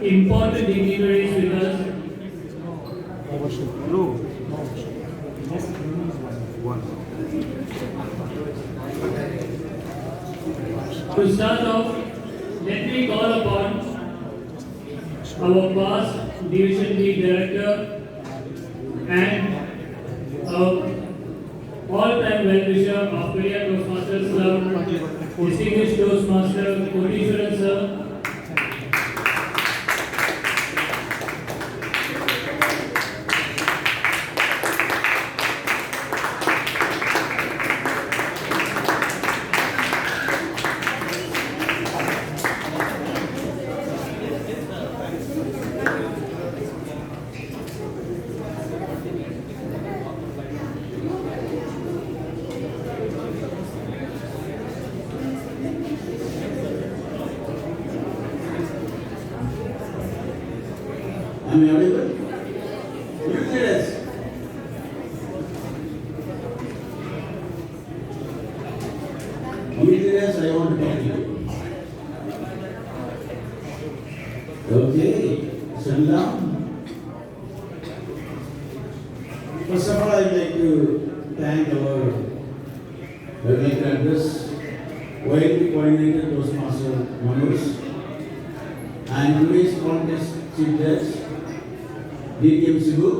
important dignitaries with us. To start off, let me call upon our past Division B Director and our all-time well-wisher of Korea Toastmasters Club, distinguished Toastmaster Kodishwaran sir. Am I audible? Youth leaders. Youth leaders, I want to talk to you. Okay, settle down. First of all, I would like to thank our address, YLP coordinator Toastmaster Manoj, and today's contest chief judge, DTM Shibu,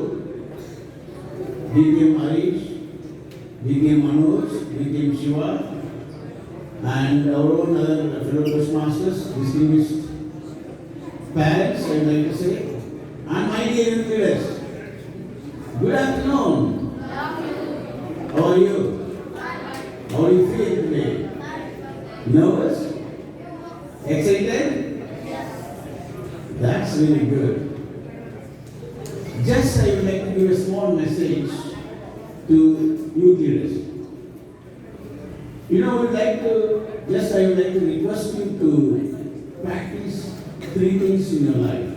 DTM Harish, DTM Manoj, DTM Shiva, and our own other fellow Toastmasters, distinguished parents, I would like to say, and my dear youth leaders. Good afternoon. How are you? How do you feel today? Nervous? Excited? That's really good. Just I would like to give a small message to youth leaders. You know, I would like to request you to practice 3 things in your life.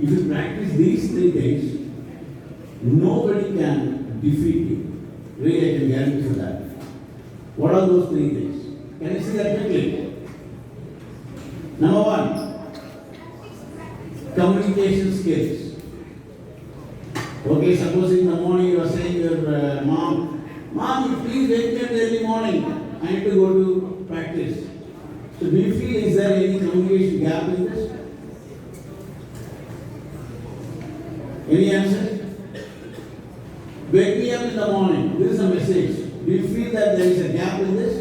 If you practice these 3 things, nobody can defeat you. Really, I can guarantee you that. What are those 3 things? Can you see that quickly? Number 1, communication skills. Okay, suppose in the morning you are saying your mom, you please wake me up early morning. I need to go to practice. So do you feel is there any communication gap in this? Any answer? Wake me up in the morning. This is a message. Do you feel that there is a gap in this?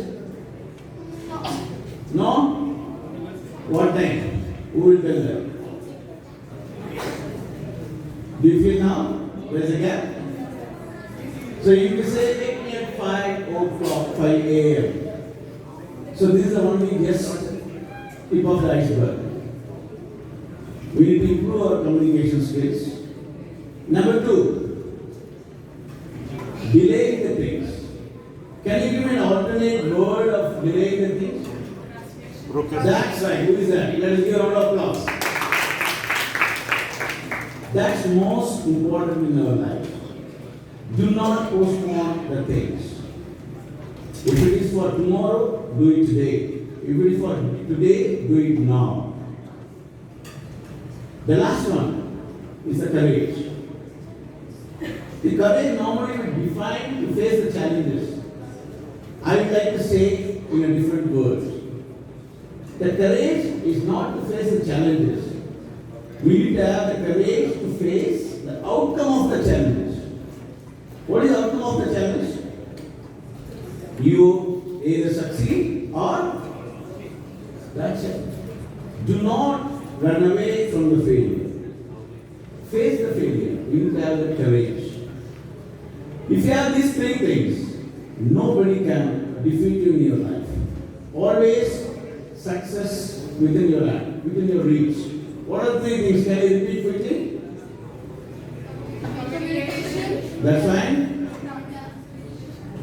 No? What time? Who will tell that? Do you feel now? There is a gap? So you can say, wake me at 5 o'clock, 5 a.m. So this is only just tip of the iceberg. We need to improve our communication skills. Number 2, delaying the things. Can you give me an alternate word of delaying the things? That's right. Who is that? Let us give a round of applause. That's most important in our life. Do not postpone the things. If it is for tomorrow, do it today. If it is for today, do it now. The last one is the courage. The courage normally we define to face the challenges. I would like to say in a different words. The courage is not to face the challenges. We need to have the courage to face the outcome of the challenges. What is the outcome of the challenge? You either succeed or that's it. Do not run away from the failure. Face the failure. You need to have the courage. If you have these 3 things, nobody can defeat you in your life. Always success within your life, within your reach. What are the 3 things? Can you repeat quickly? That's fine.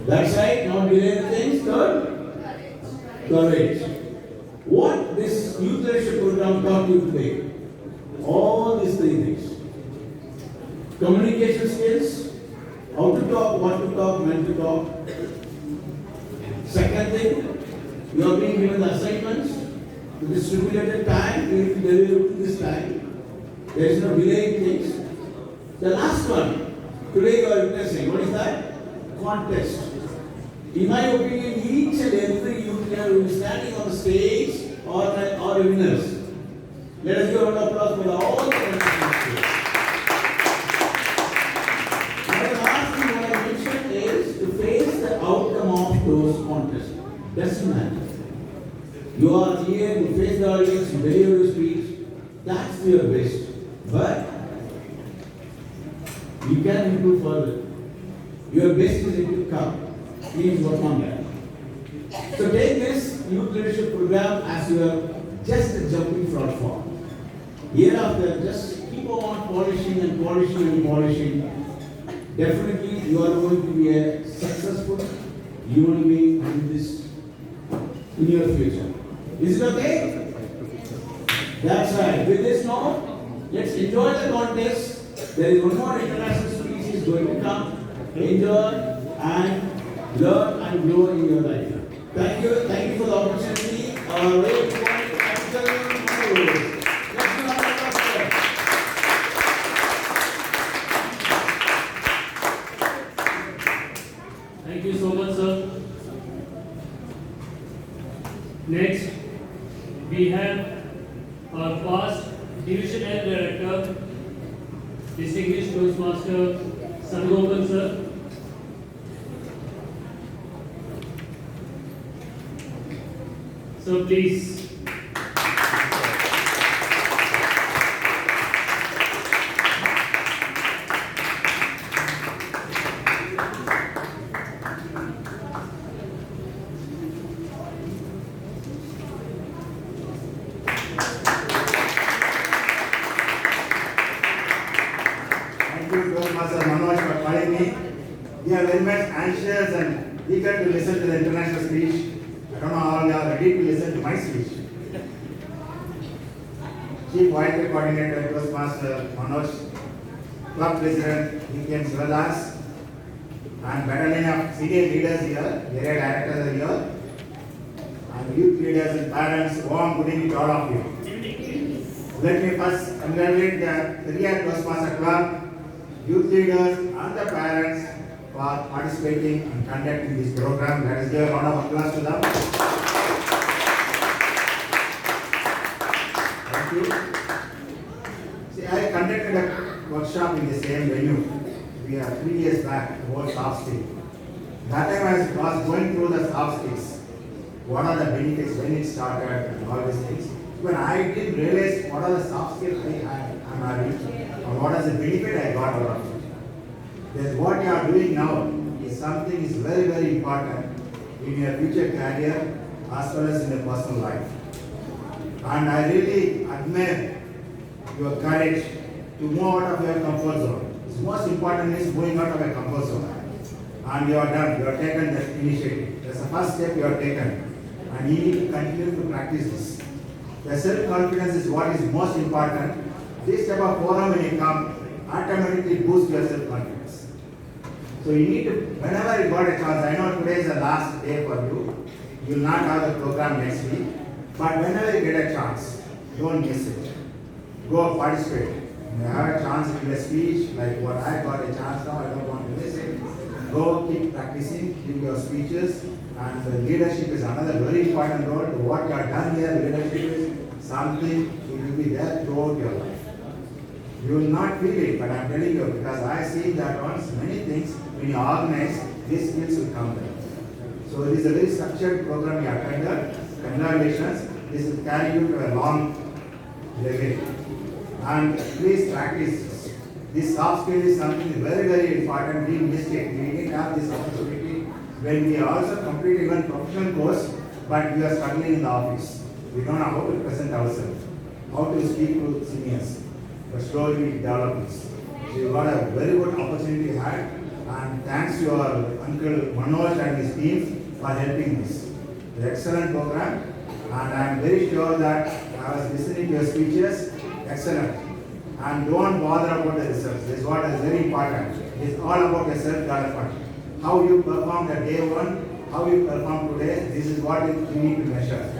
That's right. Not delay the things. Third, courage. What this youth leadership program taught you today? All these 3 things. Communication skills, how to talk, what to talk, when to talk. Second thing, you are being given the assignments. to the stipulated time, we will deliver to this time. There is no delay in things. The last one, today you are witnessing, what is that? Contest. In my opinion, each and every youth leader who is standing on the stage are winners. Let us give a round of applause for all the contestants. The last thing what I mentioned is to face the outcome of those contests. Doesn't matter. You are here, you face the audience, you deliver your speech. That's your best. But you can improve further. Your best is yet to come. Please work on that. So take this youth leadership program as your just a jumping platform. Hereafter, just keep on polishing and polishing and polishing. Definitely, you are going to be a successful human being in this in your future. Is it okay? That's right. With this note, let's enjoy the contest. There is one more international speech is going to come. Enjoy and learn and grow in your life. Thank you for the opportunity. Very important capital. Let's do another question. Thank you so much, sir. Next, we have our past Division L Director, Distinguished Toastmaster Sadhugopan sir. So please. Thank you, Toastmaster Manoj, for calling me. We are very much anxious and eager to listen to the international speech. I don't know how you are ready to listen to my speech. Chief Volunteer Coordinator, Toastmaster Manoj, Club President, DPM Shivadas, and battalion of senior leaders here, area directors are here, and youth leaders and parents, warm good evening to all of you. Let me first congratulate the Riyadh Toastmaster Club, youth leaders and the parents for participating and conducting this program. Let us give a round of applause to them. Thank you. See, I conducted a workshop in the same venue. We are 3 years back about soft skills. That time I was going through the soft skills. What are the benefits when it started and all these things. When I didn't realize what are the soft skills I'm having or what is the benefit I got out of it. That what you are doing now is something is very, very important in your future career as well as in your personal life. And I really admire your courage to move out of your comfort zone. The most important is moving out of your comfort zone. And you are done, you have taken that initiative. That's the first step you have taken. And you need to continue to practice this. The self-confidence is what is most important. This type of forum when you come, automatically boost your self-confidence. So you need to, whenever you got a chance, I know today is the last day for you. You will not have the program next week. But whenever you get a chance, don't miss it. Go participate. You have a chance to give a speech, like what I got a chance now, I don't want to miss it. Go keep practicing, give your speeches. And the leadership is another very important role. What you have done here, leadership is something it will be there throughout your life. You will not feel it, but I am telling you, because I have seen that once many things, when you organize, these skills will come there. So it is a very structured program you attended. Congratulations. This will carry you to a long level. And please practice. This soft skill is something very, very important. We missed it. We didn't have this opportunity when we also complete even professional course, but we are struggling in the office. We don't know how to present ourselves, how to speak to seniors. But slowly we develop this. So you got a very good opportunity you had, and thanks to your uncle Manoj and his team for helping this. The excellent program, and I am very sure that I was listening to your speeches. Excellent. And don't bother about the results. This is what is very important. It is all about your self-development. How you performed at day one, how you perform today, this is what you need to measure.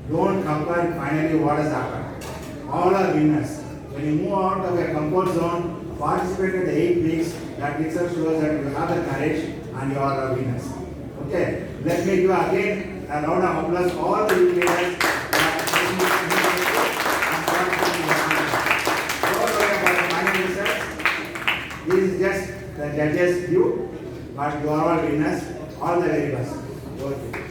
Don't compare finally what has happened. All are winners. When you move out of your comfort zone, participate in the 8 weeks, that itself shows that you have the courage and you are a winners. Okay, let me give again a round of applause to all the youth leaders. This is just the judges' view, but you are all winners. All the very best. Okay.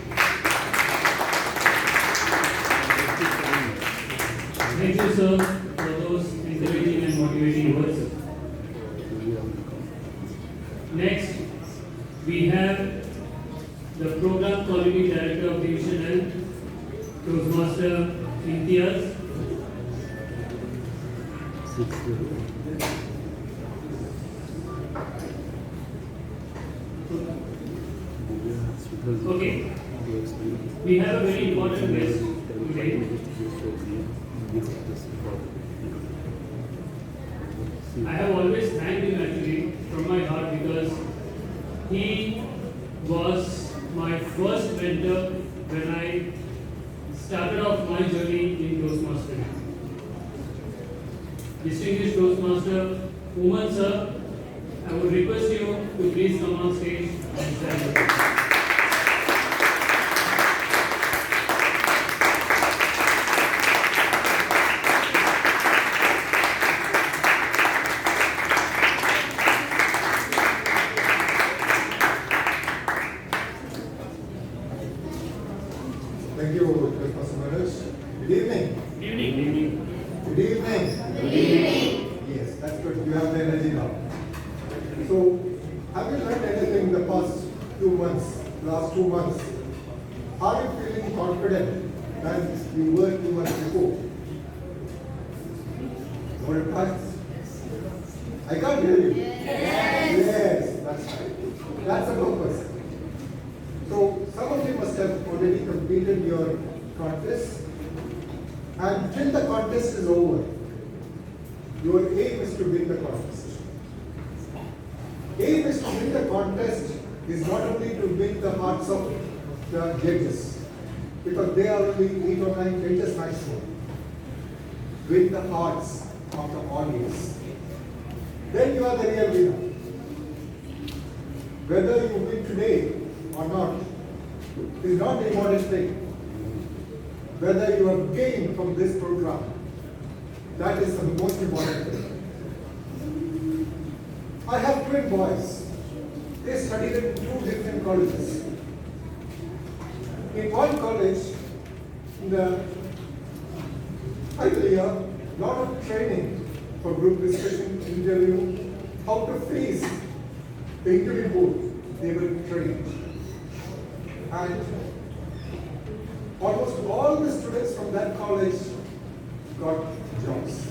Thank you, sir, for those encouraging and motivating words. Next, we have the Program Quality Director of Division L, Toastmaster Imtiaz. Okay, we have a very important guest today. I have always thanked him actually from my heart because he was my first mentor when I started off my journey in Toastmasters. Distinguished Toastmaster Uman sir, I would request you to please come on stage and stand up. Thank you, Toastmaster Manoj. Good evening. Good evening. Good evening. Good evening. Yes, that's good. You have the energy now. So, have you learned anything in the past 2 months, last 2 months? Are you feeling confident than you were 2 months before? What it was? I can't hear you. Yes, that's right. That's the purpose. So, some of you must have already completed your contest, and till the contest is over, your aim is to win the contest. Aim is to win the contest is not only to win the hearts of the judges, because they are only 8 or 9 judges maximum. Win the hearts of the audience. Then you are the real winner. Whether you win today or not is not the important thing. Whether you have gained from this program, that is the most important thing. I have twin boys. They studied in 2 different colleges. In one college, in the final year, lot of training for group discussion, interview, how to face the interview board. They were trained. And almost all the students from that college got jobs.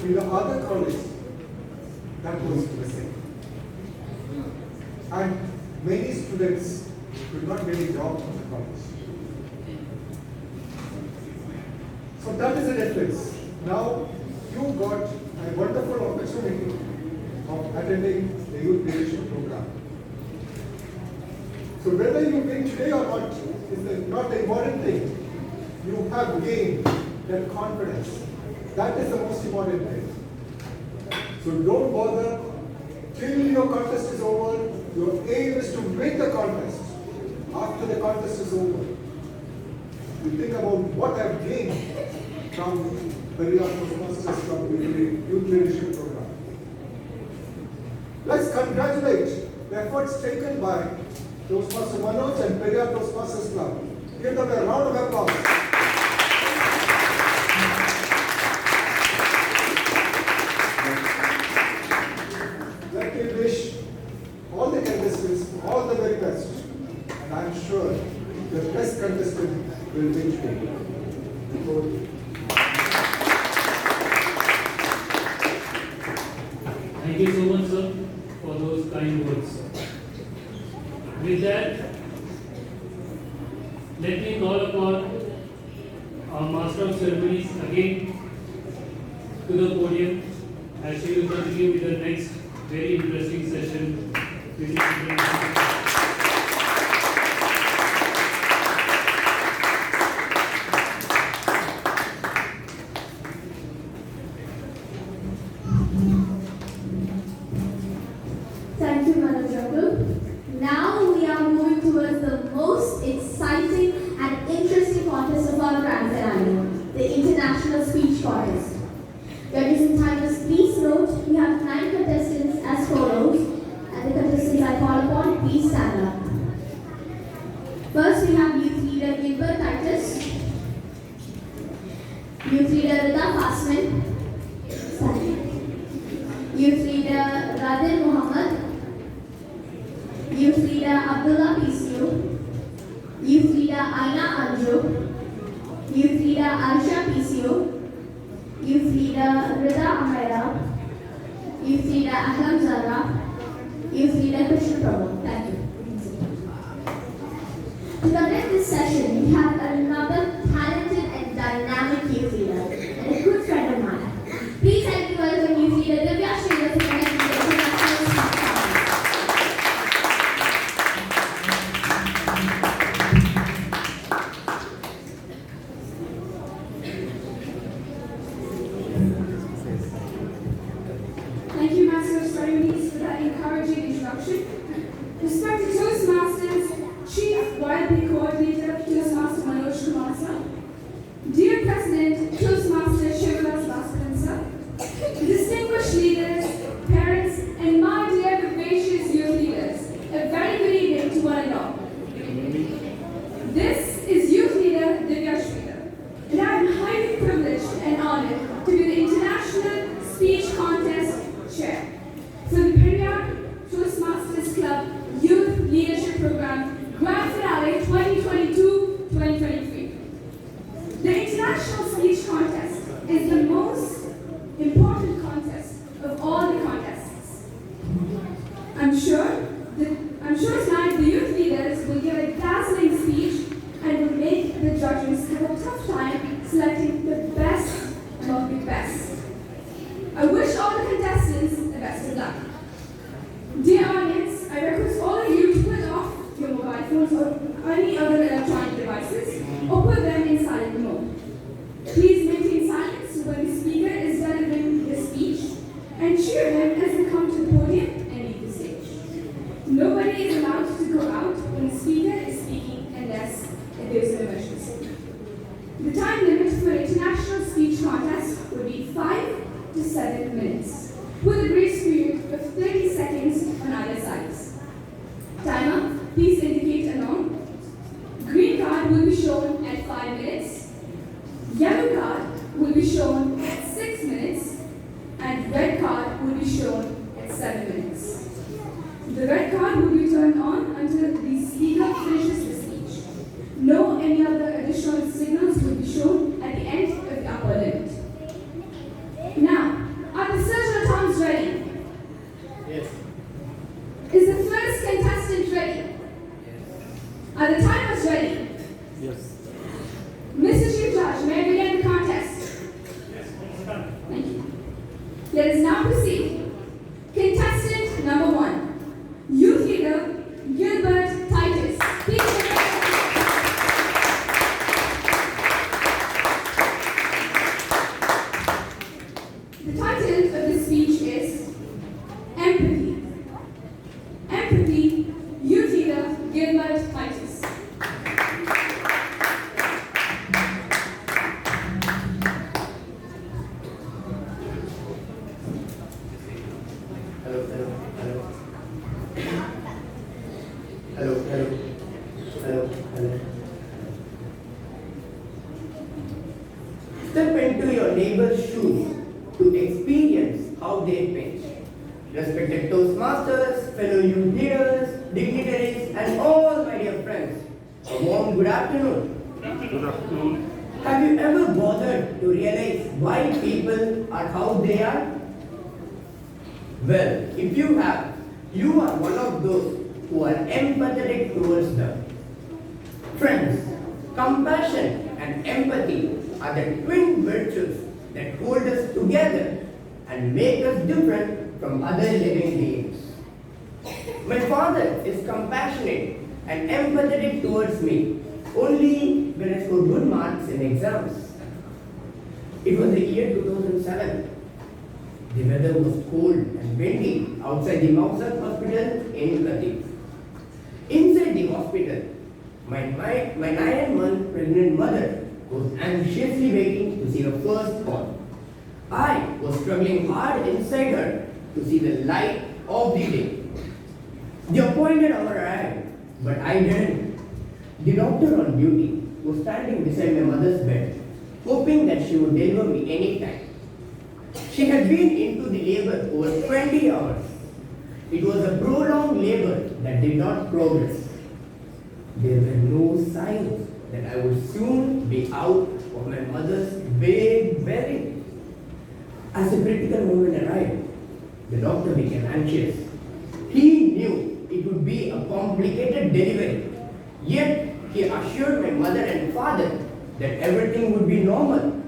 In the other college, that was missing. And many students could not get a job from the college. So that is the difference. Now you got a wonderful opportunity of attending the youth leadership program. So whether you win today or not is not the important thing. You have gained that confidence. That is the most important thing. So don't bother till your contest is over. Your aim is to win the contest. After the contest is over, you think about what I have gained from Periyar Toastmasters Club Youth Leadership Program. Let's congratulate the efforts taken by Toastmaster Manoj and Periyar Toastmasters Club. Give them a round of applause. Let me wish all the contestants all the very best. And I am sure the best contestant will win today. Thank you so much, sir, for those kind words. With that, let me call upon our Master of Ceremonies again to the podium as she will continue with the next very interesting session. Which is closing timers, please note we have 9 contestants as follows, and the contestants I call upon, please stand up. First, we have Youth Leader Gilbert Titus, Youth Leader Rida Fasman, Youth Leader Radil Muhammad, Youth Leader Abdullah PCO, Youth Leader Aina Anju, Youth Leader Aisha PCO, Youth Leader Rida Amira, Youth Leader Ahlam Zara, Youth Leader Krishna Prabhu. Thank you. To conduct this session, we have another talented and dynamic youth leader and a good friend of mine. Please help me welcome youth leader Divya Sridhar to connect with the international speech Thank you, Master of Ceremonies, for that encouraging introduction. Respected Toastmasters, Chief YLP Coordinator, Toastmaster Manoj Kumar sir, Dear President, Toastmaster Shivadas Bhaskaran sir, distinguished leaders, parents, and my dear vivacious youth leaders, a very good evening to one and all. This is Youth Leader Divya Sridhar, and I am highly privileged and honored to be the International Speech Contest Chair for the Periyar Toastmasters Club Youth Leadership Program Grand Finale 2022-2023. The International Speech Contest is the most important contest of all the contests. I'm sure tonight the youth leaders will give a dazzling speech and will make the judges have a tough time selecting the best of the best. I wish all the contestants the best of luck. Dear audience, I request all of you to put off your mobile phones or any other electronic devices or put them in silent mode. Please maintain silence when the speaker is delivering his speech and cheer him as they come to the podium and leave the stage. Nobody is allowed to go out when the speaker is speaking unless there is an emergency. The time limit for the International Speech Contest would be 5 to 7 minutes, with a grace period of 30 seconds on either sides. Timer, please indicate a norm. Green card will be shown at 5 minutes, yellow card will be shown at 6 minutes, and red card will be shown at 7 minutes. The red card will be turned on until the speaker finishes the speech. No any other additional signals will be shown at the end of the upper limit. Now, are the surgeon tongues ready? Yes. Is the first contestant ready? Yes. Are the timers ready? Yes. Mr. Chief Judge, may I begin the contest? Yes. Thank you. Let us now proceed. Contestant number 1, Youth Leader Gilbert Titus. Please prepare. The title of the speech is Empathy. Empathy, Youth Leader Gilbert Titus. Hello. Step into your neighbor's shoes to experience how they pinch. Respected Toastmasters, fellow youth leaders, dignitaries, and all my dear friends, a warm good afternoon. Good afternoon. Have you ever bothered to realize why people are how they are? Well, if you have, you are one of those who are empathetic towards them. Friends, compassion and empathy are the twin virtues that hold us together and make us different from other living beings. My father is compassionate and empathetic towards me only when I scored good marks in exams. It was the year 2007. The weather was cold and windy outside the Mausak Hospital in Katif. Inside the hospital, my 9-month pregnant mother was anxiously waiting to see her first born. I was struggling hard inside her to see the light of the day. The appointed hour arrived, but I didn't. The doctor on duty was standing beside my mother's bed, hoping that she would deliver me any time. She had been into the labor over 20 hours. It was a prolonged labor that did not progress. There were no signs that I would soon be out of my mother's big belly. As the critical moment arrived, the doctor became anxious. He knew it would be a complicated delivery, yet he assured my mother and father that everything would be normal.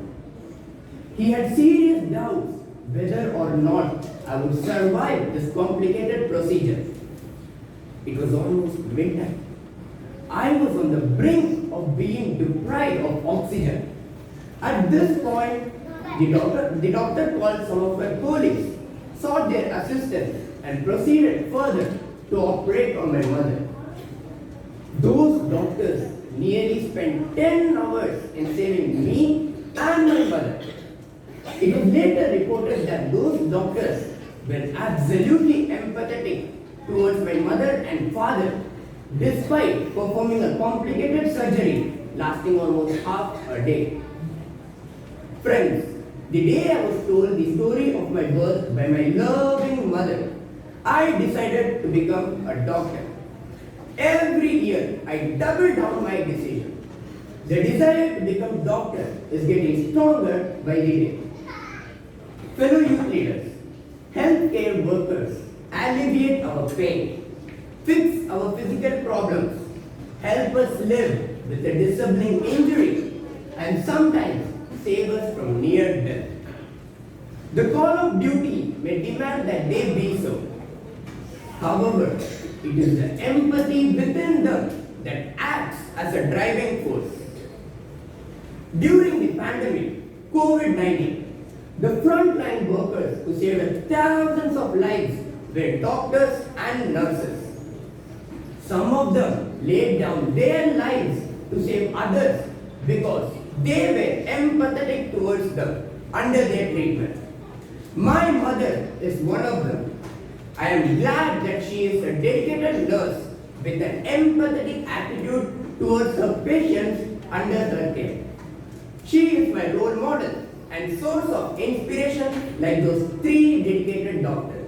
He had serious doubts whether or not I would survive this complicated procedure. It was almost midnight. I was on the brink of being deprived of oxygen. At this point, the doctor called some of her colleagues, sought their assistance, and proceeded further to operate on my mother. Those doctors nearly spent 10 hours in saving me and my mother. It was later reported that those doctors were absolutely empathetic towards my mother and father, despite performing a complicated surgery lasting almost half a day. Friends, the day I was told the story of my birth by my loving mother, I decided to become a doctor. Every year, I double down my decision. The desire to become doctor is getting stronger by the day. Fellow youth leaders, healthcare workers alleviate our pain, fix our physical problems, help us live with a disabling injury, and sometimes save us from near death. The call of duty may demand that they be so. However, it is the empathy within them that acts as a driving force. During the pandemic, COVID-19, the frontline workers who saved thousands of lives were doctors and nurses. Some of them laid down their lives to save others because they were empathetic towards them under their treatment. My mother is one of them. I am glad that she is a dedicated nurse with an empathetic attitude towards her patients under her care. She is my role model and source of inspiration like those 3 dedicated doctors.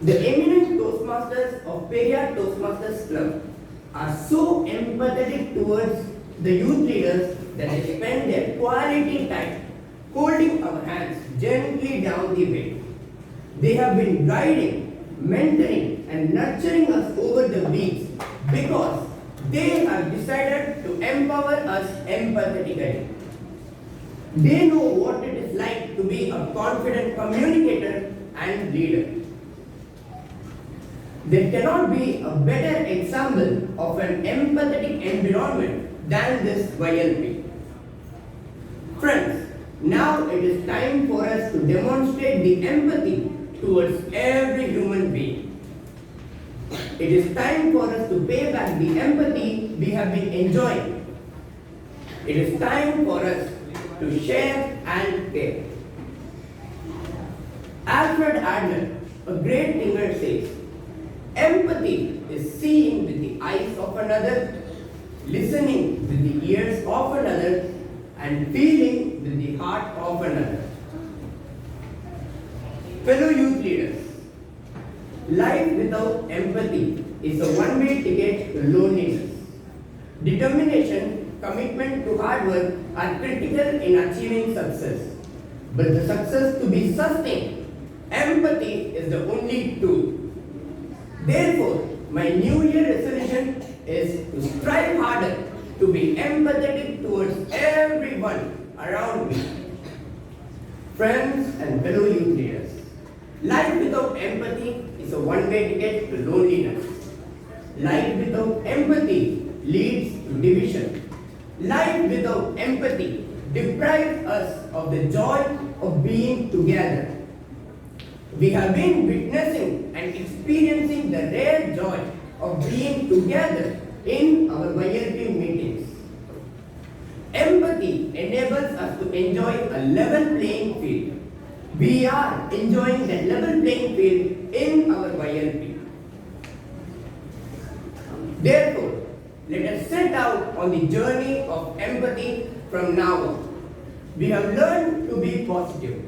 The eminent Toastmasters of Periyar Toastmasters Club are so empathetic towards the youth leaders that they spend their quality time holding our hands gently down the way. They have been guiding, mentoring, and nurturing us over the weeks because they have decided to empower us empathetically. They know what it is like to be a confident communicator and leader. There cannot be a better example of an empathetic environment than this YLP. Friends, now it is time for us to demonstrate the empathy towards every human being. It is time for us to pay back the empathy we have been enjoying. It is time for us to share and care. Alfred Adler, a great thinker, says, empathy is seeing with the eyes of another, listening with the ears of another, and feeling with the heart of another. Fellow youth leaders, life without empathy is a one-way ticket to loneliness. Determination, commitment to hard work are critical in achieving success. But the success to be sustained, empathy is the only tool. Therefore, my New Year resolution is to strive harder to be empathetic towards everyone around me. Friends and fellow youth leaders, life without empathy is a one-way ticket to loneliness. Life without empathy leads to division. Life without empathy deprives us of the joy of being together. We have been witnessing and experiencing the rare joy of being together in our YLP meetings. Empathy enables us to enjoy a level playing field. We are enjoying that level playing field in our YLP. Therefore, let us set out on the journey of empathy from now on. We have learned to be positive.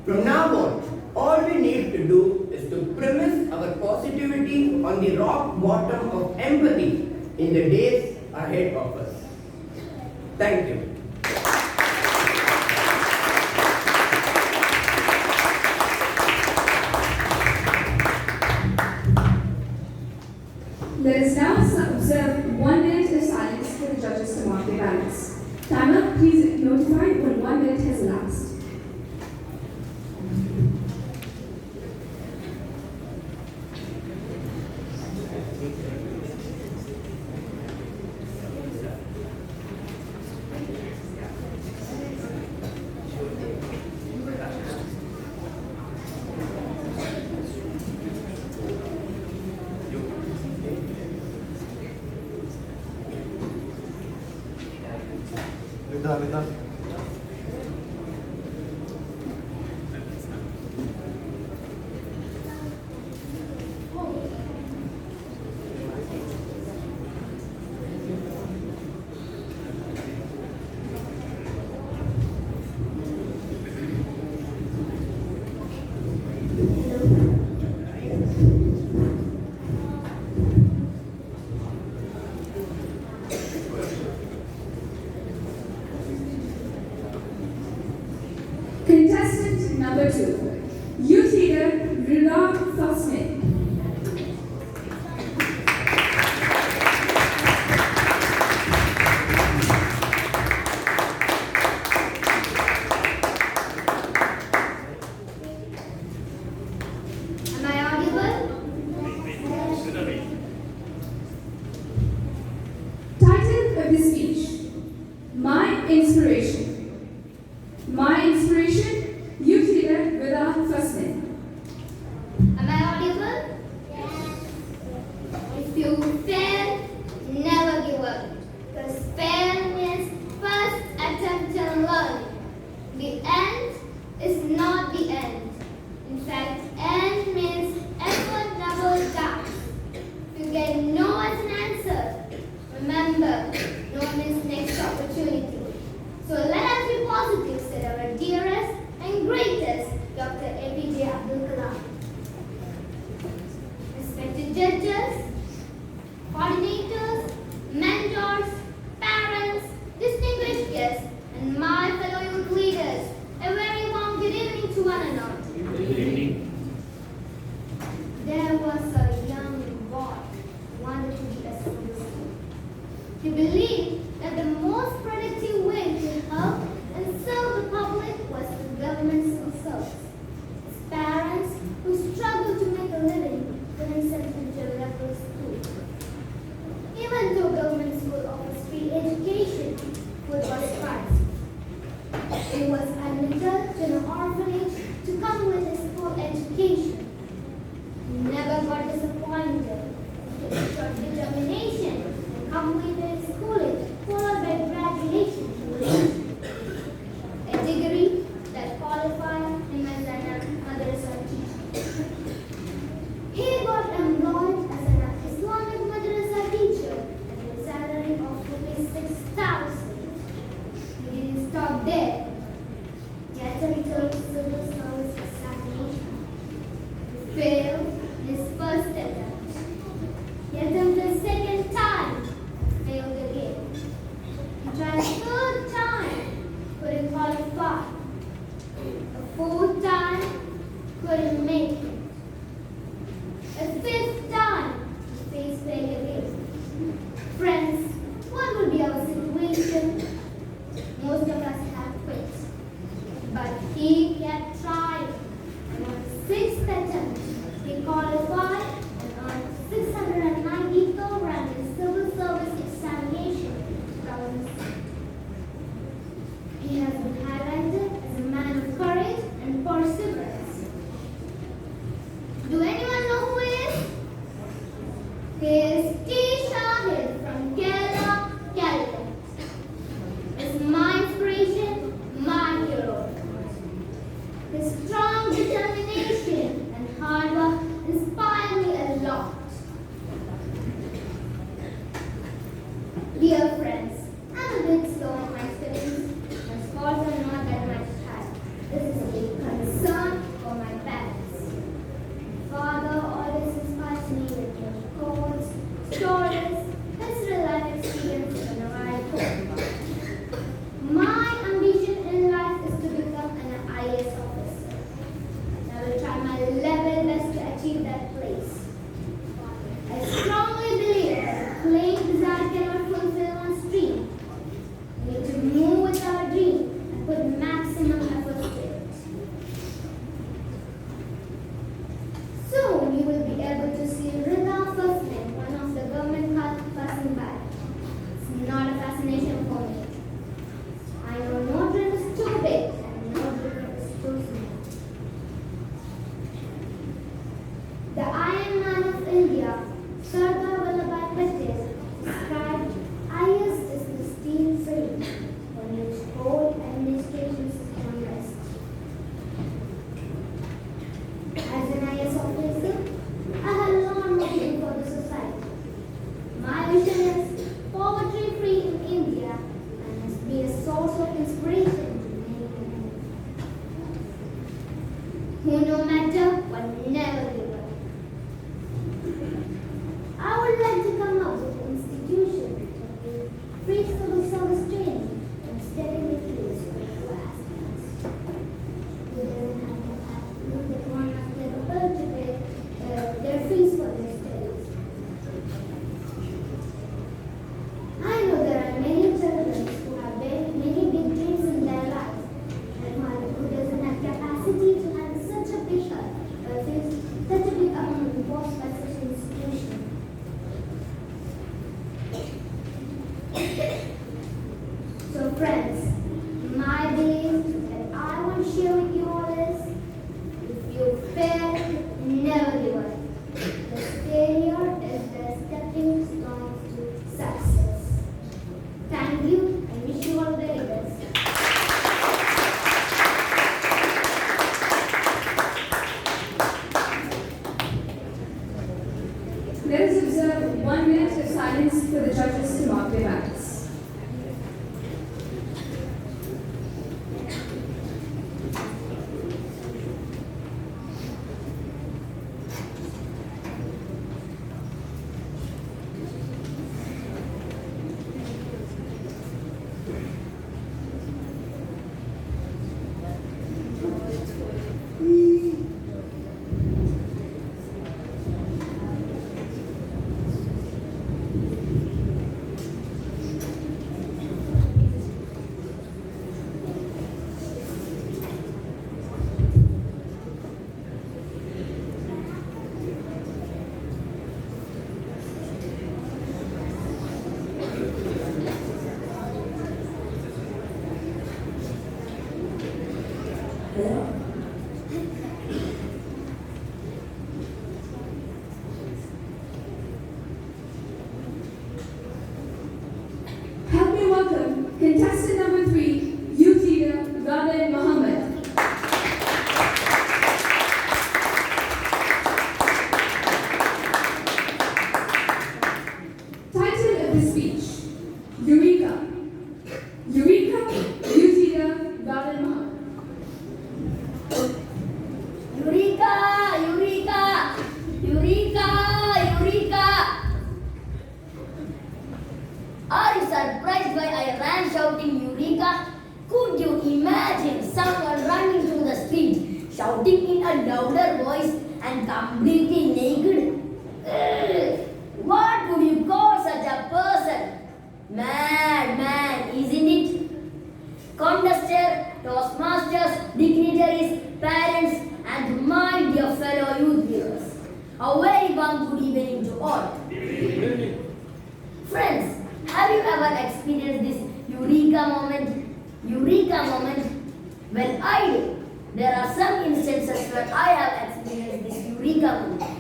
From now on, all we need to do is to premise our positivity on the rock bottom of empathy in the days ahead of us. Thank you. Let us now observe 1 minute of silence for the judges to mark their ballots. Timer, please notify when 1 minute has elapsed. Contestant number 2, Youth Leader Rida Thosmith. Am I audible? Title of the speech, My Inspiration. My inspiration, Youth Leader Rida Thosmith. Am I audible? Yes. If you fail, never give up. Because fail means first attempt at learning. The end is not the end. In fact, end means effort double times. If you get no as an answer, remember, no means next opportunity. So let us be positive, said our dearest and greatest Dr. APJ Abdul Kalam. Respected judges, coordinators, mentors, parents, distinguished guests, and my fellow youth leaders, a very warm good evening to one another. Good evening. There was a young boy who wanted to be a citizen. He believed that the most productive way to help and serve the public was through government civil service. His parents, who struggled to make a living, couldn't send him to a local school. Even though government school offers free education, food was scarce. He was admitted to an orphanage to come with his full education. He never got disappointed. He showed determination and completed his schooling, followed by graduation to religion. A degree that qualified him as an madrasa teacher. He got employed as an Islamic madrasa teacher at a salary of 6,000. He didn't stop there. He attempted civil service examination. He failed his first attempt. He attempted second time, failed again. He tried third time, couldn't qualify. A fourth time, couldn't make it. A fifth time, he faced failure again. Friends, what would be our situation? Most of us have quit. But he kept trying. And on his sixth attempt, he qualified and earned 690 rank in civil service examination. He has been highlighted as a man of courage and perseverance. His strong determination and hard work inspire me a lot. Dear friends, I'm a bit slow in my studies. My scores are not that much high. This is a big concern for my parents. My father always inspires me with his quotes, stories, his real life experience whenever I go. My ambition in life is to become an IAS officer. I will try my level best to achieve that place. I strongly believe that a plain desire cannot fulfill one's dream. We need to move with our dream and put maximum effort to it. Soon you will be able to see Rida first name, one of the government cars passing by. It's not a fascination for me. I know no dream is too big and no dream is too small. The Iron Man of India, Sardar Vallabhbhai Patel, described IAS as the steel frame on which whole administration system rests. As an IAS officer, I have learned nothing for the society. My vision is poverty-free in India and must be a source of inspiration to many women who, no matter what, never give up. I would like to come up with an institution that will free civil service training and steadily recruits for classmates. Who doesn't have the ability to pay their fees for their studies. I know there are many children who have many big dreams in their lives and who doesn't have capacity to have such a big such a big amount imposed by such an institution. So friends, my belief that I want to share with you all is, if you fail, never give up. The failure is the stepping stone to success. Thank you and wish you all the very best. Let us observe 1 minute of silence for the judges to mark their ballots. Help me welcome contestant number 3, youth leader Ghadan Mohammed. Title of the speech, Eureka. Eureka, youth leader Ghadan Mohammed. Eureka! Eureka! Eureka! Eureka! Are you surprised why I ran shouting Eureka? Could you imagine someone running through the street, shouting in a louder voice and completely naked? Ugh. What would you call such a person? Madman, isn't it? Contestants, Toastmasters, dignitaries, parents, and my dear fellow youth leaders. A very warm good evening to all. Friends, have you ever experienced this Eureka moment? Eureka moment? Well, I did. There are some instances where I have experienced this Eureka moment.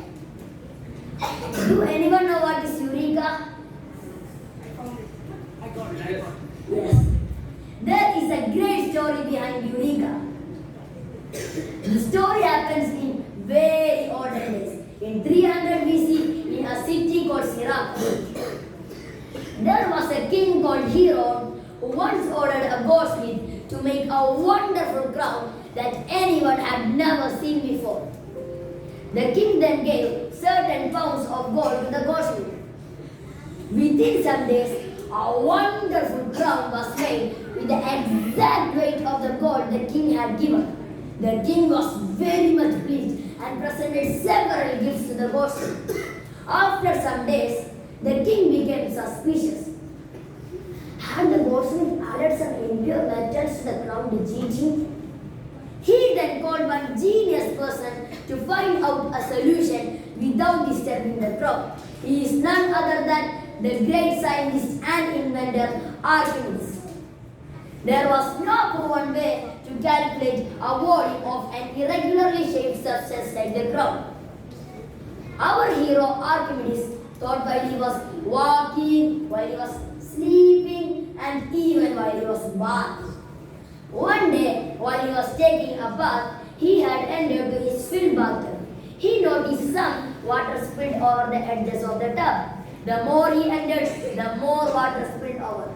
Do anyone know what is Eureka? Yes. There is a great story behind Eureka. The story happens in very olden days. In 300 BC, in a city called Syracuse, there was a king called Herod who once ordered a goldsmith to make a wonderful crown that anyone had never seen before. The king then gave certain pounds of gold to the goldsmith. Within some days, a wonderful crown was made with the exact weight of the gold the king had given. The king was very much pleased and presented several gifts to the goldsmith. After some days, the king became suspicious. Had the goldsmith added some impure metals to the crown to cheat him? He then called one genius person to find out a solution without disturbing the crown. He is none other than the great scientist and inventor Archimedes. There was no proven way to calculate a volume of an irregularly shaped substance like the crown. Our hero Archimedes thought while he was walking, while he was sleeping, and even while he was bathing. One day, while he was taking a bath, he had entered to his filled bathtub. He noticed some water spilled over the edges of the tub. The more he entered, the more water spilled over.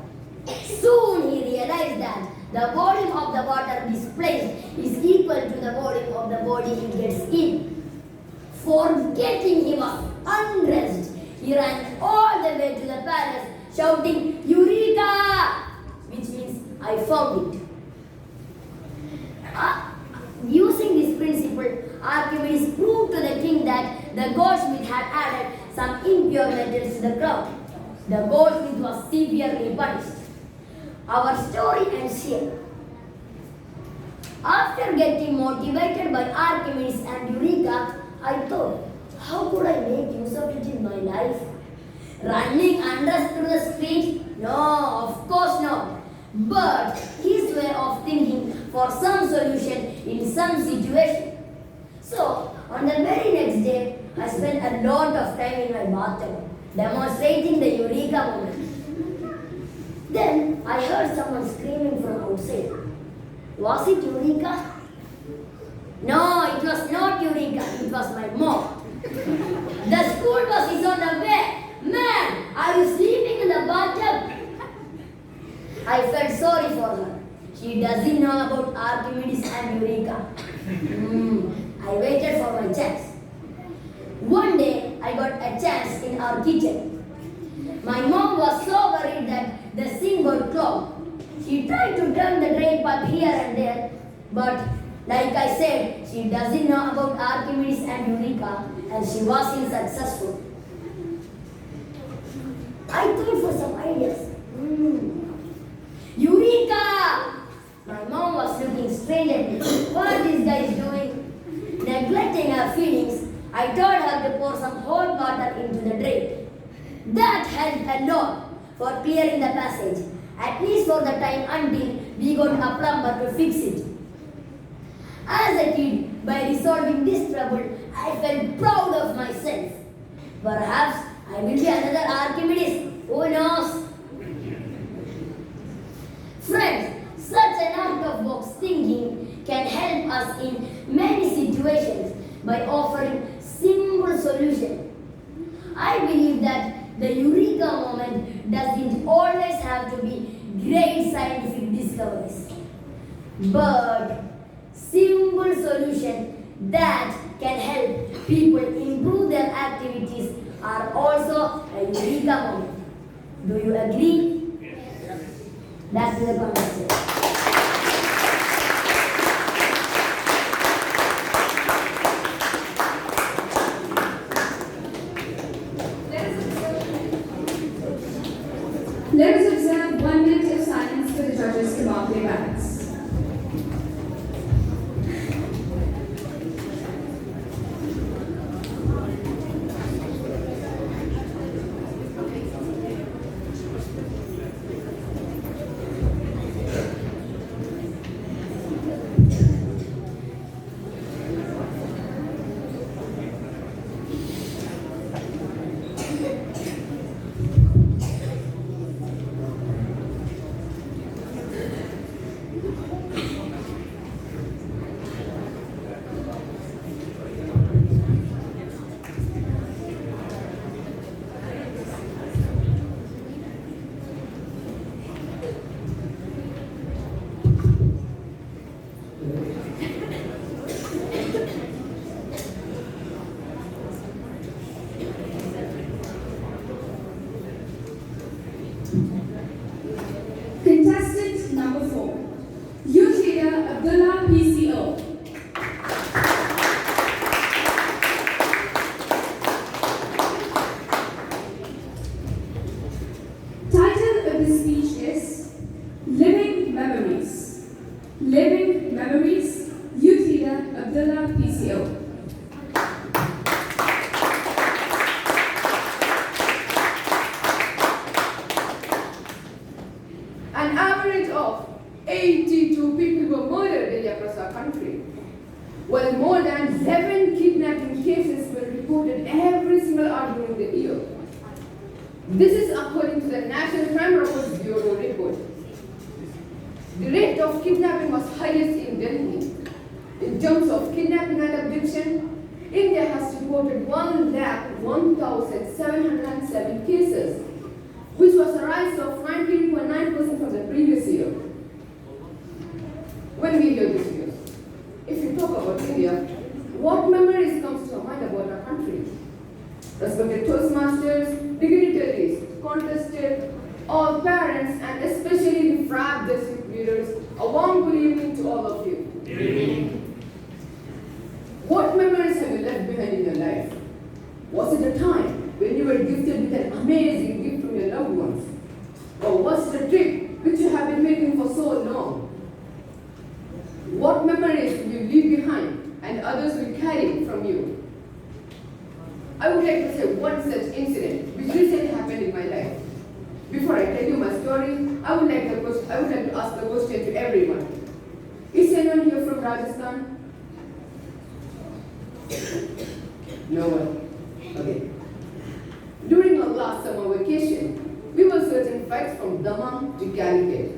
Soon he realized that the volume of the water displaced is equal to the volume of the body he gets in. Forgetting he was undressed, he ran all the way to the palace shouting, "Eureka!" which means I found it. Using this principle, Archimedes proved to the king that the goldsmith had added some impure metals to the crown. The goldsmith was severely punished. Our story ends here. After getting motivated by Archimedes and Eureka, I thought, how could I make use of it in my life? Running undressed through the street? No, of course not. But his way of thinking for some solution in some situation. So, on the very next day, I spent a lot of time in my bathtub, demonstrating the Eureka moment. Then, I heard someone screaming from outside. Was it Eureka? No, it was not Eureka, it was my mom. The school bus is on the way. Man, are you sleeping in the bathtub? I felt sorry for her. She doesn't know about Archimedes and Eureka. I waited for my chance. One day, I got a chance in our kitchen. My mom was so worried that the sink got clogged. She tried to turn the drain pipe here and there, but like I said, she doesn't know about Archimedes and Eureka, and she wasn't successful. I thought for some ideas. Eureka! My mom was looking strange at me. What this guy is doing? Neglecting her feelings, I told her to pour some hot water into the drain. That helped a lot for clearing the passage, at least for the time until we got a plumber to fix it. As a kid, by resolving this trouble, I felt proud of myself. Perhaps I will be another Archimedes. Who knows? Friends, such an out-of-box thinking can help us in many situations by offering simple solutions. I believe that the Eureka moment doesn't always have to be great scientific discoveries, but simple solutions that can help people improve their activities are also a Eureka moment. Do you agree? That's the conversation. Let us observe 1 minute of silence for the judges to mark their ballots. Contestant number 4, Youth Leader Abdullah PCO. Title of the speech is Living Memories. Living Memories, Youth Leader Abdullah PCO. An average of 82 people were murdered daily across our country, while more than 7 kidnapping cases were reported every single hour during the year. This is according to the National Crime Records Bureau report. The rate of kidnapping was highest in Delhi. In terms of kidnapping and abduction, India has reported 1,01,707 cases, which was a rise of 19.9% from the previous year. When we hear this news, if you talk about India, what memories comes to your mind about our country? Respected Toastmasters, dignitaries, contested, all parents, and especially the FRAP district leaders, a warm good evening to all of you. Good evening. What memories have you left behind in your life? Was it a time when you were gifted with an amazing gift from your loved ones? Or was it a trip which you have been making for so long? What memories will you leave behind and others will carry from you? I would like to say one such incident which recently happened in my life. Before I tell you my story, I would like to ask the question to everyone. Is anyone here from Rajasthan? No one. Okay. During our last summer vacation, we were searching flights from Daman to Calicut.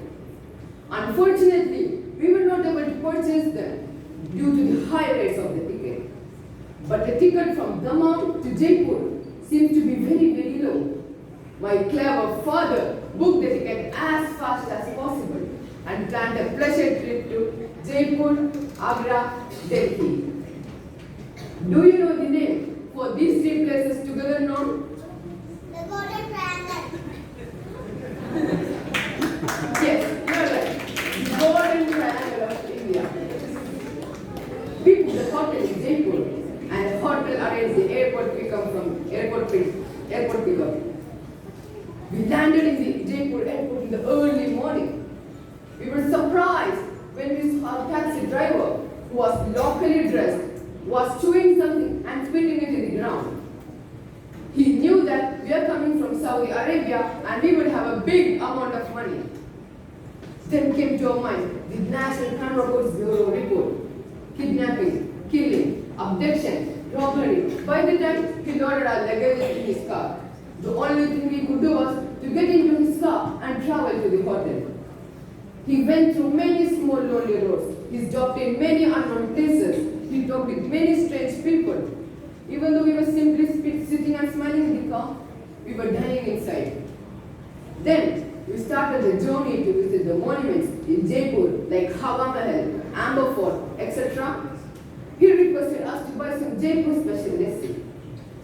Unfortunately, we were not able to purchase them due to the high rates of the ticket. But the ticket from Daman to Jaipur seemed to be very, very low. My clever father booked the ticket as fast as possible and planned a pleasure trip to Jaipur, Agra, Delhi. Do you know the name for these 3 places together known? The Golden Triangle. Yes, you're right. The Golden Triangle of India. We booked the hotel in Jaipur and the hotel arranged the airport pickup from airport pickup. We landed in the Jaipur airport in the early morning. We were surprised when we saw a taxi driver who was locally dressed was chewing something and spitting it in the ground. He knew that we are coming from Saudi Arabia and we would have a big amount of money. Then came to our mind the National Crime Records Bureau report. Kidnapping, killing, abduction, robbery. By the time he loaded our luggage in his car, the only thing we could do was to get into his car and travel to the hotel. He went through many small lonely roads. He stopped in many unknown places. He talked with many strange people. Even though we were simply sitting and smiling in the car, we were dying inside. Then we started the journey to visit the monuments in Jaipur like Hawa Mahal, Amber Fort, etc. He requested us to buy some Jaipur special lassi.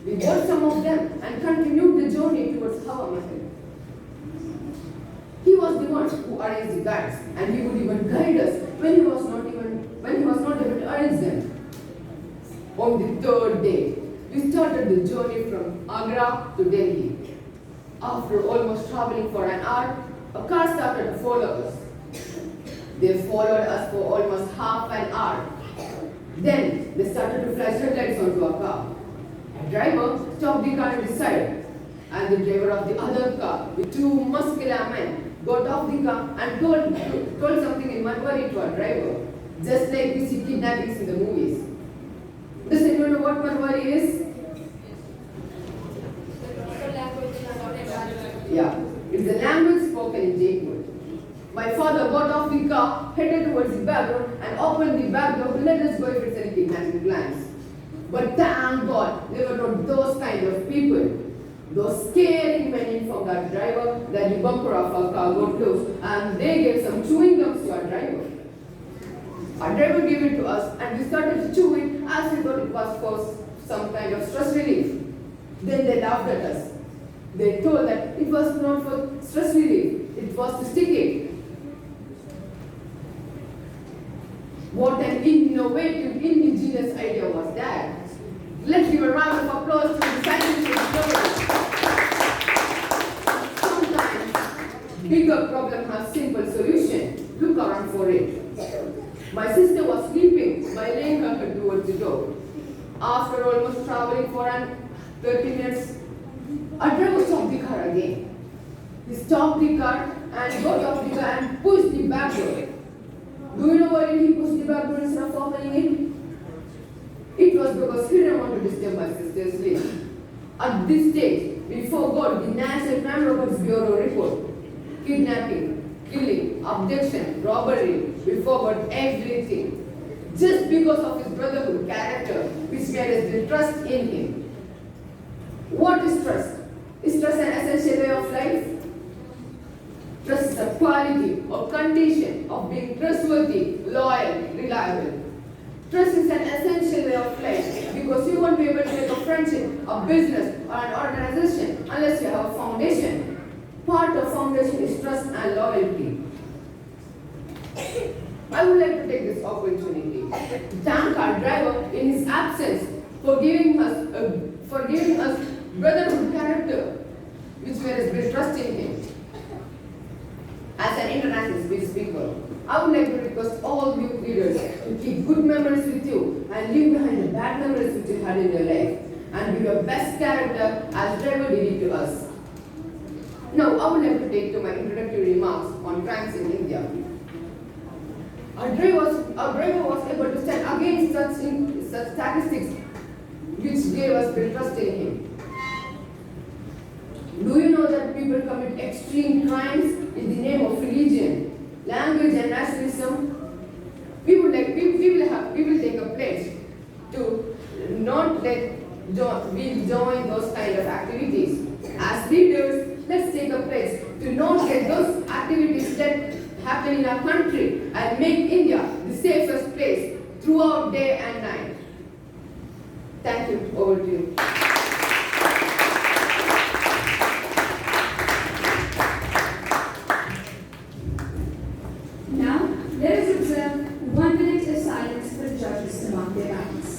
We bought some of them and continued the journey towards Hawa Mahal. He was the one who arranged the guides, and he would even guide us when he was not able to arrange them. On the 3rd day, we started the journey from Agra to Delhi. After almost traveling for an hour, a car started to follow us. They followed us for almost half an hour. Then they started to flash headlights onto our car. A driver stopped the car on the side, and the driver of the other car, with 2 muscular men, got off the car and told something in Marwari to our driver, just like we see kidnappings in the movies. Does anyone know what Marwari is? Yeah, it's the language spoken in Jaipur. My father got off the car, headed towards the back door, and opened the back door to let us go if it's any kidnapping plans. But thank God, they were not those kind of people. Those scary men informed our driver that the bumper of our car got closed, and they gave some chewing gums to our driver. Our driver gave it to us, and we started to chew it as thought it was for some kind of stress relief. Then they laughed at us. They told that it was not for stress relief, it was to stick it. What an innovative, ingenious idea was that. Let's give a round of applause to the scientists and explorers. Sometimes bigger problems have simple solution. Look around for it. My sister was sleeping by laying her head towards the door. After almost traveling for 30 minutes, a driver stopped the car again. He stopped the car and got off the car and pushed the back door. Do you know why did he push the back door instead of opening it? It was because he didn't want to disturb my sister's sleep. At this stage, we forgot the National Crime Records Bureau report. Kidnapping, killing, abduction, robbery, we forgot everything. Just because of his brotherhood character, which made us build trust in him. What is trust? Is trust an essential way of life? Trust is a quality or condition of being trustworthy, loyal, reliable. Trust is an essential way of life because you won't be able to make a friendship, a business, or an organization unless you have a foundation. Part of foundation is trust and loyalty. I would like to take this opportunity to thank our driver in his absence for giving us brotherhood character, which made us build trust in him. As an international speech speaker, I would like to request all youth leaders to keep good memories with you and leave behind the bad memories which you had in your life and give your best character as driver did it to us. Now, I would like to take to my introductory remarks on crimes in India. Our driver was able to stand against such statistics which gave us the trust in him. Do you know that people commit extreme crimes in the name of religion, language and nationalism? We will take a pledge to not join those kind of activities. As leaders, let's take a pledge to not let those activities that happen in our country and make India the safest place throughout day and night. Thank you. Over to you. Now, let us observe 1 minute of silence for the judges to mark their balance.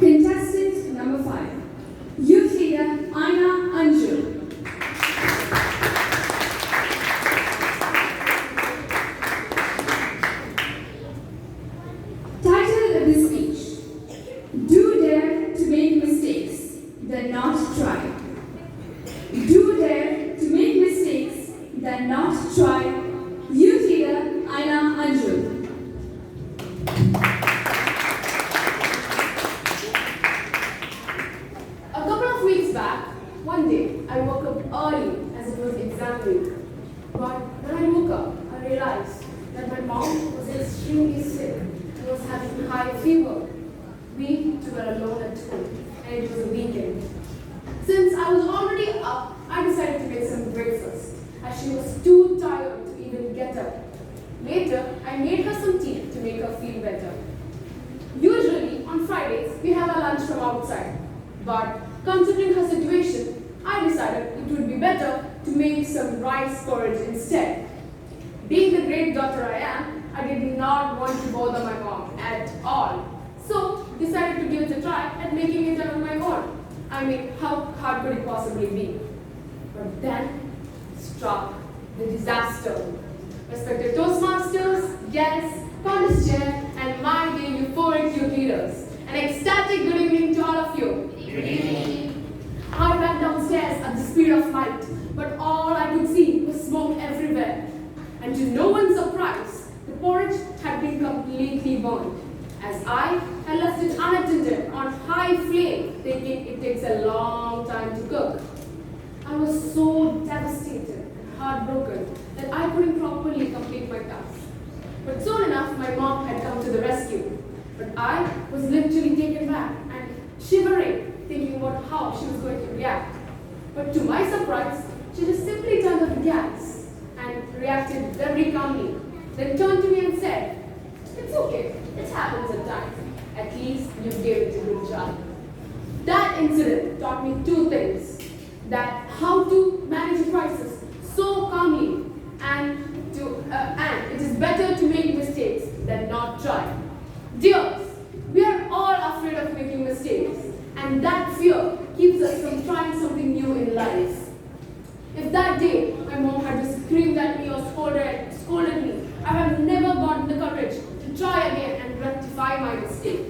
Contestant number 5, Youth Leader Aina Anjul. Title of the speech: Do dare to make mistakes, then not try. Do dare to make mistakes, then not try. Youth Leader Aina Anjul. A couple of weeks back, one day, I woke up early as it was exam week. But when I woke up, I realized that my mom was extremely sick and was having high fever. We two were alone at home, and it was a weekend. Since I was already up, I decided to make some breakfast, as she was too tired to even get up. Later, I made her some tea to make her feel better. Usually, on Fridays, we have our lunch from outside. But considering her situation, I decided it would be better to make some rice porridge instead. Being the great daughter I am, I did not want to bother my mom at making it on my own. I mean, how hard could it possibly be? But then struck the disaster. Respected Toastmasters, guests, Congress Chair, and my dear euphoric youth leaders. An ecstatic good evening to all of you. Good evening. I ran downstairs at the speed of light, but all I could see was smoke everywhere. And to no one's surprise, the porridge had been completely burned, as I had left it unattended on high flame, thinking it takes a long time to cook. I was so devastated and heartbroken that I couldn't properly complete my task. But soon enough, my mom had come to the rescue. But I was literally taken back and shivering, thinking about how she was going to react. But to my surprise, she just simply turned off the gas and reacted very calmly. Then turned to me and said, "It's okay, it happens at times. At least you gave it a good job." That incident taught me two things. That how to manage a crisis so calmly, and it is better to make mistakes than not try. Dears, we are all afraid of making mistakes, and that fear keeps us from trying something new in life. If that day my mom had just screamed at me or scolded me, I have never gotten the courage to try again and rectify my mistake.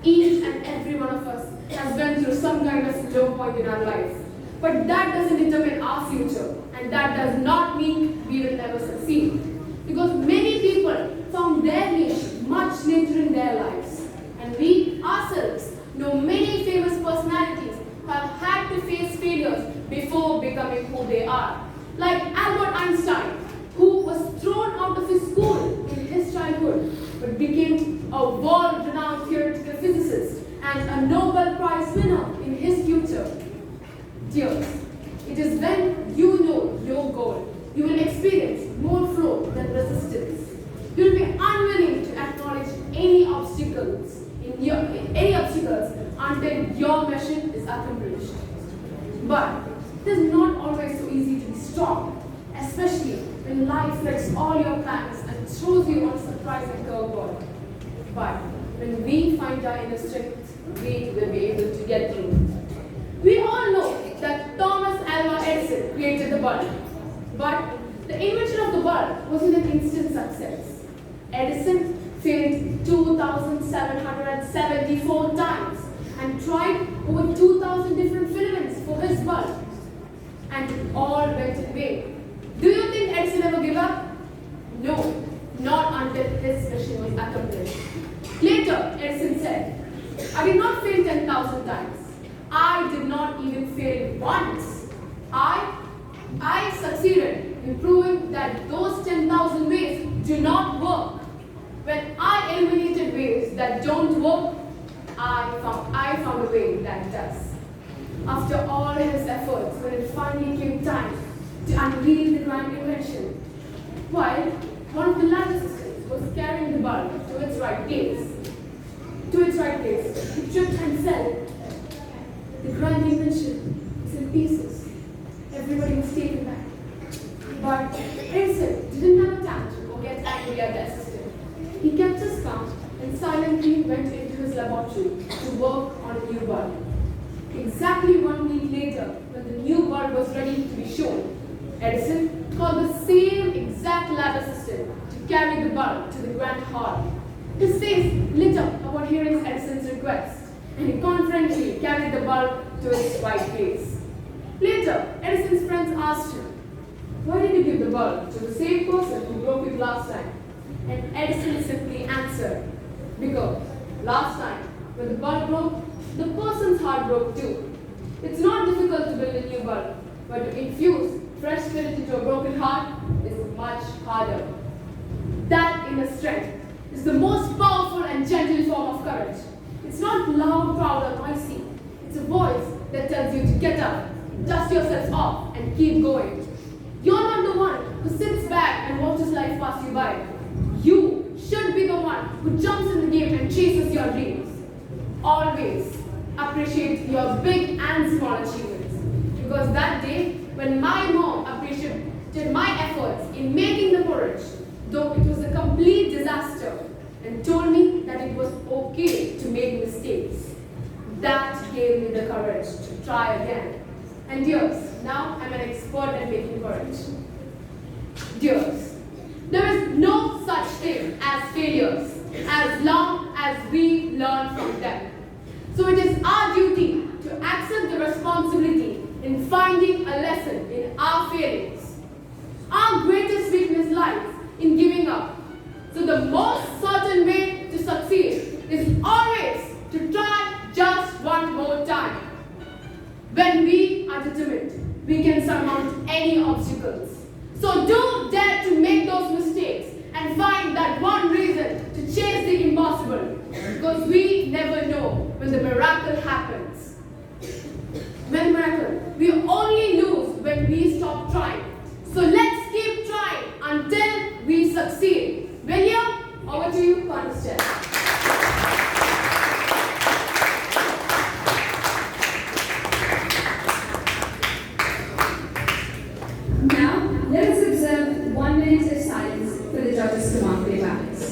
Each and every one of us has been through some kind of low point in our life. But that doesn't determine our future, and that does not mean we will never succeed. Because many people found their niche much later in their lives. And we ourselves know many famous personalities who have had to face failures before becoming who they are. Like Albert Einstein, who was thrown out of his school in his childhood, but became a world-renowned theoretical physicist and a Nobel Prize winner in his future. Dears, it is when you know your goal, you will experience more flow than resistance. You will be unwilling to acknowledge any obstacles until your mission is accomplished. But it is not always so easy to be strong, especially when life flips all your plans and throws you on a surprising curveball. But when we find our inner strength, we will be able to get through. We all know that Thomas Alva Edison created the bulb, but the invention of the bulb wasn't an instant success. Edison failed 2,774 times and tried over 2,000 different filaments for his bulb, and it all went in vain. Do you think Edison ever gave up? No, not until his mission was accomplished. Later, Edison said, "I did not fail 10,000 times. I did not even fail once. I succeeded in proving that those 10,000 ways do not work. When I eliminated ways that don't work, I found a way that does." After all his efforts, when it finally came time to unveil the grand invention, while one of the lab assistants was carrying the bulb to its right place, he tripped and fell. The grand invention was in pieces. Everybody was taken back. But Edison didn't have a time to get angry at the assistant. He kept his calm and silently went into his laboratory to work on a new bulb. Exactly 1 week later, when the new bulb was ready to be shown, Edison called the same exact lab assistant to carry the bulb to the grand hall. His face lit up upon hearing Edison's request, and he confidently carried the bulb to its right place. Later, Edison's friends asked him, "Why did you give the bulb to the same person who broke it last time?" And Edison simply answered, "Because last time, when the bulb broke, the person's heart broke too. It's not difficult to build a new bulb, but to infuse fresh spirit into a broken heart is much harder." That inner strength is the most powerful and gentle form of courage. It's not loud, proud, or noisy. It's a voice that tells you to get up, dust yourself off, and keep going. You're not the one who sits back and watches life pass you by. You should be the one who jumps in the game and chases your dreams. Always appreciate your big and small achievements. Because that day, when my mom appreciated my efforts in making the porridge, though it was a complete disaster, and told me that it was okay to make mistakes, That gave me the courage to try again. And dears, now I'm an expert at making courage. Dears, there is no such thing as failures as long as we learn from them. So it is our duty to accept the responsibility in finding a lesson in our failings. Our greatest weakness lies in giving up. So the most certain way to succeed is always to try just one more time. When we are determined, we can surmount any obstacles. So don't dare to make those mistakes and find that one reason to chase the impossible. Because we never know when the miracle happens. When miracle, we only lose when we stop trying. So let's keep trying until we succeed. William, over to you, contestant. Now, let us observe 1 minute of silence for the judges to mark their ballots.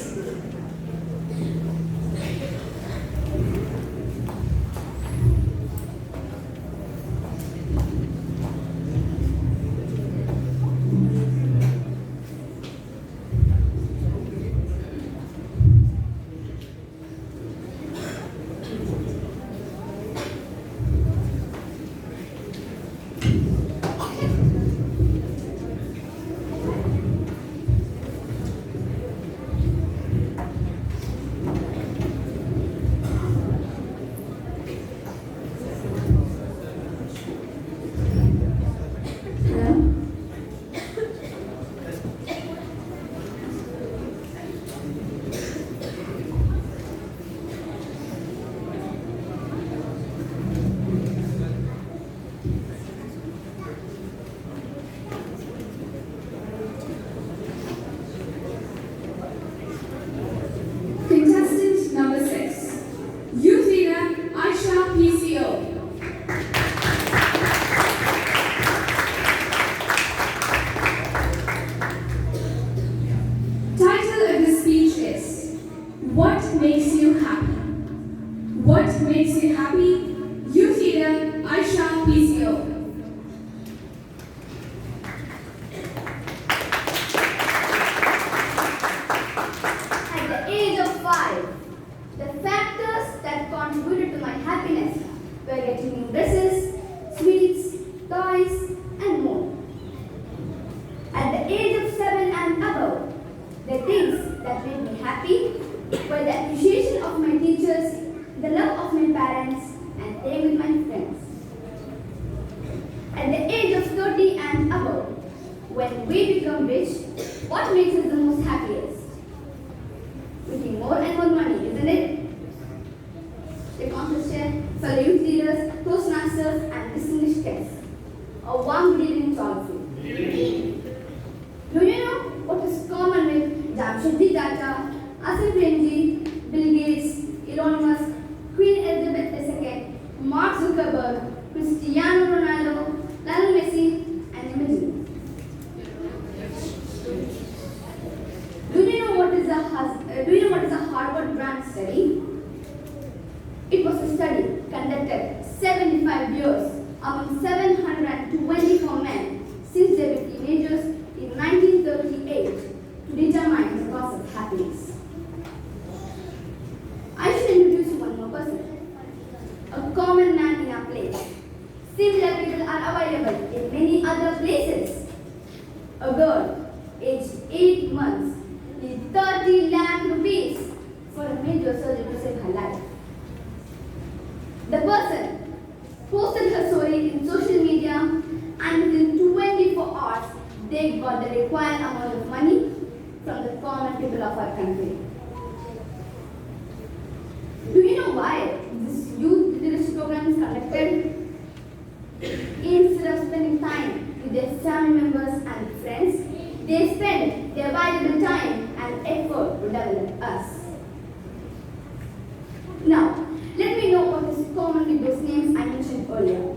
Contestant number 6, Youth Leader Aisha PCO. Title of the speech is, What Makes You Happy? What makes you happy? Youth Leader Aisha PCO. At the age of 5, the factors that contributed to my happiness were getting new dresses, sweets, toys, and more. At the age of 7 and above, the things that made me happy were the appreciation of my teachers, the love of my parents, and playing with my friends. At the age of 30 and above, when we become rich, what makes us the most happiest? Making more and more money, isn't it? The contest chair, fellow youth leaders, toastmasters, and distinguished guests. A warm good evening to all of you. Do you know what is common with Jamshedji Tata, Asim Premji, Bill Gates, Elon Musk, Queen Elizabeth II, Mark Zuckerberg, Cristiano Ronaldo, Lionel Messi, and Imogen? Do you know what is a Harvard Grant study? It was a study conducted 75 years among 724 men since they were teenagers in 1938 to determine the cause of happiness. I should introduce you one more person, a common man in our place. Similar people are available in many other places. A girl aged 8 months needs 30 lakh rupees for a major surgery to save her life. The person posted her story in social media, and within 24 hours, they got the required amount of money from the common people of our country. Do you know why this youth literacy program is conducted? Instead of spending time with their family members and friends, they spend their valuable time and effort to develop us. Now, let me know what is common with those names I mentioned earlier.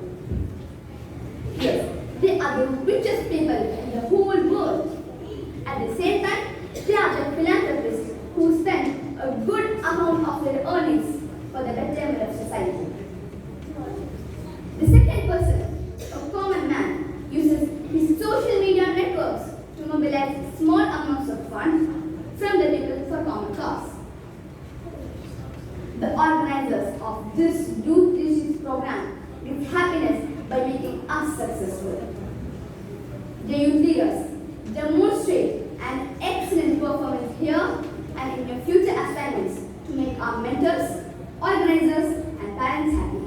Yes, they are the richest people in the whole world. At the same time, they are the philanthropists who spend a good amount of their earnings for the betterment of society. The second person, a common man, uses his social media networks to mobilize small amounts of funds from the people for common cause. The organizers of this youth leadership program give happiness by making us successful. The youth leaders demonstrate an excellent performance here and in your future assignments to make our mentors, organizers, and parents happy.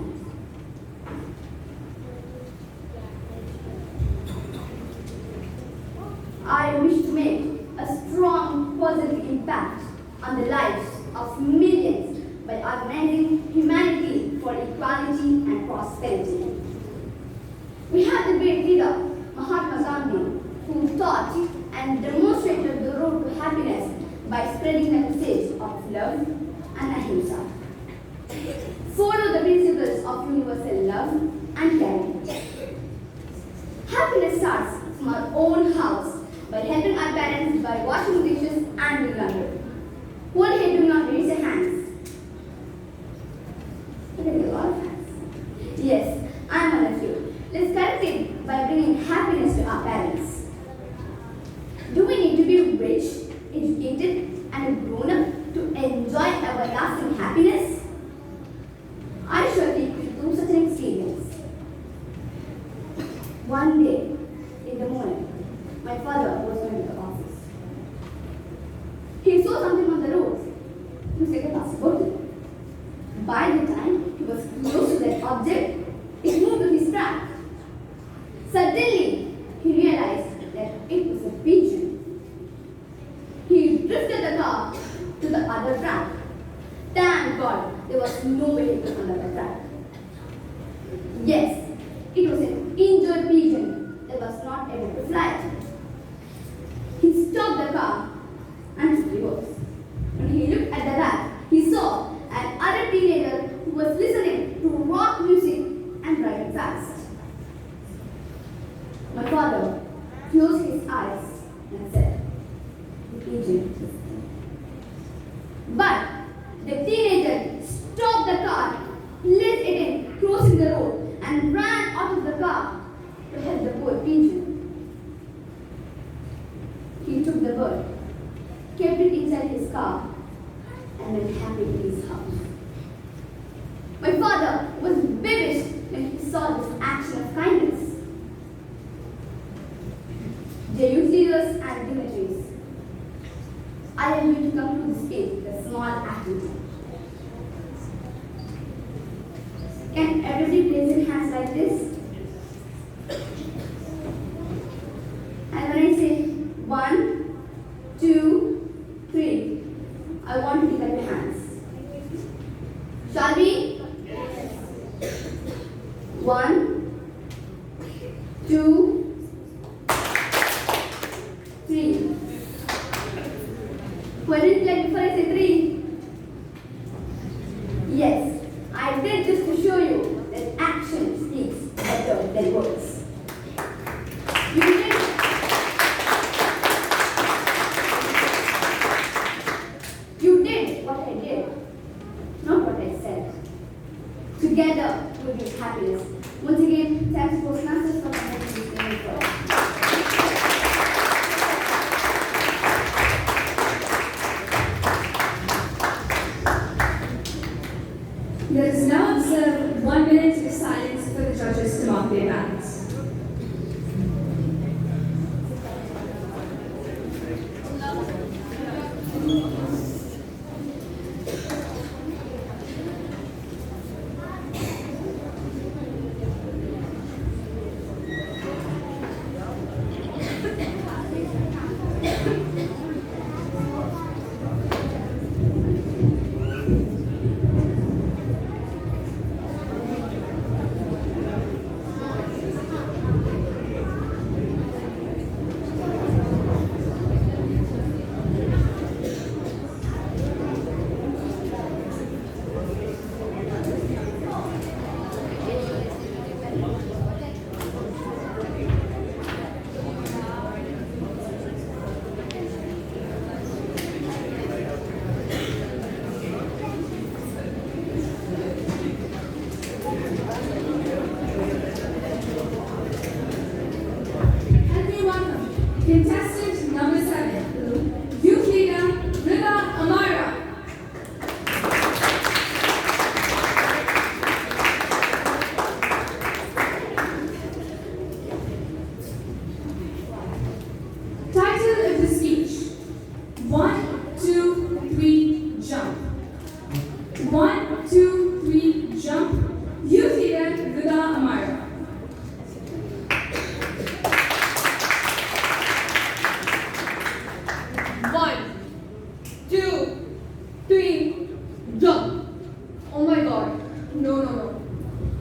I wish to make a strong positive impact on the lives of millions by organizing humanity for equality and prosperity. We have the great leader, Mahatma Gandhi, who taught and demonstrated the road to happiness by spreading the message of love and ahimsa. Follow the principles of universal love and caring. Happiness starts from our own house by helping our parents by washing dishes and doing laundry. Who are here doing laundry? Raise your hands. Look at a lot of hands. Yes, I'm one of you. Let's correct it by bringing happiness to our parents. Do we need to be rich, educated, and grown up to enjoy everlasting happiness? I shall take you through such an experience. One day, in the morning, my father was going to the office. He saw something on the road. He was taking a glass of bottle. By the time he was close to that object, it moved to his track. Suddenly, he realized that it was a pigeon. He drifted the car to the other track. Thank God, there was no vehicle on the other track. Yes, it was an injured pigeon that was not able to fly. He stopped the car and took reverse. When he looked at the back, he saw an other teenager who was listening to rock music and driving fast. My father closed his eyes and said, "The pigeon is dead." But the teenager stopped the car, let it in, crossing the road, and ran out of the car to help the poor pigeon. He took the bird, kept it inside his car, and went happy to his house. My father was vivid when he saw this action of kindness. Dear youth leaders and dignitaries, I am going to conclude this day with a small activity. Can everybody place their hands like this? And when I say 1, 2, 3, I want you to clap your hands. Shall we? 1, 2, 3. Why didn't you clap before I say 3? Yes, I did this to show you that action speaks better than words. You did. You did what I did, not what I said. Together we will give happiness. Once again, thanks Postmasters for coming to this event. Let us now observe 1 minute of silence for the judges to mark their ballots. 1, 2, 3, jump. Youth leader Vida Amara. One, two, three, jump. Oh my god. No.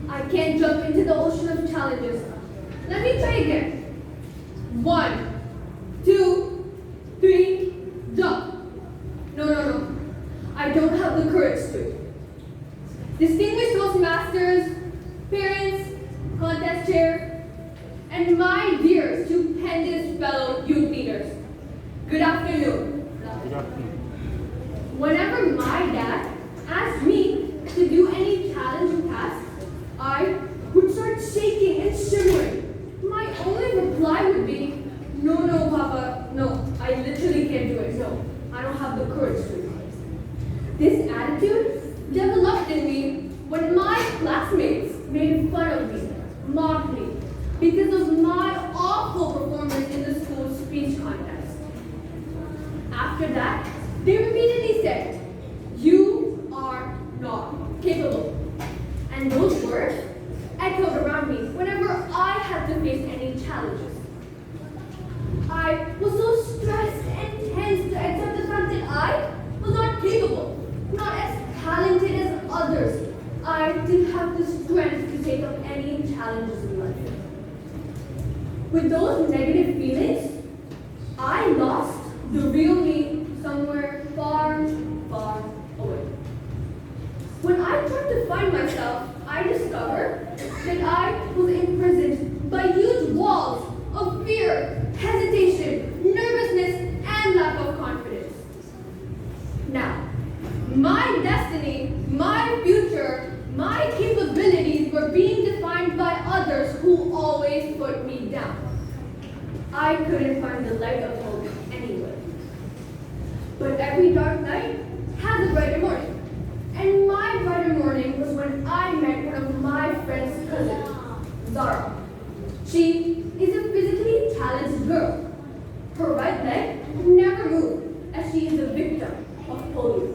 I can't jump into the ocean of challenges. Let me try again. 1, 2, 3, jump. No. I don't have the courage to. Distinguished Toastmasters, parents, contest chair, and my dear stupendous fellow youth leaders. Good afternoon. Good afternoon. Whenever my dad asked me to do any challenging task, I would start shaking and shivering. My only reply would be, no, Papa, no, I literally can't do it. No, I don't have the courage to. This attitude developed in me when my classmates made fun of me, mocked me, because of my awful performance in the school speech contest. After that, they repeatedly said, "You are not capable." And those words echoed around me whenever I had to face any challenges. I was so stressed and tense to accept the fact that I was not capable, not as talented as others. I didn't have the strength to take up any challenges in life. With those negative feelings, I lost the real me somewhere far, far away. When I tried to find myself, I discovered that I was imprisoned by huge walls of fear, hesitation, nervousness, and lack of confidence. Now, my destiny, my future, my capabilities were being defined by others who always put me down. I couldn't find the light of hope anywhere. But every dark night has a brighter morning. And my brighter morning was when I met one of my friend's cousins, Zara. She is a physically talented girl. Her right leg never moved as she is a victim of polio.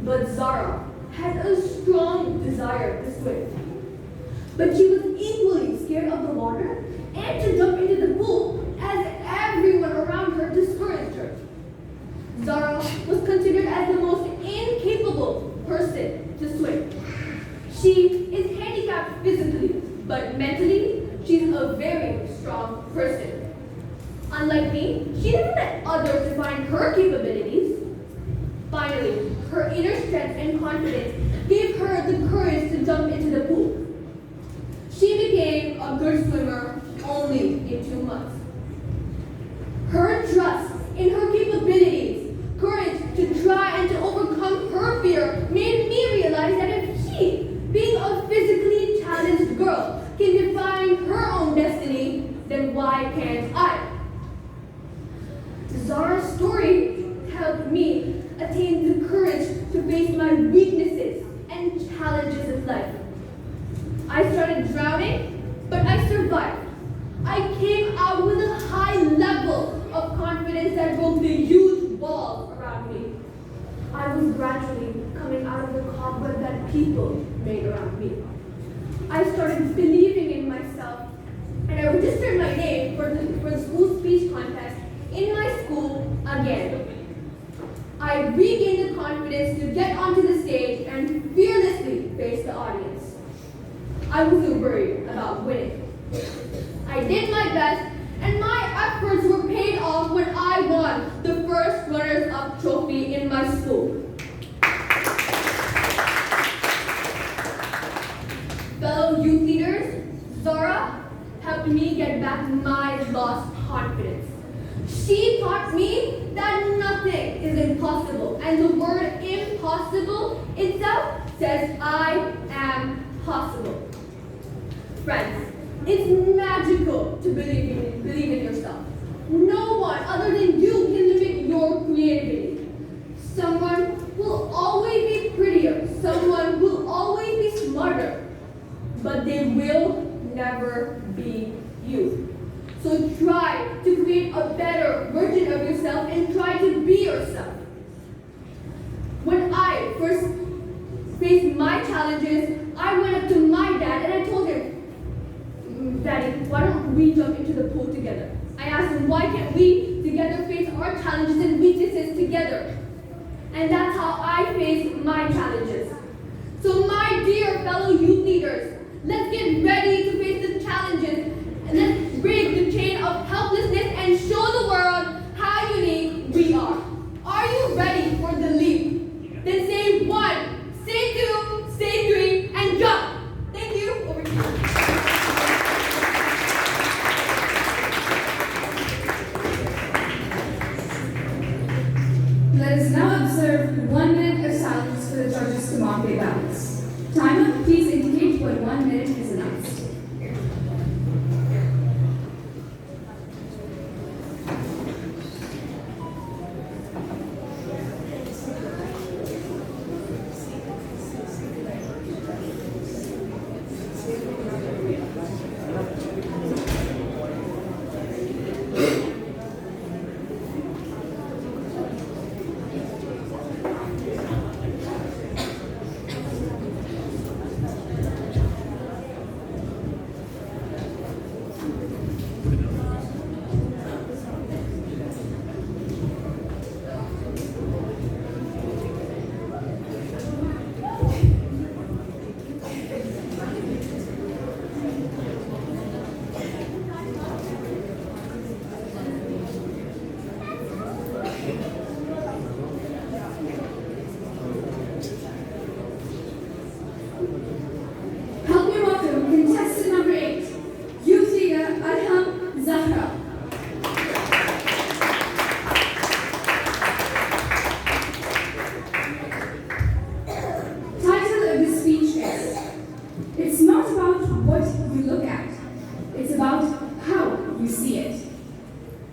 But Zara had a strong desire to swim. But she was equally scared of the water and to jump into the pool as everyone around her discouraged her. Zara was considered as the most incapable person to swim. She is handicapped physically, but mentally, she's a very strong person. Unlike me, she didn't let others define her capabilities. Finally, her inner strength and confidence gave her the courage to jump into the pool. She became a good swimmer only in 2 months. Her trust in her capabilities, courage to try and to overcome her fear made me realize that if she, being a physically challenged girl, can define her own destiny, then why can't I? Zara's story helped me attain the courage to face my weaknesses and challenges of life. I started drowning, but I survived. I came out with a high level of confidence that broke the huge walls around me. I was gradually coming out of the cobweb that people made around me. I started believing in myself, and I registered my name for the school speech contest in my school again. I regained the confidence to get onto the stage and fearlessly face the audience. I wasn't worried about winning. I did my best, and my efforts were paid off when I won the first runners-up trophy in my school. Fellow youth leaders, Zara helped me get back my lost confidence. She taught me that nothing is impossible, and the word impossible itself says I am possible. Friends, it's magical to believe in yourself. No one other than you can limit your creativity. Someone will always be prettier, someone will always be smarter, but they will never be you. So try to create a better version of yourself and try to be yourself. When I first face my challenges, I went up to my dad and I told him, Daddy, why don't we jump into the pool together? I asked him, why can't we together face our challenges and weaknesses together? And that's how I face my challenges. So my dear fellow youth leaders, let's get ready to face the challenges and let's break the chain of helplessness and show the world how unique we are. Are you ready for the leap? Then say 1, say 2, say 3, and jump. Thank you. Over to you. Let us now observe 1 minute of silence for the judges to mark their ballots. Timer, please indicate when 1 minute is announced. Help me welcome contestant number 8, youth leader Arham Zahra. Title of the speech is, it's not about what you look at, it's about how you see it.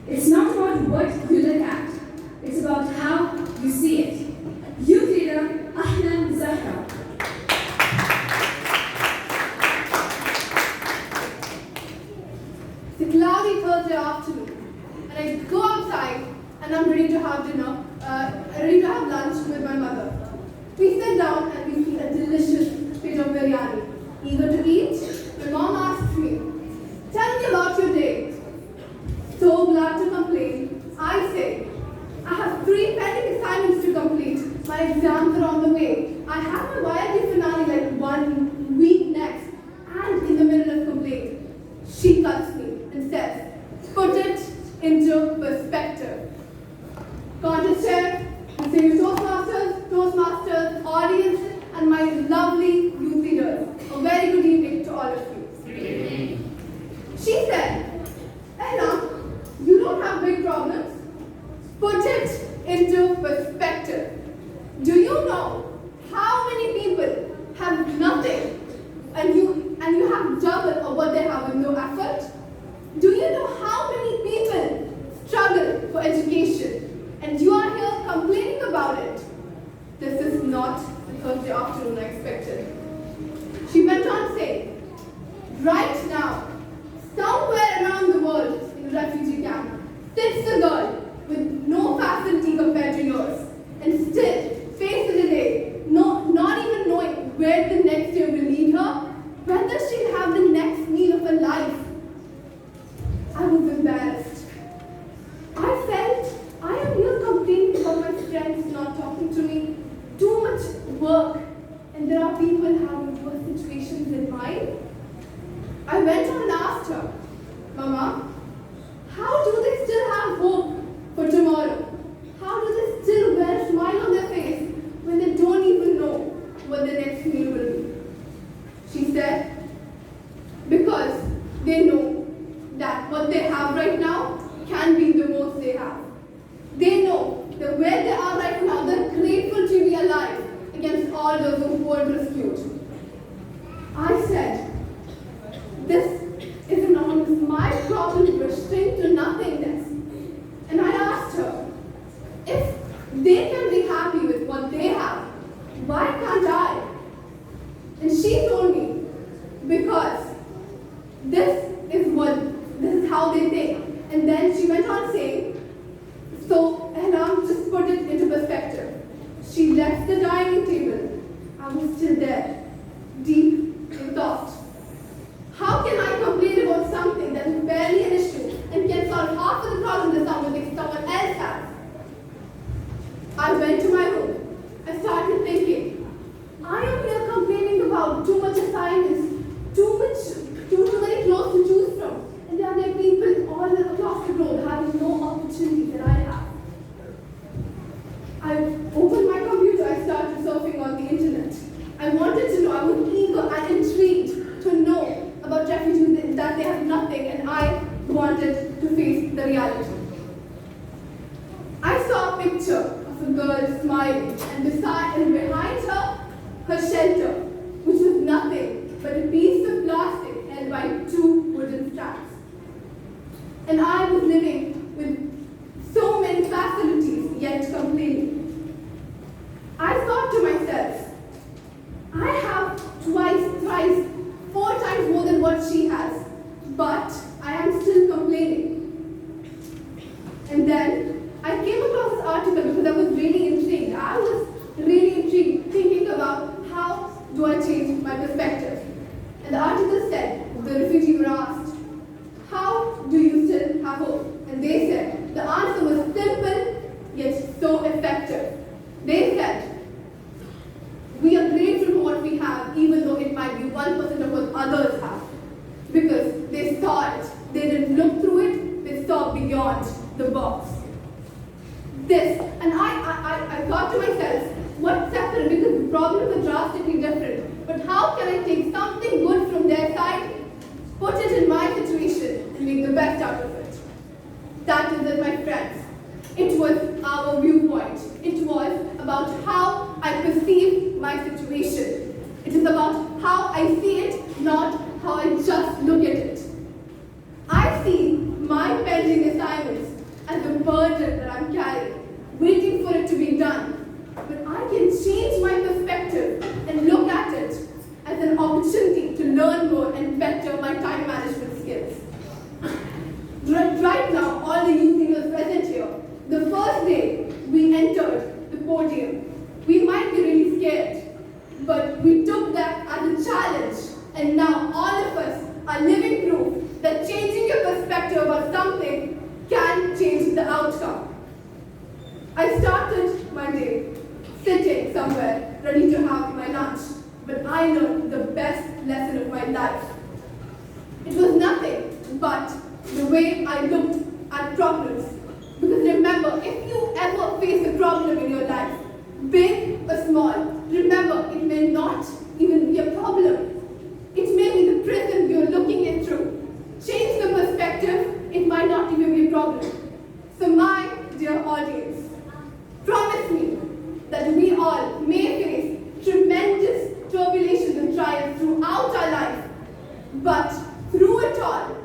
It's not about what you look at, it's about how you see it. Youth leader Arham Zahra. It's a cloudy Thursday afternoon, and I go outside and I'm ready to have dinner, ready to have lunch with my mother. We sit down and we eat a delicious bit of biryani. Eager to eat, my mom asks me, "Tell me about your day." So glad to complain, I say, I have 3 pending assignments to complete. My exams are on the way. I have my YLD finale like 1 week next, and in the middle of complaint, she cuts me and says, "Put it into perspective." Contest chair, distinguished Toastmasters, audience, and my lovely youth leaders. A very good evening to all of you. She said, "Ella, you don't have big problems. Put it into perspective. Do you know how many people have nothing and you have double of what they have with no effort? Do you know how many people struggle for education and you are here complaining about it? This is not the Thursday afternoon I expected." She went on saying, "Right now, somewhere around the world in a refugee camp, sits a girl with no facility compared to yours, and still faces a day, not even knowing where the next day will lead her, whether she'll have the next meal of her life." I was embarrassed. I felt I am here complaining about my friends not talking to me, too much work, and there are people having worse situations than mine. I went on and asked her, "Mama, how do they still have hope for tomorrow? How do they still wear a smile on their face when they don't even know what the next meal will be?" She said, "Because they know that what they have right now can be the most they have. They know that where they are right now, they're grateful to be alive against all those who were rescued." I said, "This is enormous. My problem will shrink to nothingness." And I asked her, "If they can be happy with what they have, why can't I?" And she told me, "Because this is how they think." And then she went on saying, and just put it into perspective. She left the dining table. I was her shelter, which was nothing but a piece of plastic held by 2 wooden straps. And I was living with so many facilities, yet complaining. I thought to myself, I have twice, thrice, 4 times more than what she has, but I am still complaining. And then I came across this article because I was really intrigued. I was really intrigued, thinking about how do I change my perspective. And the article said, the refugees were asked, how do you still have hope? And they said, the answer was simple, yet so effective. They said, we are grateful for what we have, even though it might be 1% of what others have. Because they saw it, they didn't look through it, they saw beyond the box. And I thought to myself, what's happened? Because the problems are drastically different. But how can I take something good from their side, put it in my situation, and make the best out of it? That is it, my friends. It was our viewpoint. It was about how I perceive my situation. It is about how I see it, not how I just look at it. I see my pending assignments as a burden that I'm carrying, waiting for it to be done. But I can change my perspective and look at it as an opportunity to learn more and better my time management skills. Right now, all the youth leaders present here, the first day we entered the podium, we might be really scared, but we took that as a challenge, and now all of us are living proof that changing your perspective about something can change the outcome. I started my day sitting somewhere ready to have my lunch, but I learned the best lesson of my life. It was nothing but the way I looked at problems. Because remember, if you ever face a problem in your life, big or small, remember it may not even be a problem. It may be the prism you're looking it through. Change the perspective, it might not even be a problem. So my dear audience, promise me that we all may face tremendous tribulations and trials throughout our life, but through it all,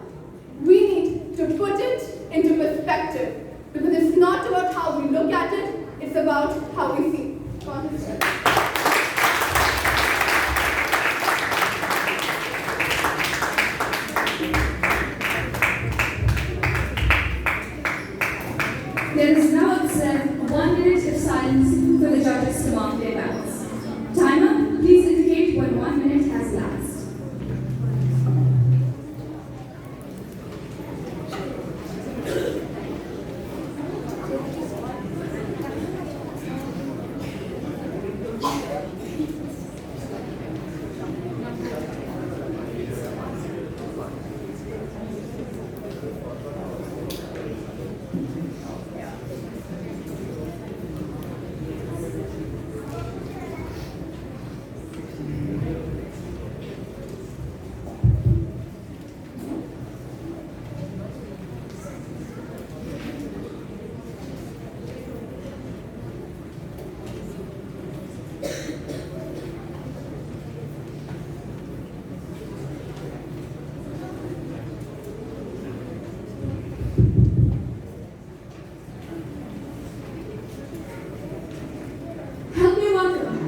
we need to put it into perspective, because it's not about how we look at it, it's about how we see. There is now observed 1 minute of silence for the judges to mark their ballots. Timer, please indicate when 1 minute has lapsed.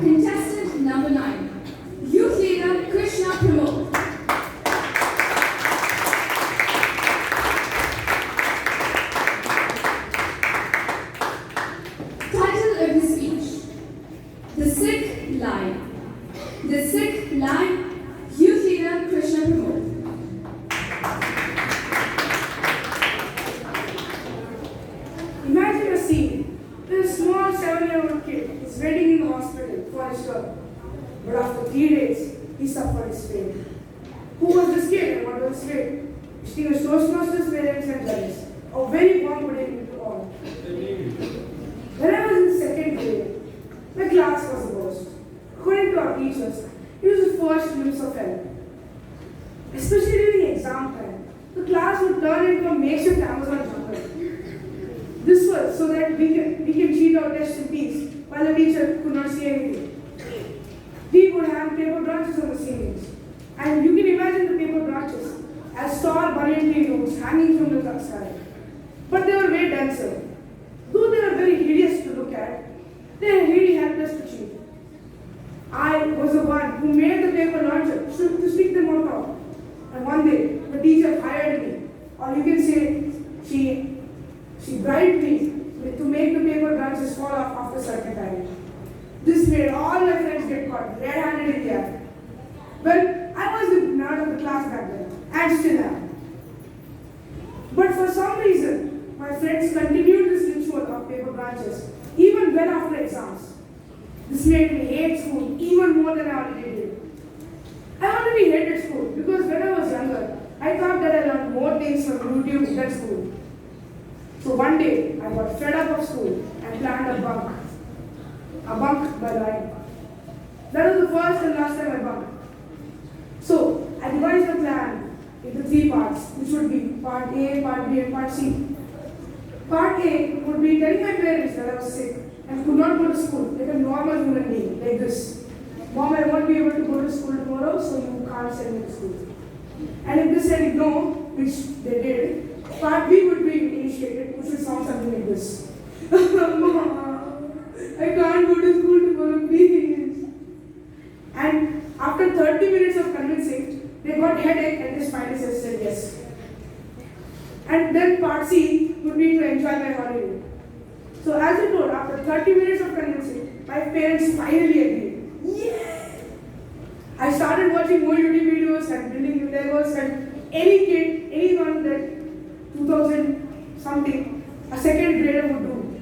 Contestant number 9, Youth Leader Krishna Pramod. Title of the speech: The Sick Line. The Sick Line, Youth Leader Krishna Pramod. Imagine a scene. There's a small 7-year-old kid is waiting in the hospital for his turn. But after 3 days, he suffered his fate. Who was this kid and what was his fate? Distinguished Toastmasters, parents and judges, a very warm good evening to all. When I was in 2nd grade, my class was the worst. According to our teachers, it was the first glimpse of hell. Especially during exam time, the class would turn into a makeshift Amazon jungle. This was so that we can cheat our tests in peace while the teacher could not see anything. We would ceilings. And you can imagine the paper branches as tall banyan tree roots hanging from the sky. But they were way denser. Though they were very hideous to look at, they were really helpless to cheat. I was the one who made the paper launcher to stick them on top. And one day, the teacher hired me, or you can say she bribed me to make the paper branches fall off after a certain time. This made all my friends get caught red-handed in the act. Well, I was the nerd of the class back then, and still am. But for some reason, my friends continued this ritual of paper branches, even well after exams. This made me hate school even more than I already did. I already hated school because when I was younger, I thought that I learned more things from YouTube than school. So one day, I got fed up of school and planned a bunk. A bunk by line. That was the first and last time I bunked. So, I devised a plan into 3 parts, which would be part A, part B, and part C. Part A would be telling my parents that I was sick and could not go to school like a normal human being, like this. Mom, I won't be able to go to school tomorrow, so you can't send me to school. And if they said no, which they did, part B would be initiated, which would sound something like this. Mom, I can't go to school tomorrow, please. And after 30 minutes of convincing, they got headache and they finally said yes. And then part C would be to enjoy my holiday. So as I told, after 30 minutes of convincing, my parents finally agreed. Yeah! I started watching more YouTube videos and building new Legos, and any kid, anyone that 2000 something, a second grader would do.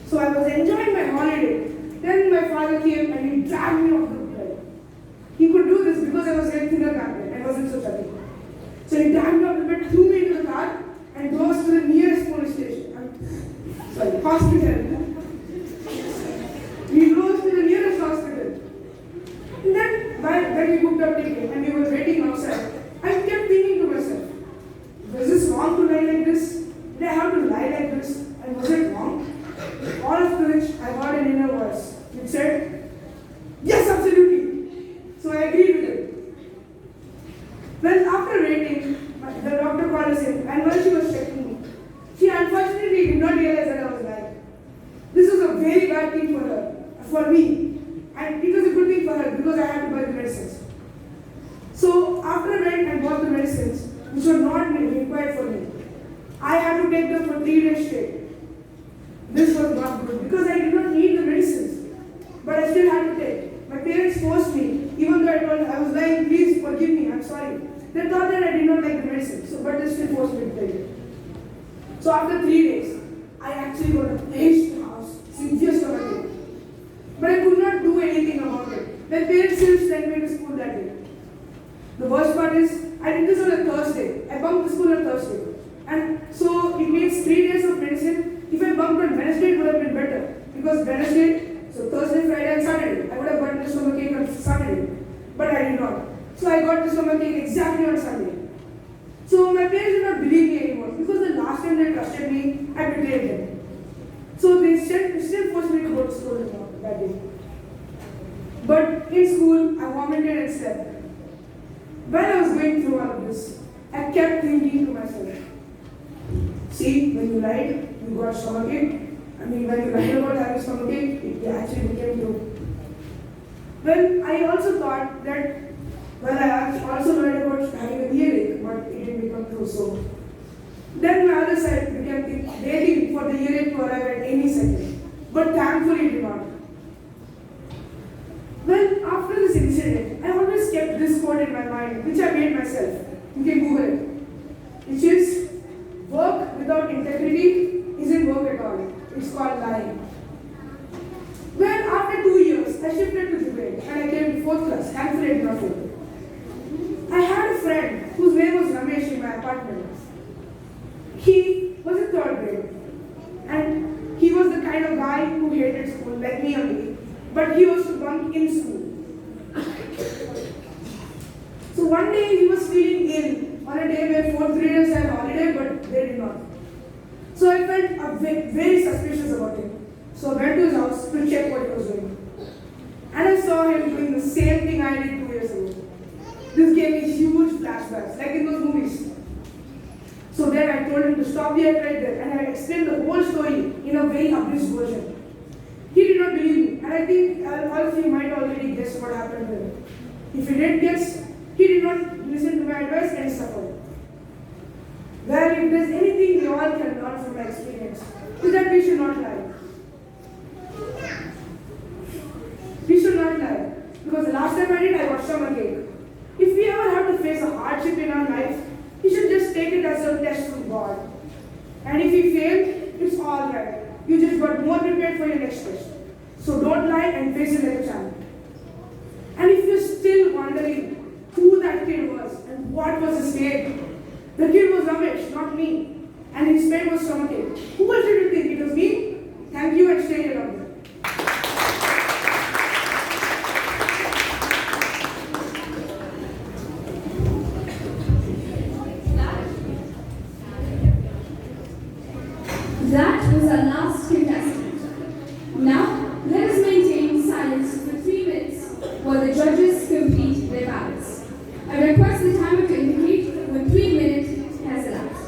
So I was enjoying my holiday. Then my father came and he dragged me off the bed. He could do this because I was getting thinner back then. I wasn't so chubby. So he dragged me off the bed, threw me into the car, and drove us to the nearest police station. Hospital. We drove to the nearest hospital. And then when we booked our ticket and we were waiting outside, I kept thinking to myself, was this wrong to lie like this? Did I have to lie like this? And was it wrong? All of which I heard an inner voice which said, yes, absolutely. So I agreed with it. Well, after waiting, the doctor called us in, and while she was checking me, she unfortunately did not realize that I was lying. This was a very bad thing for her, for me, and it was a good thing for her because I had to buy the medicines. So after I went and bought the medicines, which were not required for me, I had to take them for 3 days straight. This was not good because I did not need the medicines, but I still had to take. My parents forced me, even though I told them I was lying, please forgive me, I'm sorry. They thought that I did not like the medicine, so but they still forced me to take it. So after 3 days, I actually got a paged house, severe stomachache. But I could not do anything about it. My parents still sent me to school that day. The worst part is, I did this on a Thursday. I bunked the school on Thursday. And so it means 3 days of medicine. If I bunked on Wednesday, it would have been better. Because Wednesday, so Thursday, Friday, and Saturday, I would have gotten the stomachache on Saturday. But I did not. So I got the stomachache exactly on Sunday. So my parents did not believe me anymore. Because the last time they trusted me, I betrayed them. So they still forced me to go to school that day. But in school, I vomited and slept. When I was going through all of this, I kept thinking to myself, see, when you lied, you got stomachache. When you lied about having stomachache, it actually became true. Well, I also thought that, I also learned about having a earache, but it didn't become true. So then my other side began waiting for the earache to arrive at any second. But thankfully it did not. Well, after this incident, I always kept this quote in my mind, which I made myself. You can Google it. Which is, work without integrity isn't work at all. It's called lying. Well, after 2 years, I shifted to Dubai and I came to 4th class. Thankfully, I did not fail. I had a friend whose name was Ramesh in my apartment. He was in 3rd grade. And he was the kind of guy who hated school, like me only. But he used to bunk in school. So one day he was feeling ill on a day where 4th graders had holiday, but they did not. So I felt very suspicious about him. So I went to his house to check what he was doing. And I saw him doing the same thing I did 2 years ago. gave me huge flashbacks, like in those movies. So then I told him to stop the act right there, and I explained the whole story in a very abridged version. He did not believe me, and I think all of you might already guess what happened there. If he did guess, he did not listen to my advice and suffered. Well, if there's anything we all can learn from my experience, is that we should not lie. We should not lie, because the last time I did, I got stomachache. If we ever have to face a hardship in our life, we should just take it as a test from God. And if we fail, it's all right. You just got more prepared for your next test. So don't lie and face it like a champ. And if you're still wondering who that kid was and what was his name, the kid was Ramesh, not me. And his pain was stomachache. Who else did you think? It was me? Thank you and stay along. That was our last contestant. Now, let us maintain silence for 3 minutes while the judges complete their ballots. I request the timer to indicate when 3 minutes has elapsed.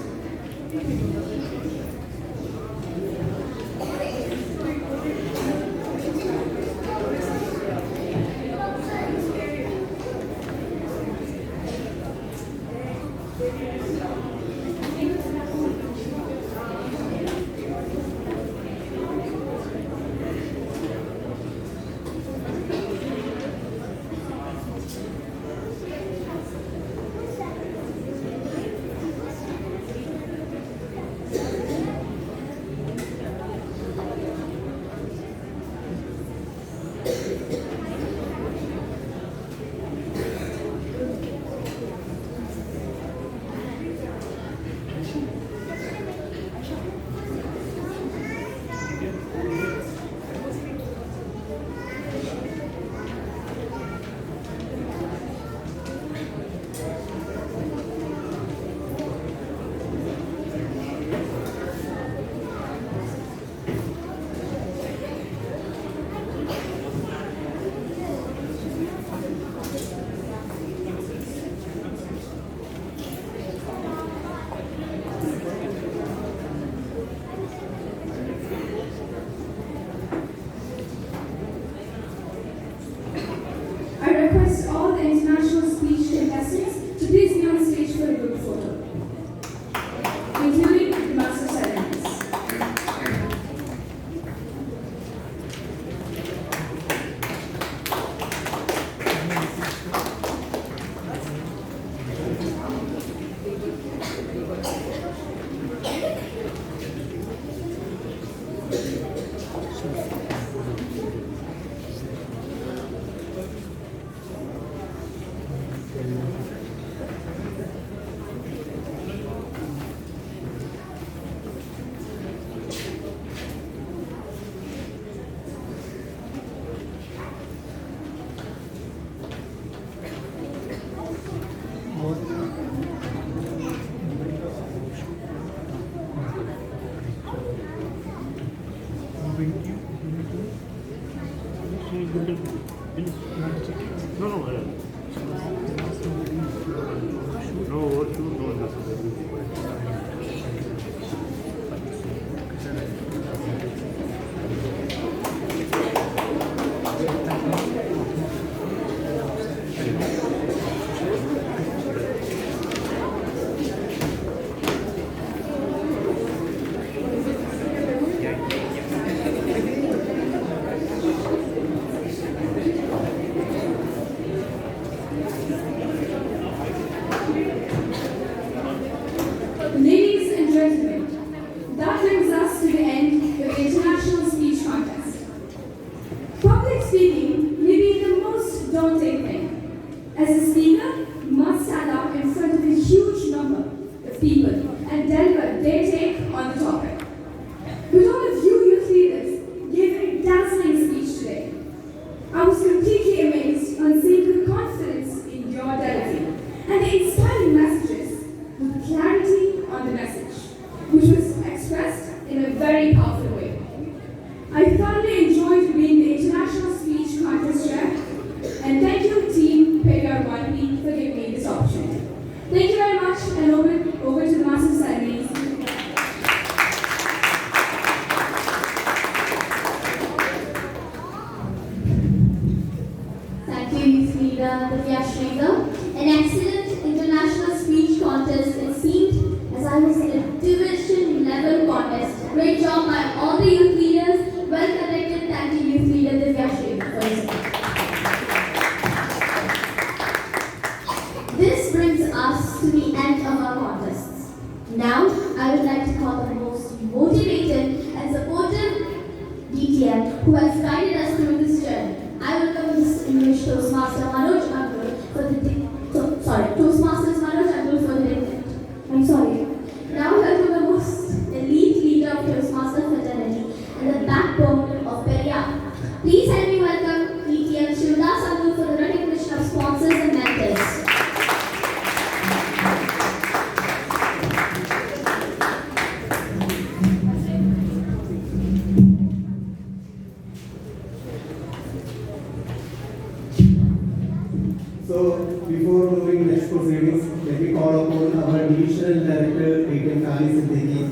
I request all the international speech contestants to please be on stage for a group photo, including the master of ceremonies. Ladies leader Divya Sridhar. An excellent international speech contest, it seemed, as I was in a division level contest. Great job by all the youth leaders. Well conducted. Thank you, youth leader Divya Sridhar, for his support. This brings us to the end of our contests. Now, I would like to call the most motivated and supportive DTM who has guided us through this journey. I welcome this English Toastmaster Manoj Angle for the Toastmasters Manoj Angle for the I'm sorry. Now welcome the most elite leader of Toastmaster fraternity and the backbone of Periyar. Please help me welcome DTM Shivdas Angle for the recognition of sponsors and mentors. So, before moving next proceedings, let me call upon our divisional director, DTM Kali Siddiqui.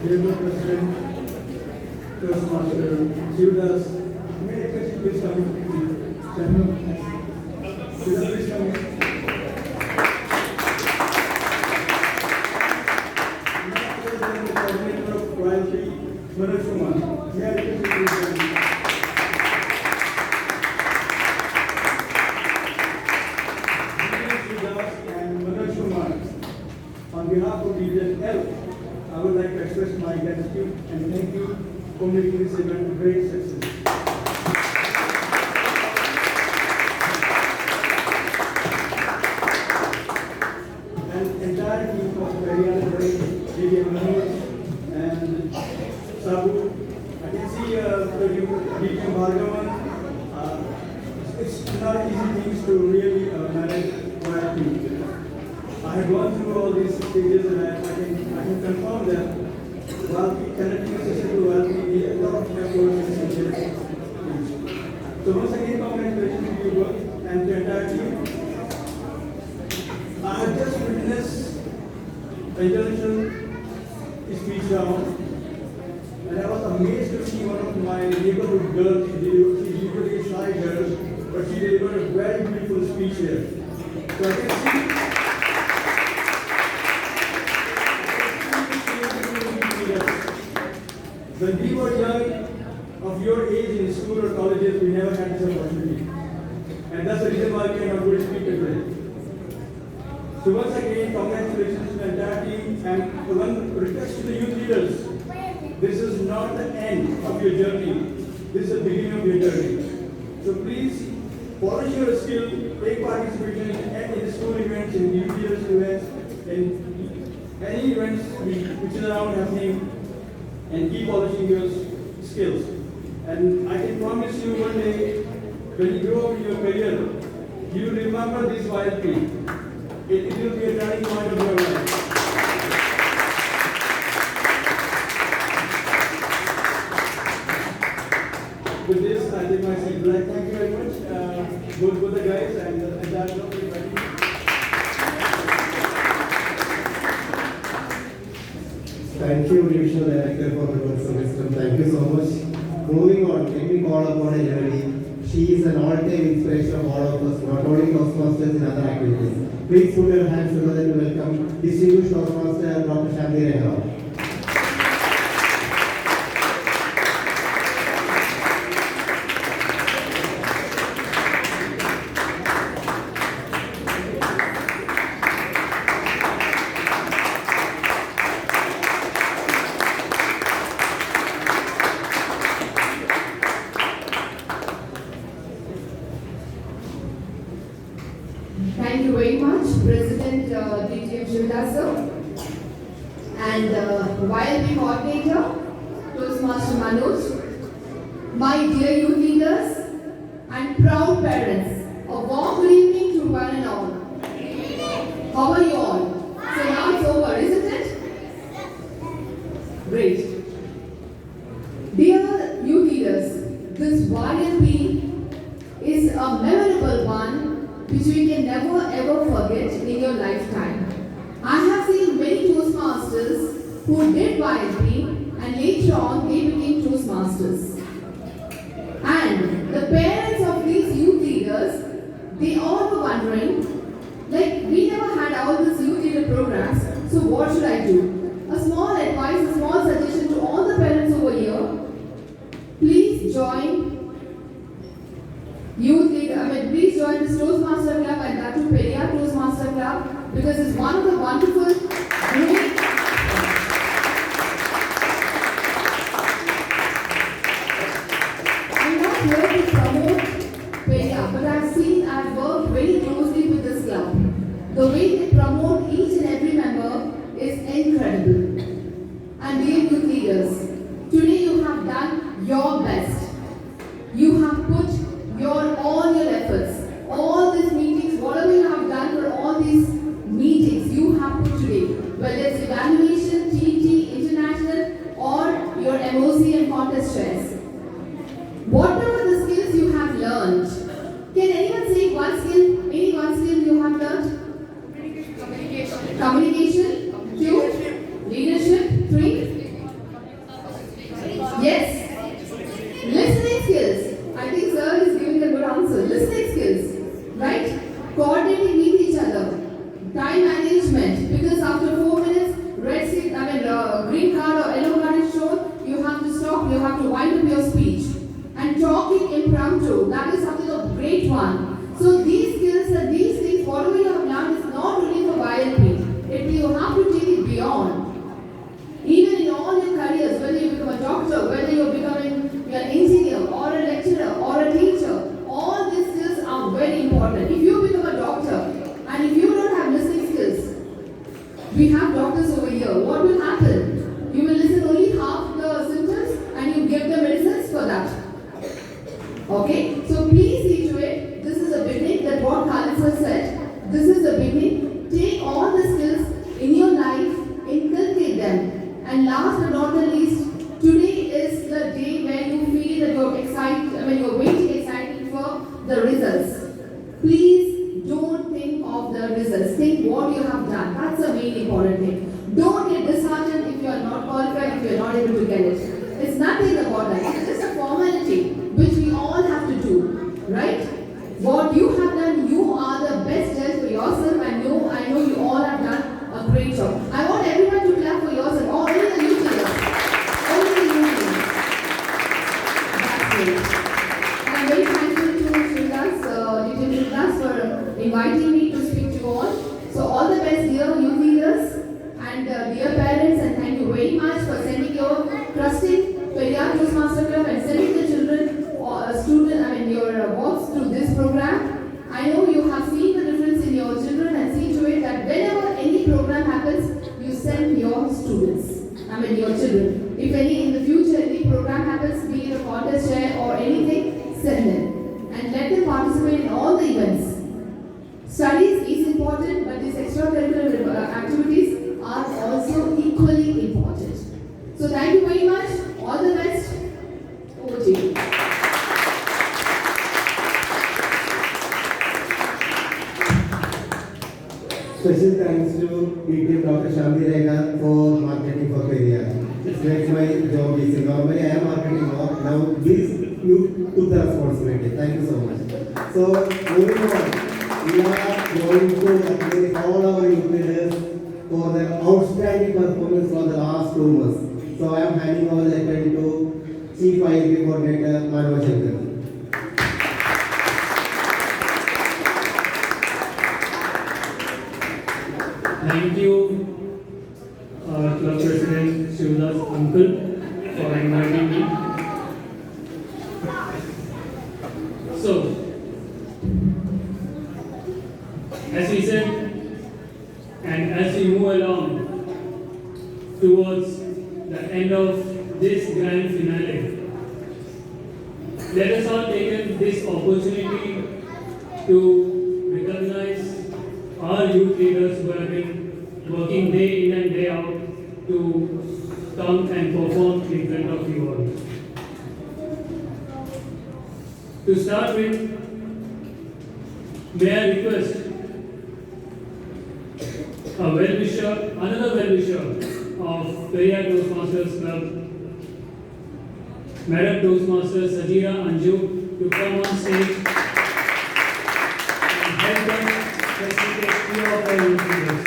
Dear President, Toastmaster Shivdas, may I request you please come to the channel? Shivdas, please come. The coordinator of royalty, Manoj Kumar. May I request you please come? Shivdas and Manoj Kumar, on behalf of DTM, I would like to express my gratitude and thank you for making this event a great success. An entire team of Periyar, DTM Manoj and Sabu. I can see DTM Bhargavan. It's not easy things to really manage royalty. I have gone through all these stages and I can confirm that while connecting a system to royalty, we have a lot of efforts and sincerity. So once again, congratulations to you both and the entire team. I have just witnessed the international speech round and I was amazed to see one of my neighborhood girls. She's usually a shy girl, but she delivered a very beautiful speech here. So I can see when we were young, of your age in school or colleges, we never had this opportunity. And that's the reason why we are not going to speak today. So once again, congratulations to the entire team and one request to the youth leaders. This is not the end of your journey. This is the beginning of your journey. So please polish your skill, take participation in the school events, in youth leaders events, in any events which is around happening, and keep polishing your skills. And I can promise you one day, when you grow up in your career, you will remember this royalty. It will be a turning point of your life. With this, I take my seat back. Thank you very much, both the guys and the entire everybody. Thank you, Divisional Director, for the words of wisdom. Thank you so much. Moving on, let me call upon a lady. She is an all-time inspiration of all of us, not only Toastmasters in other activities. Please put your hands together to welcome distinguished Toastmaster Dr. Shabir Rao. you very much, President DTM Shivadas sir, and YLP coordinator, Toastmaster Manoj, my dear youth leaders and proud parents. A warm good evening to one and all. How are you all? So now it's over, isn't it? Great. Dear youth leaders, this YLP is a memorable one which we can never ever forget in your lifetime. I have seen many Toastmasters who did YLP and later on they became Toastmasters. And the parents of these youth leaders, they all were wondering, like, we never had all these youth leader programs, so what should I do? A small advice, a small suggestion to all the parents over here. Please join youth leader, please join this Toastmaster Club and that too Periyar Toastmaster Club, because it's one of the wonderful, great. I'm not here to promote Periyar, but I've worked very closely with this club. The way they promote each and every member is incredible. And dear youth leaders, today you have done your best. You have put all your efforts, all these meetings, whatever you have done for all these meetings you have put today, whether it's evaluation, TT, international, or your MOC and contest shares. Whatever the skills you have learned, can anyone say one skill, any one skill you have learned? Communication. 2. Leadership. 3. Yes. Listening skills. I think sir is giving a good answer. Listening skills. Right? Coordinating with each other. Time management. Because after 4 minutes, green card or yellow card is shown, you have to stop, you have to wind up your speech. And talking impromptu, that is something of great one. So these skills and these things, whatever you have learned is not only for YLP. You have to take it beyond. Even in all your careers, whether you become a doctor, whether you're becoming an engineer or a lecturer or a teacher, all these skills are very important. If you become a doctor and if you don't have listening skills, we have doctors over here, what will happen? You will listen only half the symptoms and you give the medicines for that. Okay, so please see to it, this is a beginning, that what Khalid sir said, this is the beginning. Take all the skills in your life, inculcate them. And last but not the least, today is the day where you feel that you're excited, you're waiting excitedly for the results. Please don't think of the results, think what you have done. That's the main important thing. Don't get disheartened if you are not qualified, if you are not able to get it. It's nothing about that, it's just a formality which we all have to do, right? What you have done, you are the best judge for yourself, and I know you all have done a great job. I want everyone to clap for yourself, only the youth leaders. Only the youth leaders. That's great. And I'm very thankful to Shivadas, for inviting me to speak to you all. So all the best, dear youth leaders and dear parents, and thank you very much for sending your trusting Periyar Toastmaster Club and sending the children, your walks through this program. I know you have seen the difference in your children, and see to it that whenever any program happens, you send your students, your children. If any in the future any program happens, be it a contest share or anything, send them and let them participate in all the events. Studies is important, but these extracurricular activities are also equally important. So thank you very much. All the best. Over to you. Special thanks to DTM Dr. Shanti Rekha for marketing for Periyar. It makes my job easy. Normally I am marketing now. Please, you took the responsibility. Thank you so much. So moving on, we are going to acknowledge all our youth leaders for their outstanding performance for the last 2 months. So I am handing over the credit to Chief IEP Coordinator Manoj Shankar. Thank you, Club President Shivadas Uncle, for inviting me. So, As we said, and as we move along towards the end of this grand finale, let us all take this opportunity to recognize our youth leaders who have been working day in and day out to come and perform in front of you all. To start with, may I request another well-wisher of Periyar Toastmasters Club, Madam Toastmaster Sajira Anju, to come on stage and help us facilitate few of our youth leaders.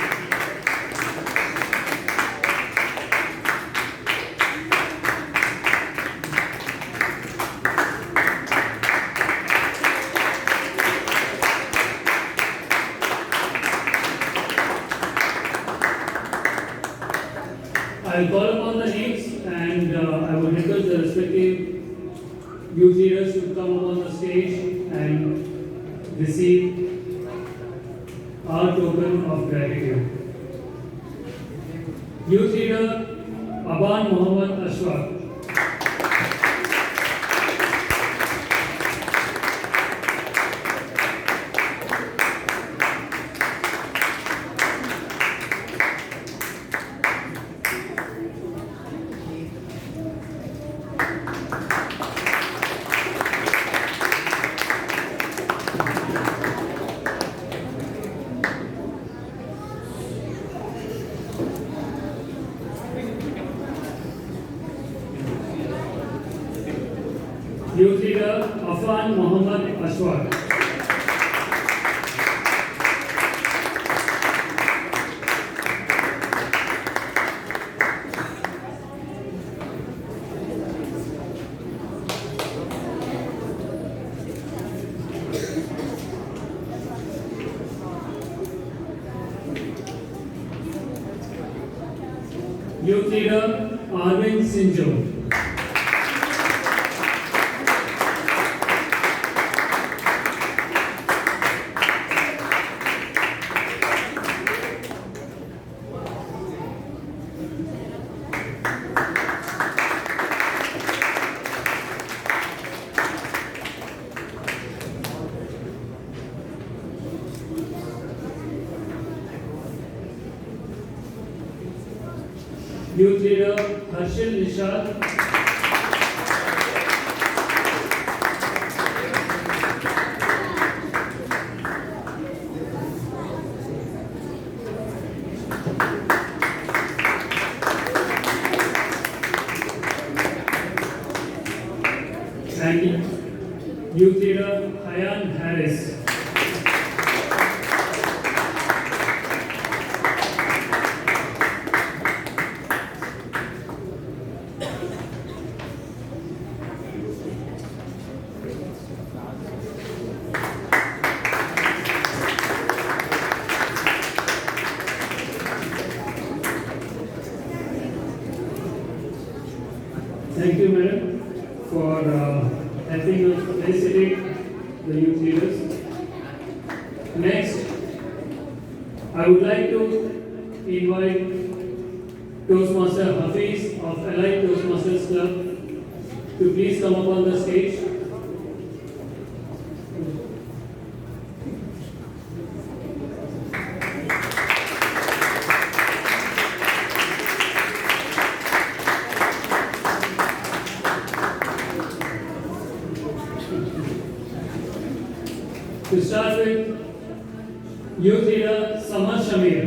I will call upon the names and I would request the respective youth leaders to come up on the stage and receive our token of gratitude. Youth leader Aban Mohammed Ashwaq. Youth leader Afan Mohammed Ashwaq. Youth leader Arvind Sinjo. Youth leader Harshil Nishad. And youth leader Hayan Harris. Thank you, madam, for helping us facilitate the youth leaders. Next, I would like to invite Toastmaster Hafiz of Allied Toastmasters Club to please come up on the stage. To start with, youth leader Samad Shamir.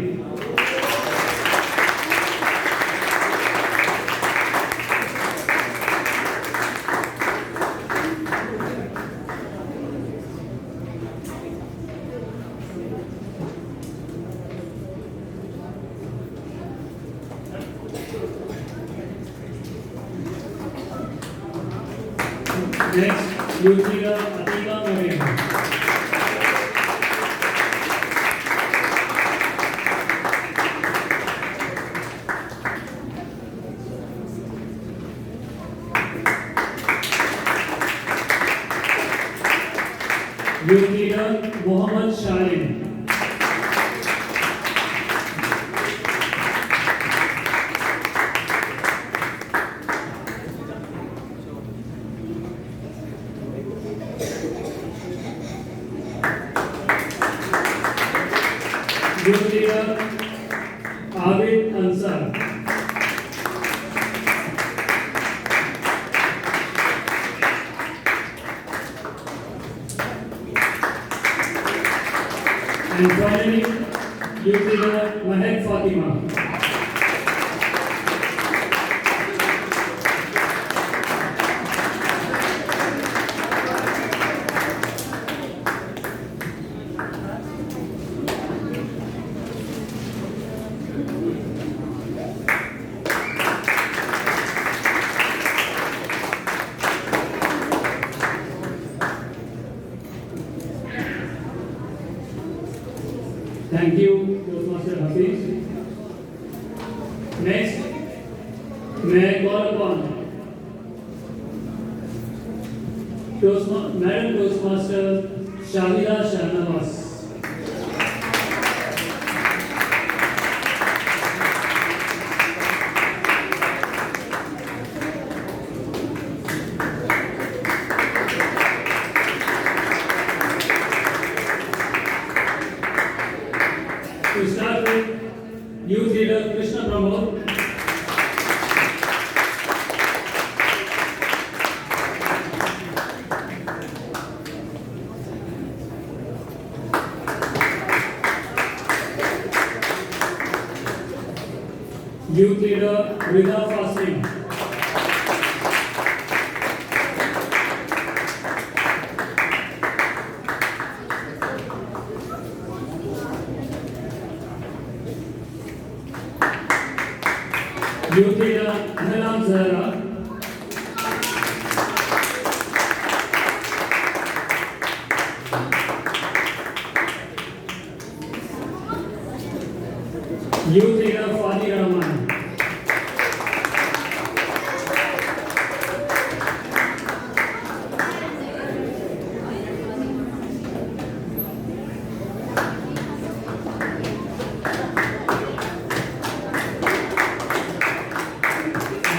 Next, youth leader Atika Moreno. Youth leader Mohammed Shalim. And finally, youth leader Mahek Fatima. Thank you, Toastmaster Hafiz. Next, may I call upon Madam Toastmaster Shahida Shahnawaz. To start with, youth leader Krishna Pramod. Youth leader Rida Fasting. Youth leader Ahlam Zahra. Youth leader Fadi Rahman.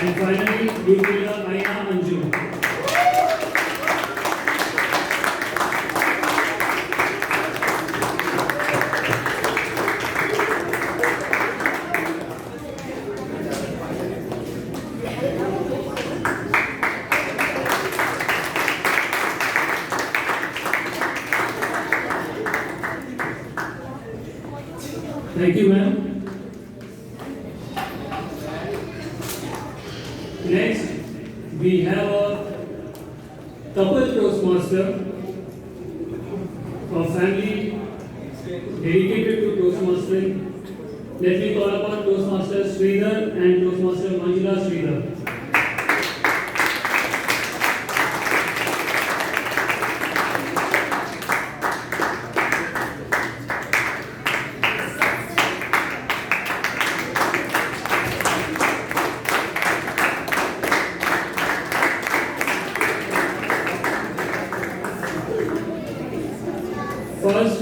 And finally, youth leader Aina Anju. Thank you, ma'am. Next, we have a couple Toastmaster, a family dedicated to Toastmastering. Let me call upon Toastmaster Sridhar and Toastmaster Manjula Sridhar. First,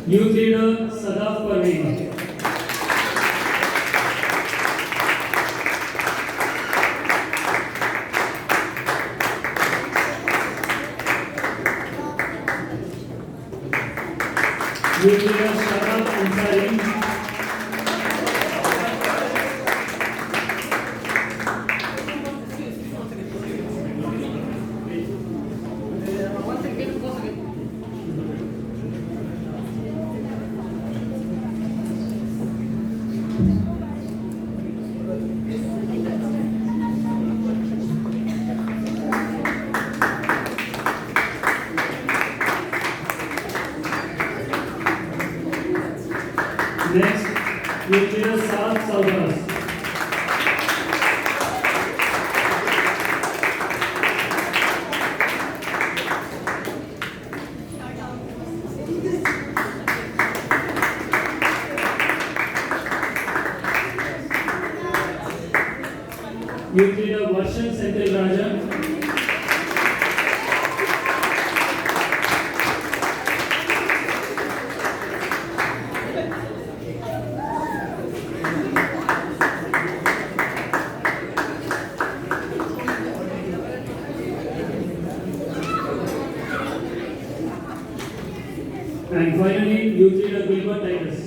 youth leader Sadaf Parveen. Youth leader Shadab Ansari. Next, youth leader Saad Salvas. Youth leader Varshan Senthil Raja. And finally, youth leader Gilbert Titus.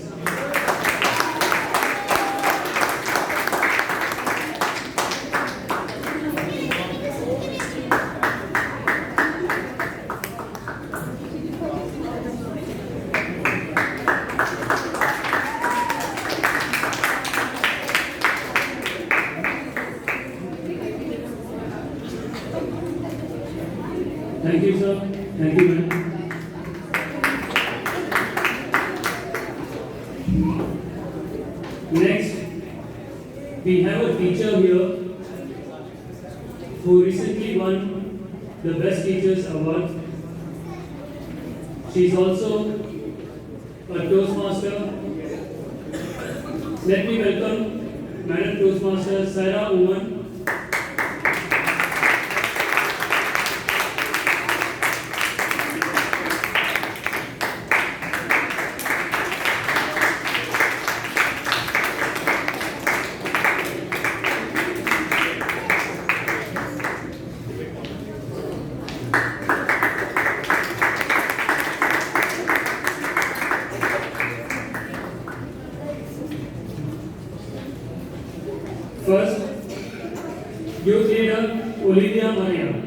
Thank you, sir. Thank you, ma'am. Next, we have a teacher here who recently won the Best Teachers Award. She is also a Toastmaster. Let me welcome Madam Toastmaster Sarah Owen. First, youth leader Olivia Maria.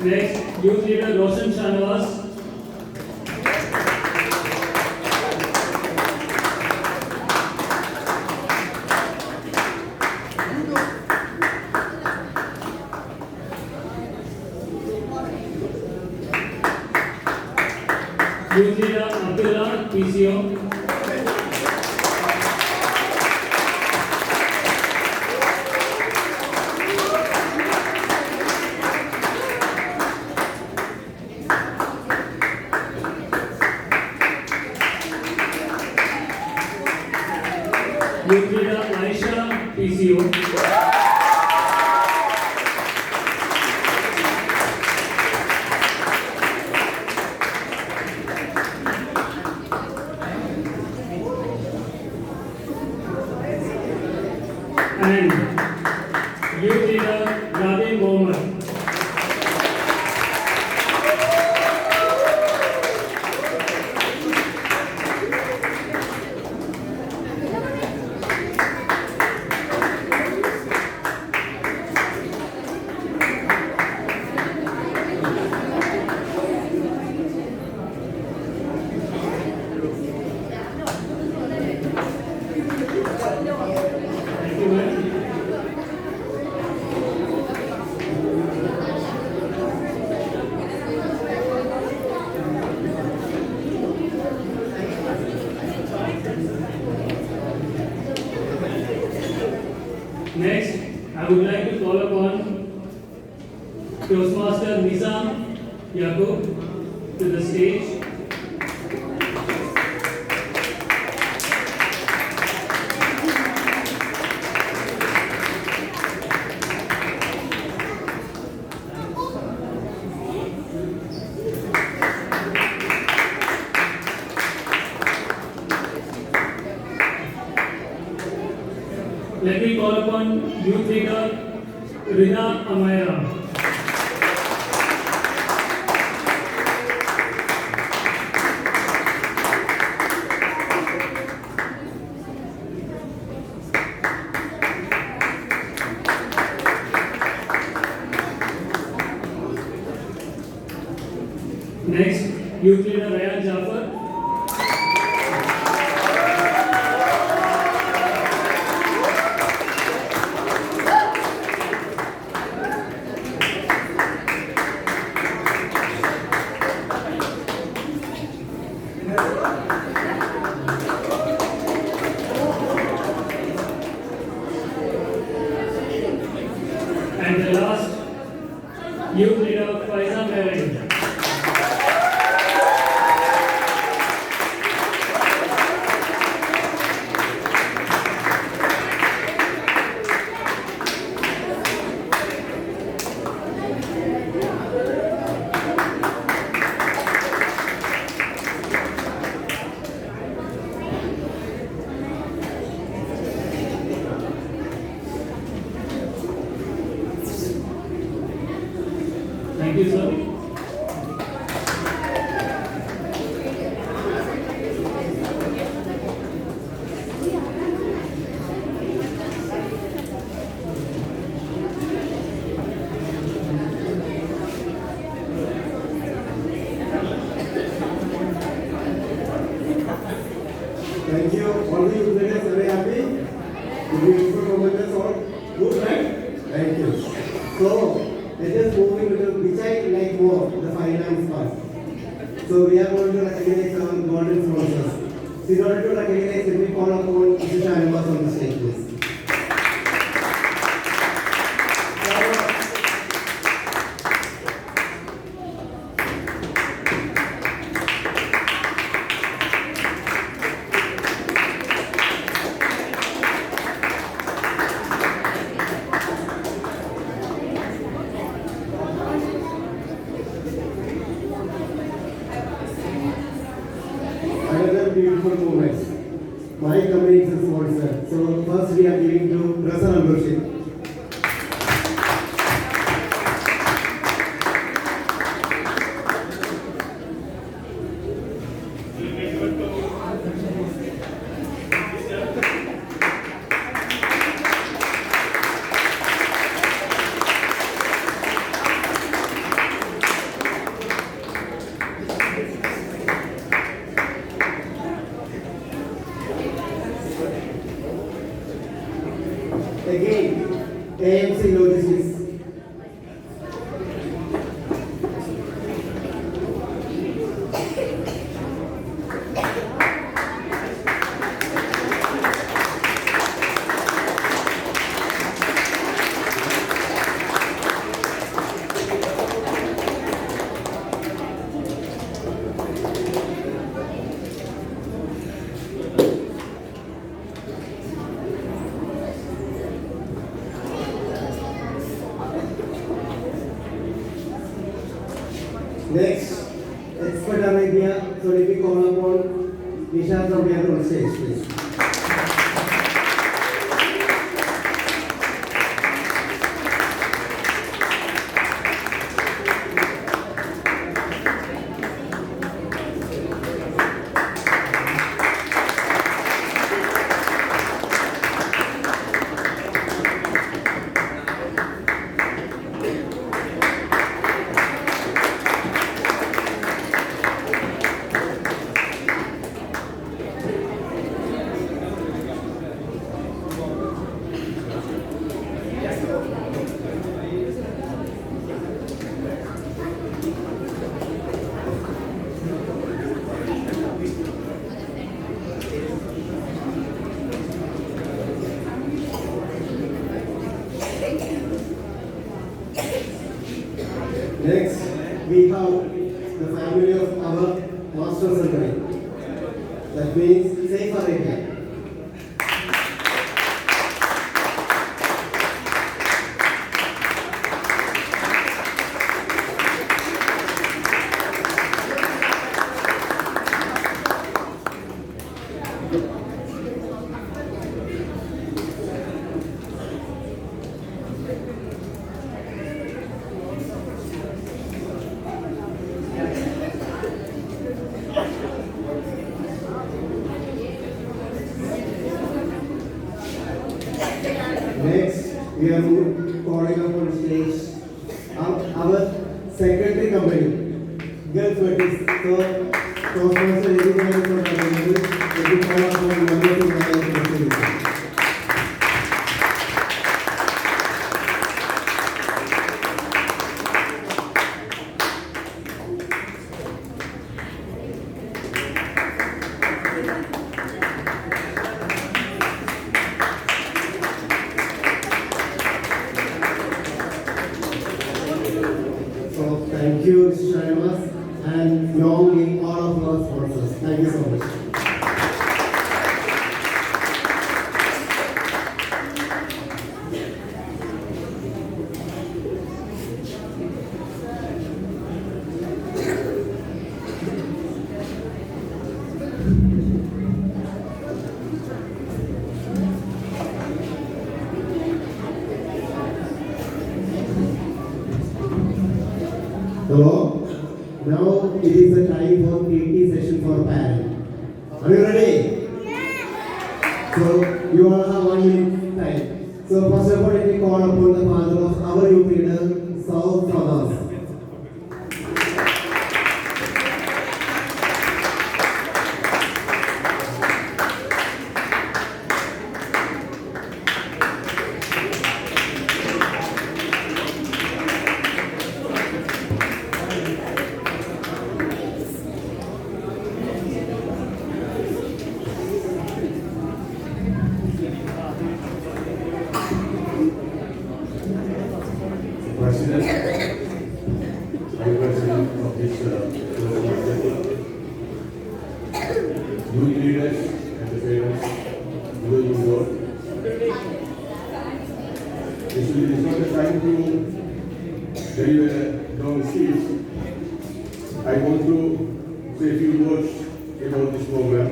Next, youth leader Roshan Shanwas. Youth leader Abdullah PCO. Youth leader Aisha PCO. And youth leader Rabi Mohammed. Thank you, ma'am. Next, I would like to call upon Toastmaster Nizam Yaqub to the stage. Let me call upon youth leader Rina Amaya. Next, youth leader Ryan Jafar. And the last, youth leader Faiza Merin. Thank you, sir. comes first. So we are going to recognize our golden sponsors. So in order to recognize, let me call upon Mr. Shanivas on the stage, please. Another beautiful moment. My company is a sponsor. So first we are giving to Rasan Al-Burshid. Again, AMC Logistics. Next, Expert Arabia. So let me call upon Nisha from here on stage, please. Next, we have the family of our master secretary. That means Safe Arabia. Next, we are calling up on stage our secretary company, Girls Vertis. So, Toastmaster everybody for available. Let me call upon members of my facility. So thank you, Mr. Shanivas, and normally all of our sponsors. Thank you so much. Hello. Now it is the time for PT session for parents. Are you ready? Yes. So you all have 1 minute time. So first of all, let me call upon the father of our youth leader, Saul Thomas. this youth leaders and the parents doing work. This is not the time to deliver long speech. I want to say a few words about this program.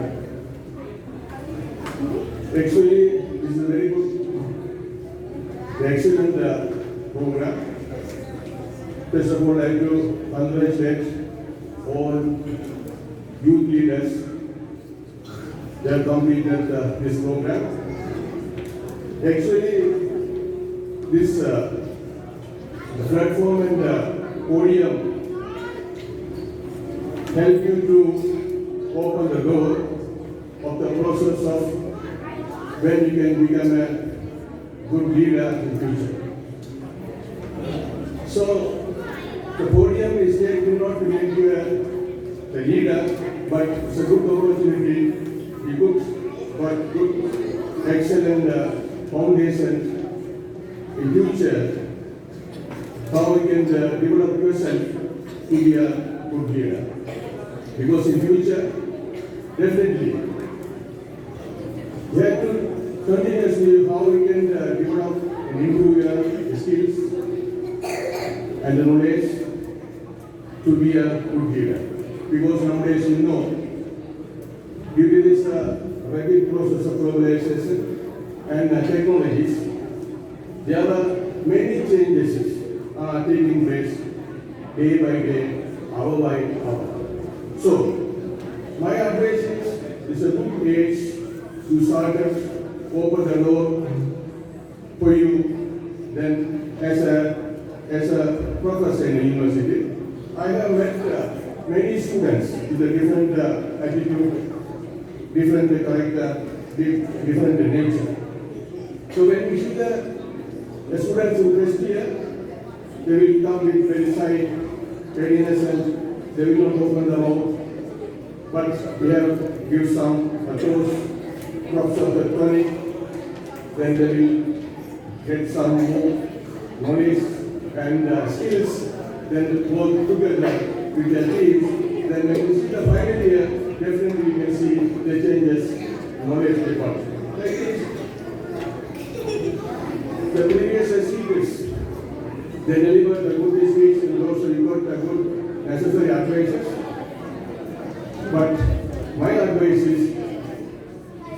Actually, this is a very good, excellent program. First of all, I like to congratulate all youth leaders that have completed this program. Actually, this platform and podium help you to open the door of the process of when you can become a good leader in future. So the podium is there not to make you a leader, but it's a good opportunity, a good excellent foundation in future, how you can develop yourself to be a good leader. Because in future, definitely, you have to continuously how you can develop and improve your skills and the knowledge to be a good leader. Because nowadays, you know, due to this rapid process of globalization and technologies, there are many changes taking place day by day, hour by hour. So, my advice is, it's a good age to start up, open the door for you. Then, as a professor in the university, I have met many students with a different attitude, different character, different nature. So when we see the students in first year, they will come with very shy, very innocent, they will not open the mouth, but we have give some approach, drops of the tonic, then they will get some more knowledge and skills, then work together with their teams. Then when you see the final year, definitely you can see the changes, knowledge department. Like this, the previous speakers, they delivered the good speech and also you got the good necessary advices. But my advice is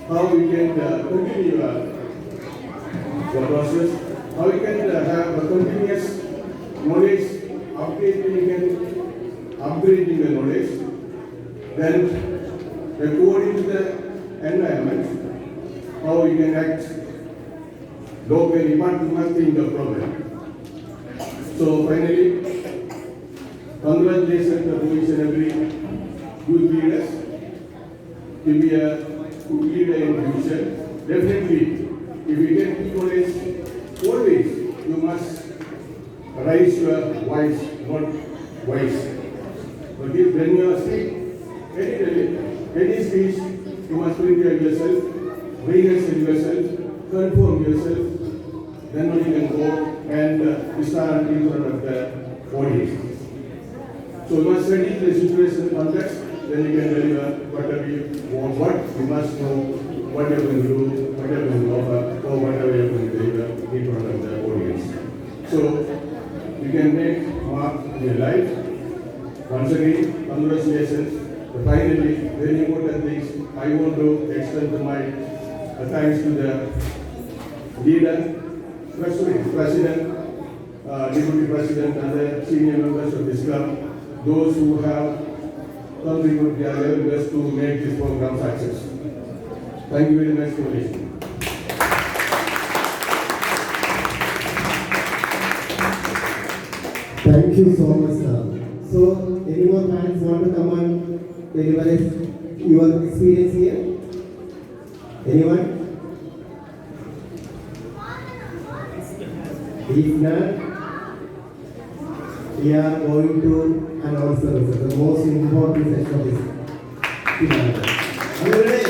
how we can continue the process, how we can have a continuous knowledge, upgrading the knowledge, then according to the environment, how we can act locally, nothing the problem. So finally, congratulations to each and every good leaders to be a good leader in future. Definitely, if you get knowledge, always you must raise your voice, not voice. But when you are speaking, any speech, you must prepare yourself, rehearse yourself, confirm yourself, then only you can go and start in front of the audience. So you must study the situation context, then you can deliver whatever you want, what you must know, what you are going to do, what you are going to offer, or whatever you are going to deliver in front of the audience. So you can make mark in your life. Once again, congratulations. Finally, very important things, I want to extend my thanks to the leader, President, Deputy President, and the senior members of this club, those who have contributed their level best to make this program success. Thank you very much for listening. Thank you so much, sir. So, any more parents want to come and deliver your experience here? Anyone? If not, we are going to announce the result, the most important section of this event. Are you ready?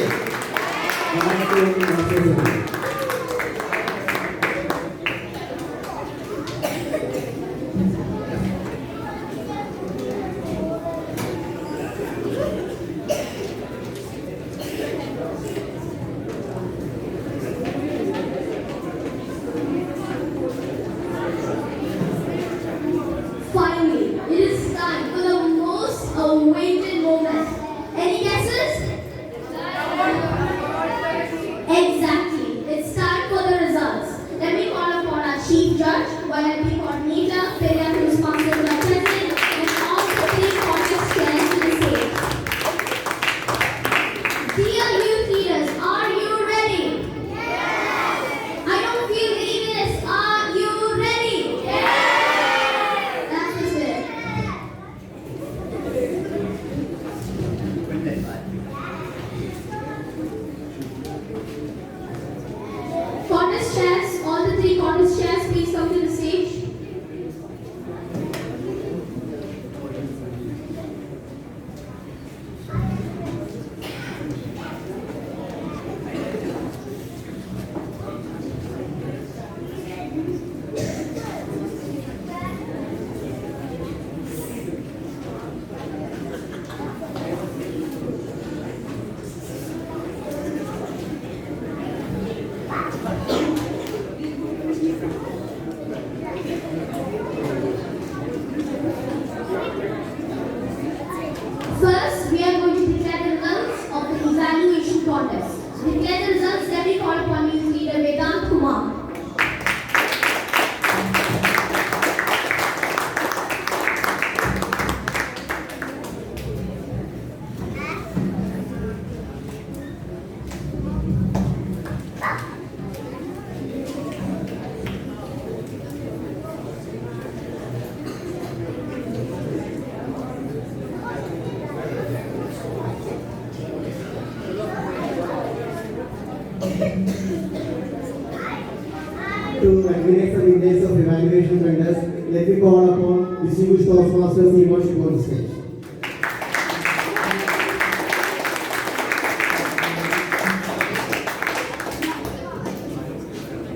eliminates the windows of evaluation vendors, let me call upon distinguished Toastmaster Simon Shibu on the stage.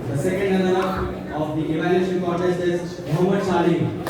The second runner-up of the evaluation contest is Mohammed Salim.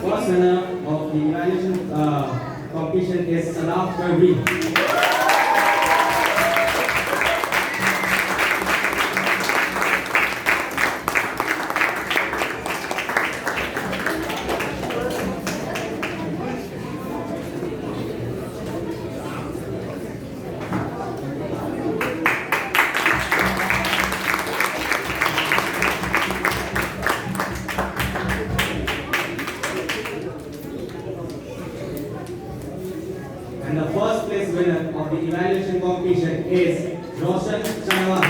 First winner of the evaluation competition is Salah Parveen. And the first place winner of the evaluation competition is Roshan Chanawat.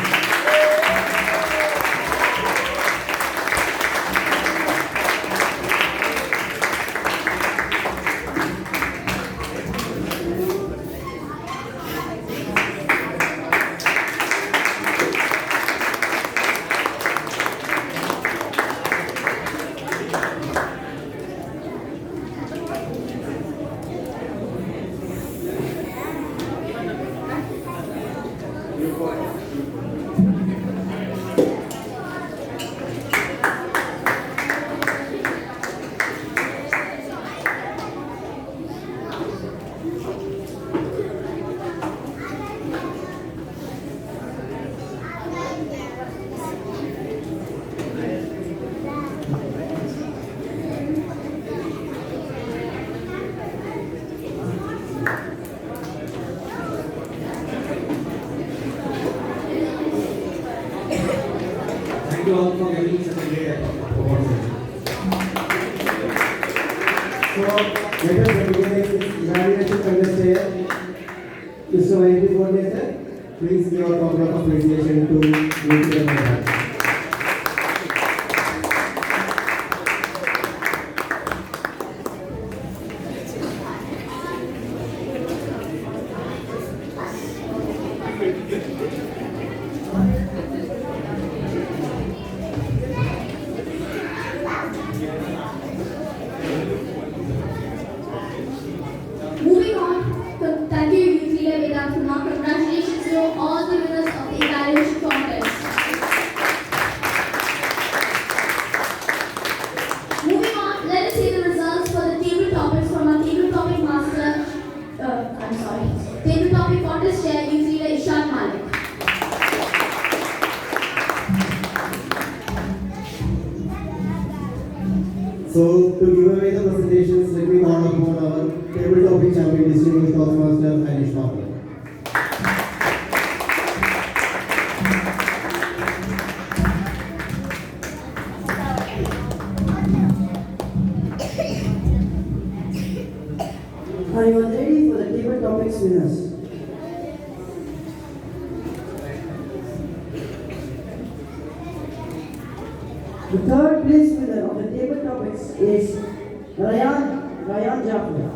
Thank you all for giving such a great opportunity. So, let us recognize this evaluation contestant, Mr. YP Coordinator. Please give a token of appreciation to Mr. Madam. Moving on, thank you, Youth Leader Vedant Kumar. Congratulations to all the winners of the evaluation contest. Moving on, let us see the results for the table topics from our table topic master. Table topic contest chair, Youth Leader Ishaq Malik. So, to give away the presentations, let me call upon our table topic champion, distinguished Toastmaster Anish Papa. Are you all ready for the table topics winners? The third place winner of the table topics is Ryan Jaffer.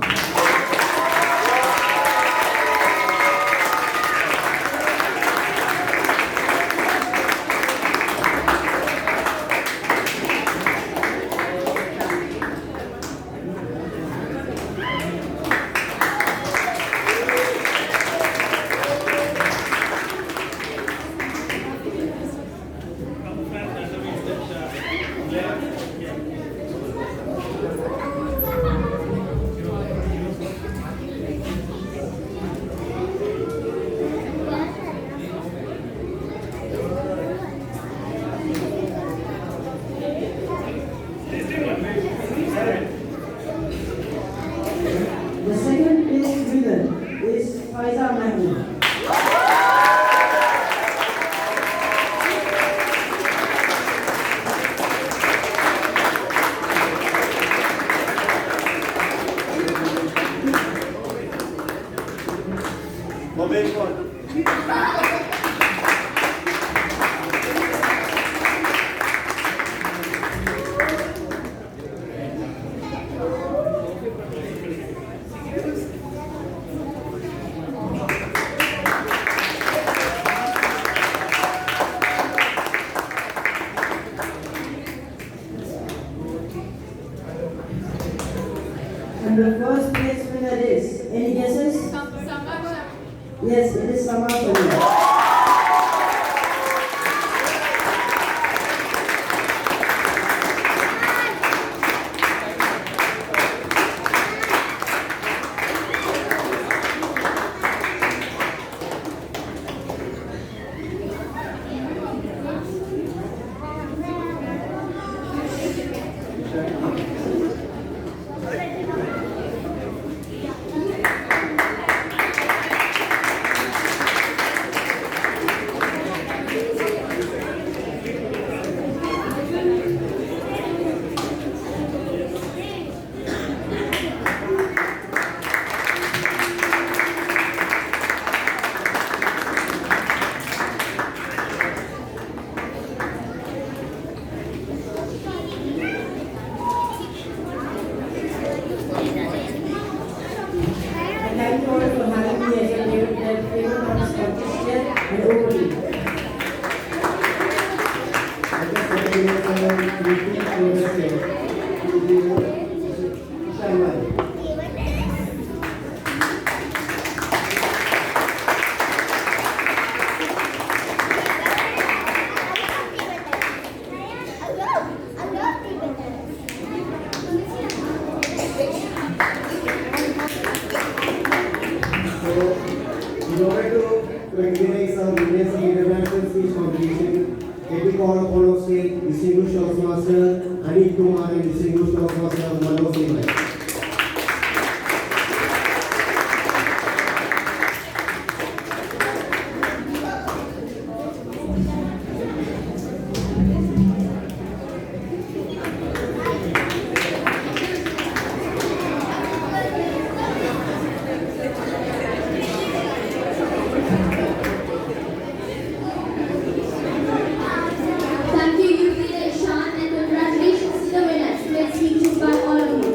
And the first place winner is, any guesses? Yes, it is Samarthana. Thank you all for having me as your favorite artist contest and over to you. In order to recognize our winners in international speech competition, let me call upon our state distinguished Toastmaster Anil Kumar and distinguished Toastmaster Manoj Singh. Thank you, Youth Leader Ishan, and congratulations to the winners. Great speeches by all of you.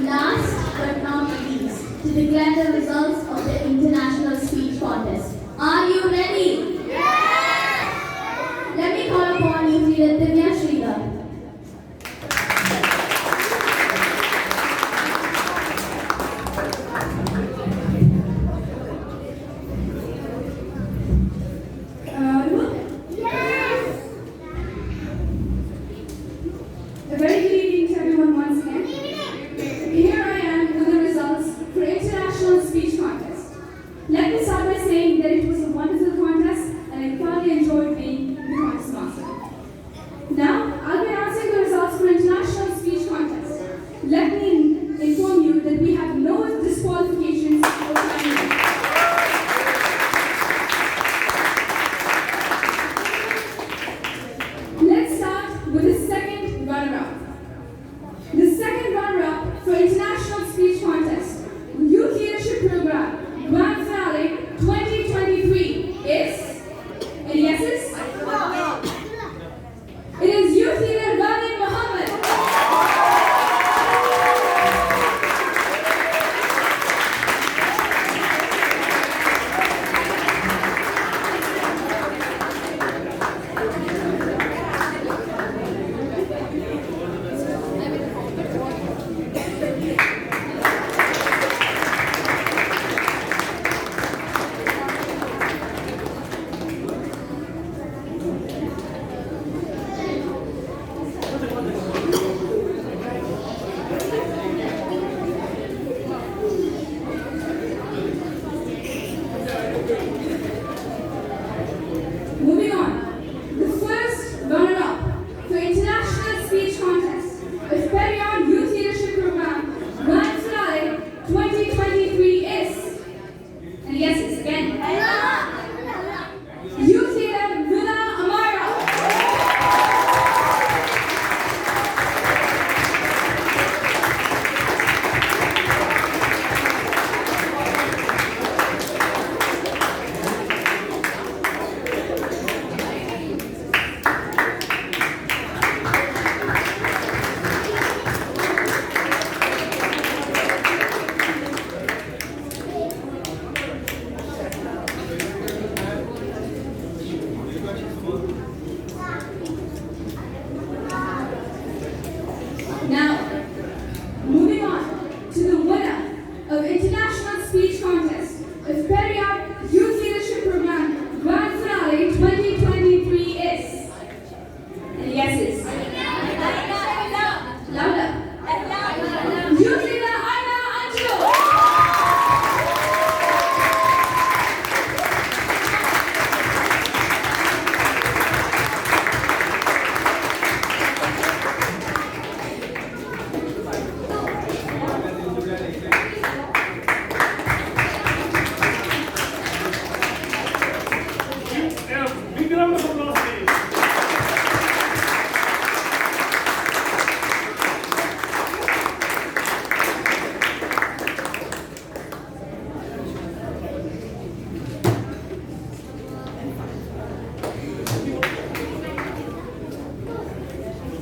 Last but not least, to declare the results of the International Speech Contest. Are you ready? Yes! Let me call upon Youth Leader Divya Sridhar. A very good evening to everyone once again. Here I am with the results for International Speech Contest. Let me start by saying that it was a wonderful contest and I thoroughly enjoyed being the contest master. Now, I'll be announcing the results for International Speech Contest. Let me inform you that we have no disqualifications or time. Let's start with the second runner-up. The second runner-up for International Speech Contest, Youth Leadership Program, Grand Finale 2023 is, any guesses? It is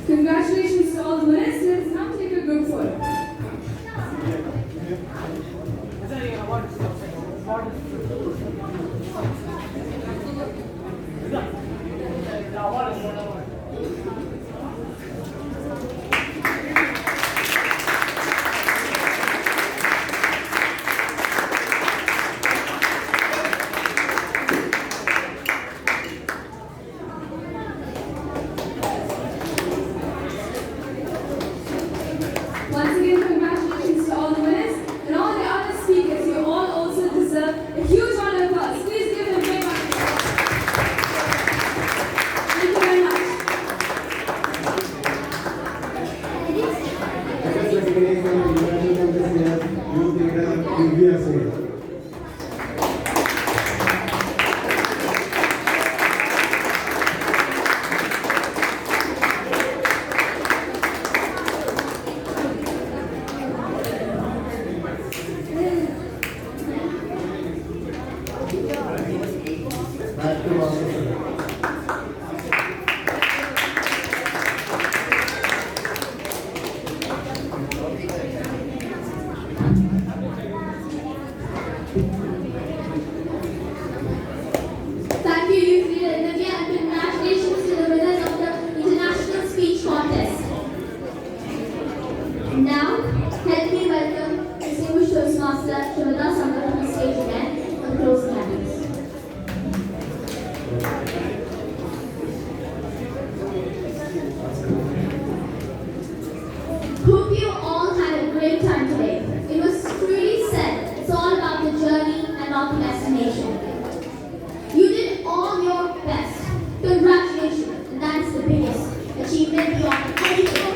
Congratulations to all the winners. Let's now take a group photo. Once again, congratulations to all the winners and all the other speakers. You all also deserve a huge round of applause. Please give them a big round of applause. Thank you very much. Let us recognize our international contestant, youth leader, Divya Singh. Back to Master. Thank you, youth leader Navya, and congratulations to the winners of the International Speech Contest. Now, help me welcome distinguished Toastmaster Shivada Sankar to the stage again for the closing handles. Hope you all had a great time today. It was truly said, it's all about the journey and not the destination. You did all your best. Congratulations. And that's the biggest achievement beyond anything.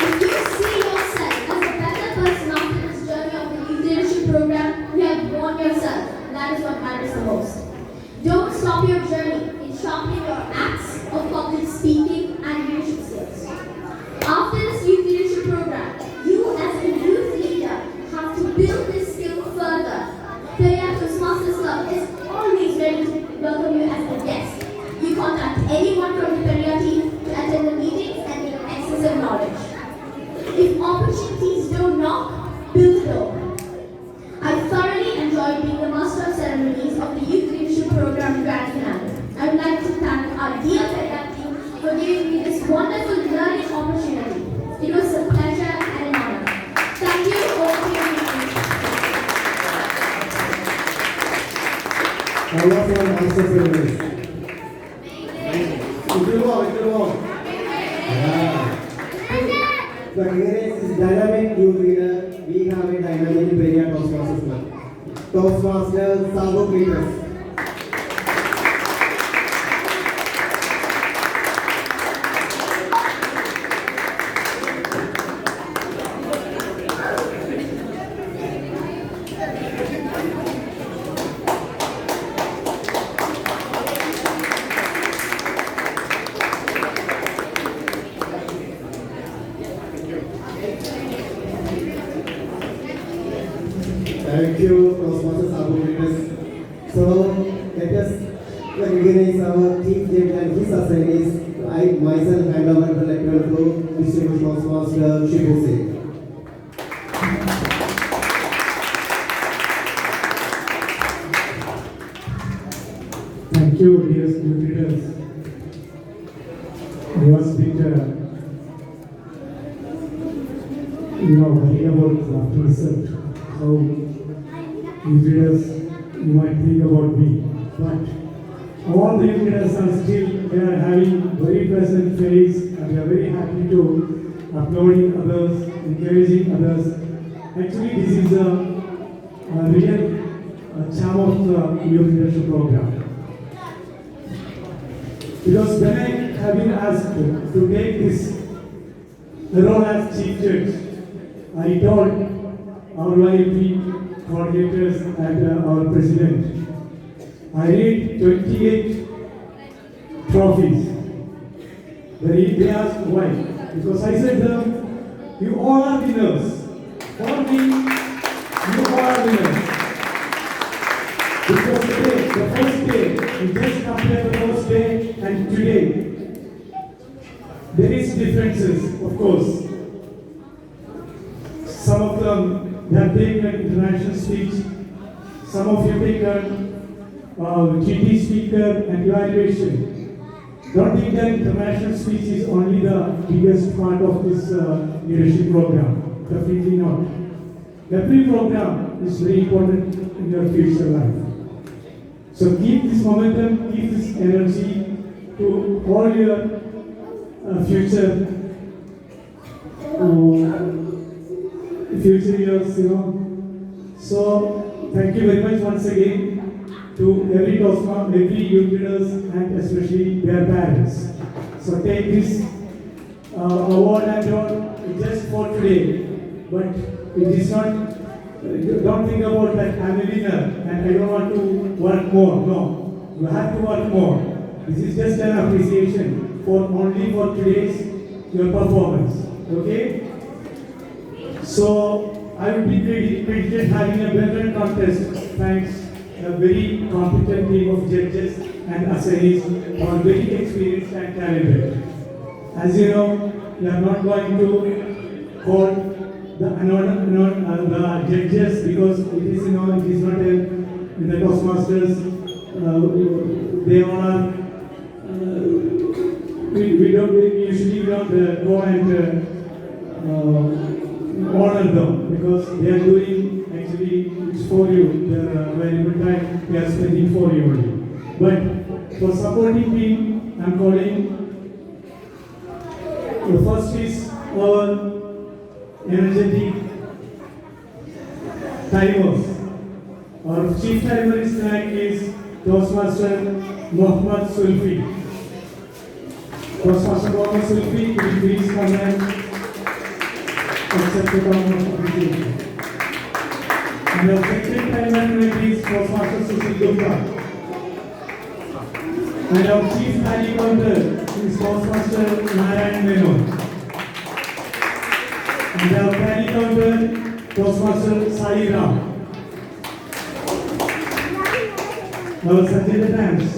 If you see yourself as a better person after this journey of the youth leadership program, you have won yourself. And that is what matters the most. Don't stop your journey in sharpening your acts of public speaking and leadership skills. After this youth leadership program, you as a youth leader have to build this skill further. Peria Toastmasters Club is always ready to welcome you as a guest. You contact anyone from the Peria team to attend the meetings and gain excessive knowledge. If opportunities don't knock, build the door. I thoroughly enjoyed being the master of ceremonies of the Youth Leadership Program Grand Finale. I would like to thank our dear Peria team for giving me this wonderful learning opportunity. It was a pleasure and an honor. Thank you all for your attention. All of our master ceremonies. It will walk. Yeah. The Ignorance is dynamic youth leader. We have a dynamic Peria Toastmasters Club. Toastmasters, Sago Peters. Thank you, Toastmasters Sago Peters. So, let us recognize our chief judge and his assignees. I myself hand over the lecture to distinguished Toastmaster Shibu Singh. Thank you, dear youth leaders. I was a bit, worried about after result how youth leaders you might think about me. But all the youth leaders are still, they are having very pleasant face and they are very happy to applauding others, encouraging others. Actually, this is a real charm of the youth leadership program. Because when I have been asked to take this role as chief judge, I told our YLP coordinators and our president, I need 28 trophies. They asked why. Because I said to them, you all are winners. For me, you all are winners. Because today, the first day, we just completed the first day, and today, there is differences, of course. Some of them, they have taken international speech. Some of you taken GT speaker and evaluation. Don't think that international speech is only the biggest part of this leadership program. Definitely not. Every program is very important in your future life. So keep this momentum, keep this energy to all your future years, So thank you very much once again to every Toastmaster, every youth leaders, and especially their parents. So take this award and don't just for today, but it is not. Don't think about that I'm a winner and I don't want to work more. No, you have to work more. This is just an appreciation for only for today's your performance. Okay? So I would be credited having a better contest thanks a very competent team of judges and assignees who are very experienced and talented. As you know, we are not going to call the judges because it is it is not in the Toastmasters. They all are. We usually don't go and honor them because they are doing actually it's for you. Their valuable time they are spending for you only. But for supporting team, I'm calling. The first is our energetic timers. Our chief timer is tonight is Toastmaster Mohammad Sulfi. Toastmaster Mohammad Sulfi, could you please come and accept the crown of appreciation. And our second timer tonight is Toastmaster Sushil Gupta. And our chief tally counter is Toastmaster Narayan Menon. And our tally counter, Toastmaster Sai Ram. Our Secretary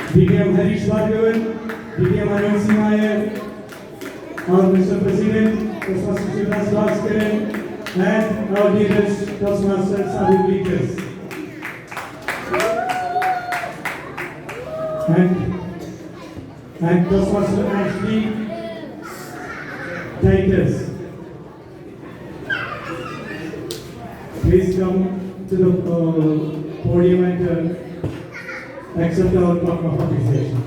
DTM Harish Bhargavan, DTM Arun Singh Iyer, our Mr. President, Toastmaster Shivaras Bhaskaran, and our dearest Toastmaster Sabir Leaders. And Toastmaster Ashley Titus. Please come to the podium and accept our token of appreciation.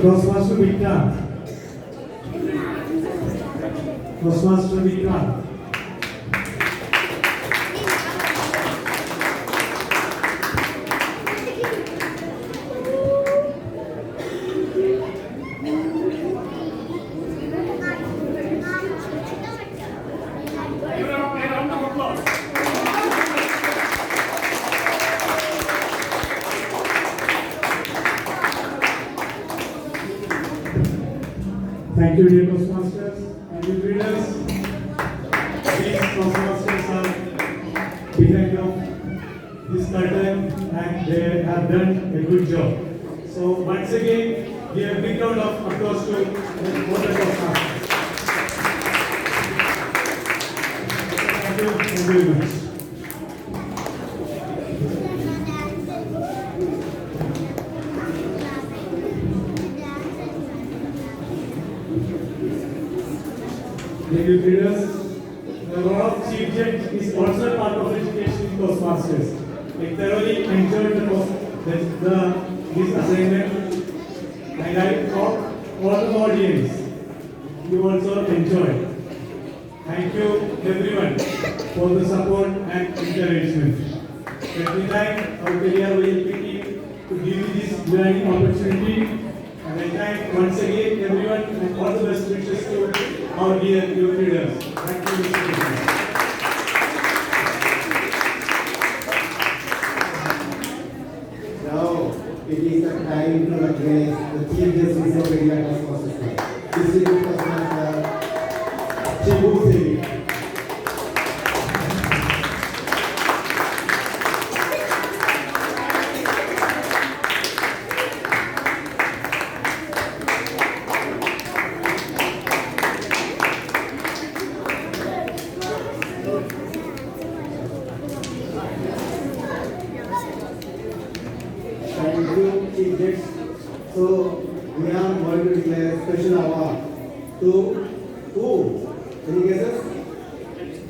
Toastmaster Vikrant. Toastmaster Vikrant. Thank you, dear Toastmasters and your leaders. These Toastmasters are behind of this curtain and they have done a good job. So once again, give a big round of applause to all the Toastmasters. Thank you very much. Dear leaders, the role of Chief Judge is also part of education in Toastmasters. I thoroughly enjoyed this assignment, and I hope all the audience you also enjoy. Thank you everyone for the support and encouragement. Let me thank our career YLP team to give me this learning opportunity, and I thank once again everyone and all the best wishes to our dear youth leaders. Thank you, Mr. President. Now it is the time to recognize the Chief Justice of India Toastmasters. Distinguished Toastmaster Shibu Singh. Thank you, Chief Justice. So we are going to declare a special award to who? Any guesses?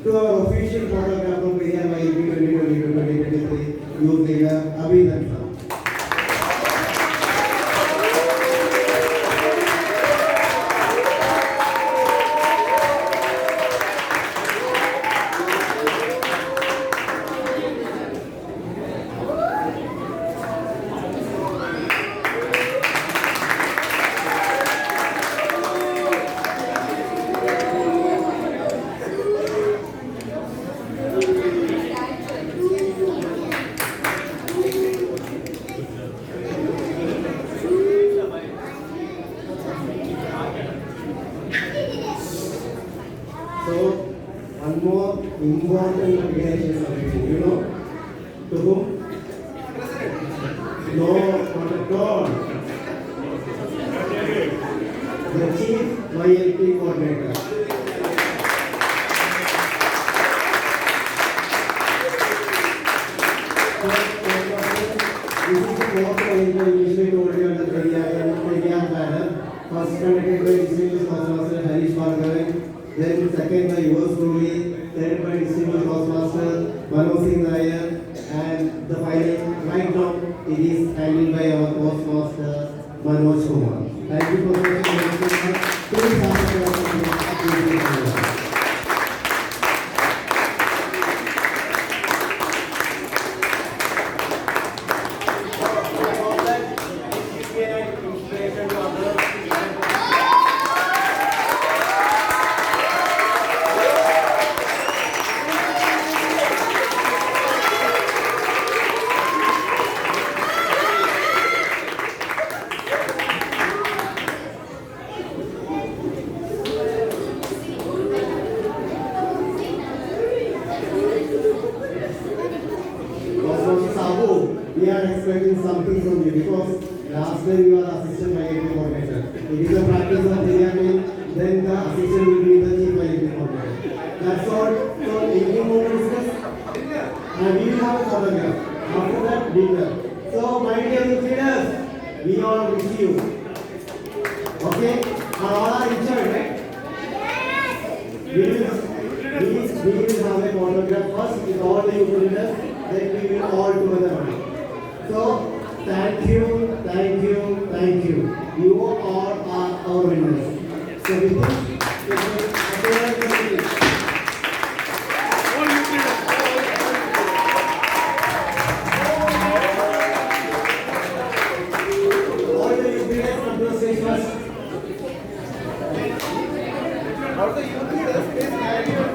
To our official photographer of India YLP 2022-2023 youth leader Abhinandan. So, one more important recognition is awaiting. You know? To whom? No, not at all. The Chief YLP Coordinator. This is the fourth arrangement initially told you on the Peria banner. First conducted by Distinguished Toastmaster Harish Bhargavan. Then second by yours truly, third by Distinguished Toastmaster Manoj Singh Nair, and the final, right now, it is handled by our Toastmaster Manoj Kumar. Thank you for the please have we are expecting something from you because last time you are assistant YLP coordinator. It is a practice of Benjamin, then the assistant will be the chief YLP coordinator. That's all. So anything more to discuss? And we will have a photograph. After that, dinner. So my dear leaders, we all wish you. Okay? And all are enjoyed, right? We will have a photograph first with all the youth leaders, then we will all together. So, thank you, thank you, thank you. You all are our winners. So, with this, all the youth leaders come to the stage first. All the youth leaders, please carry your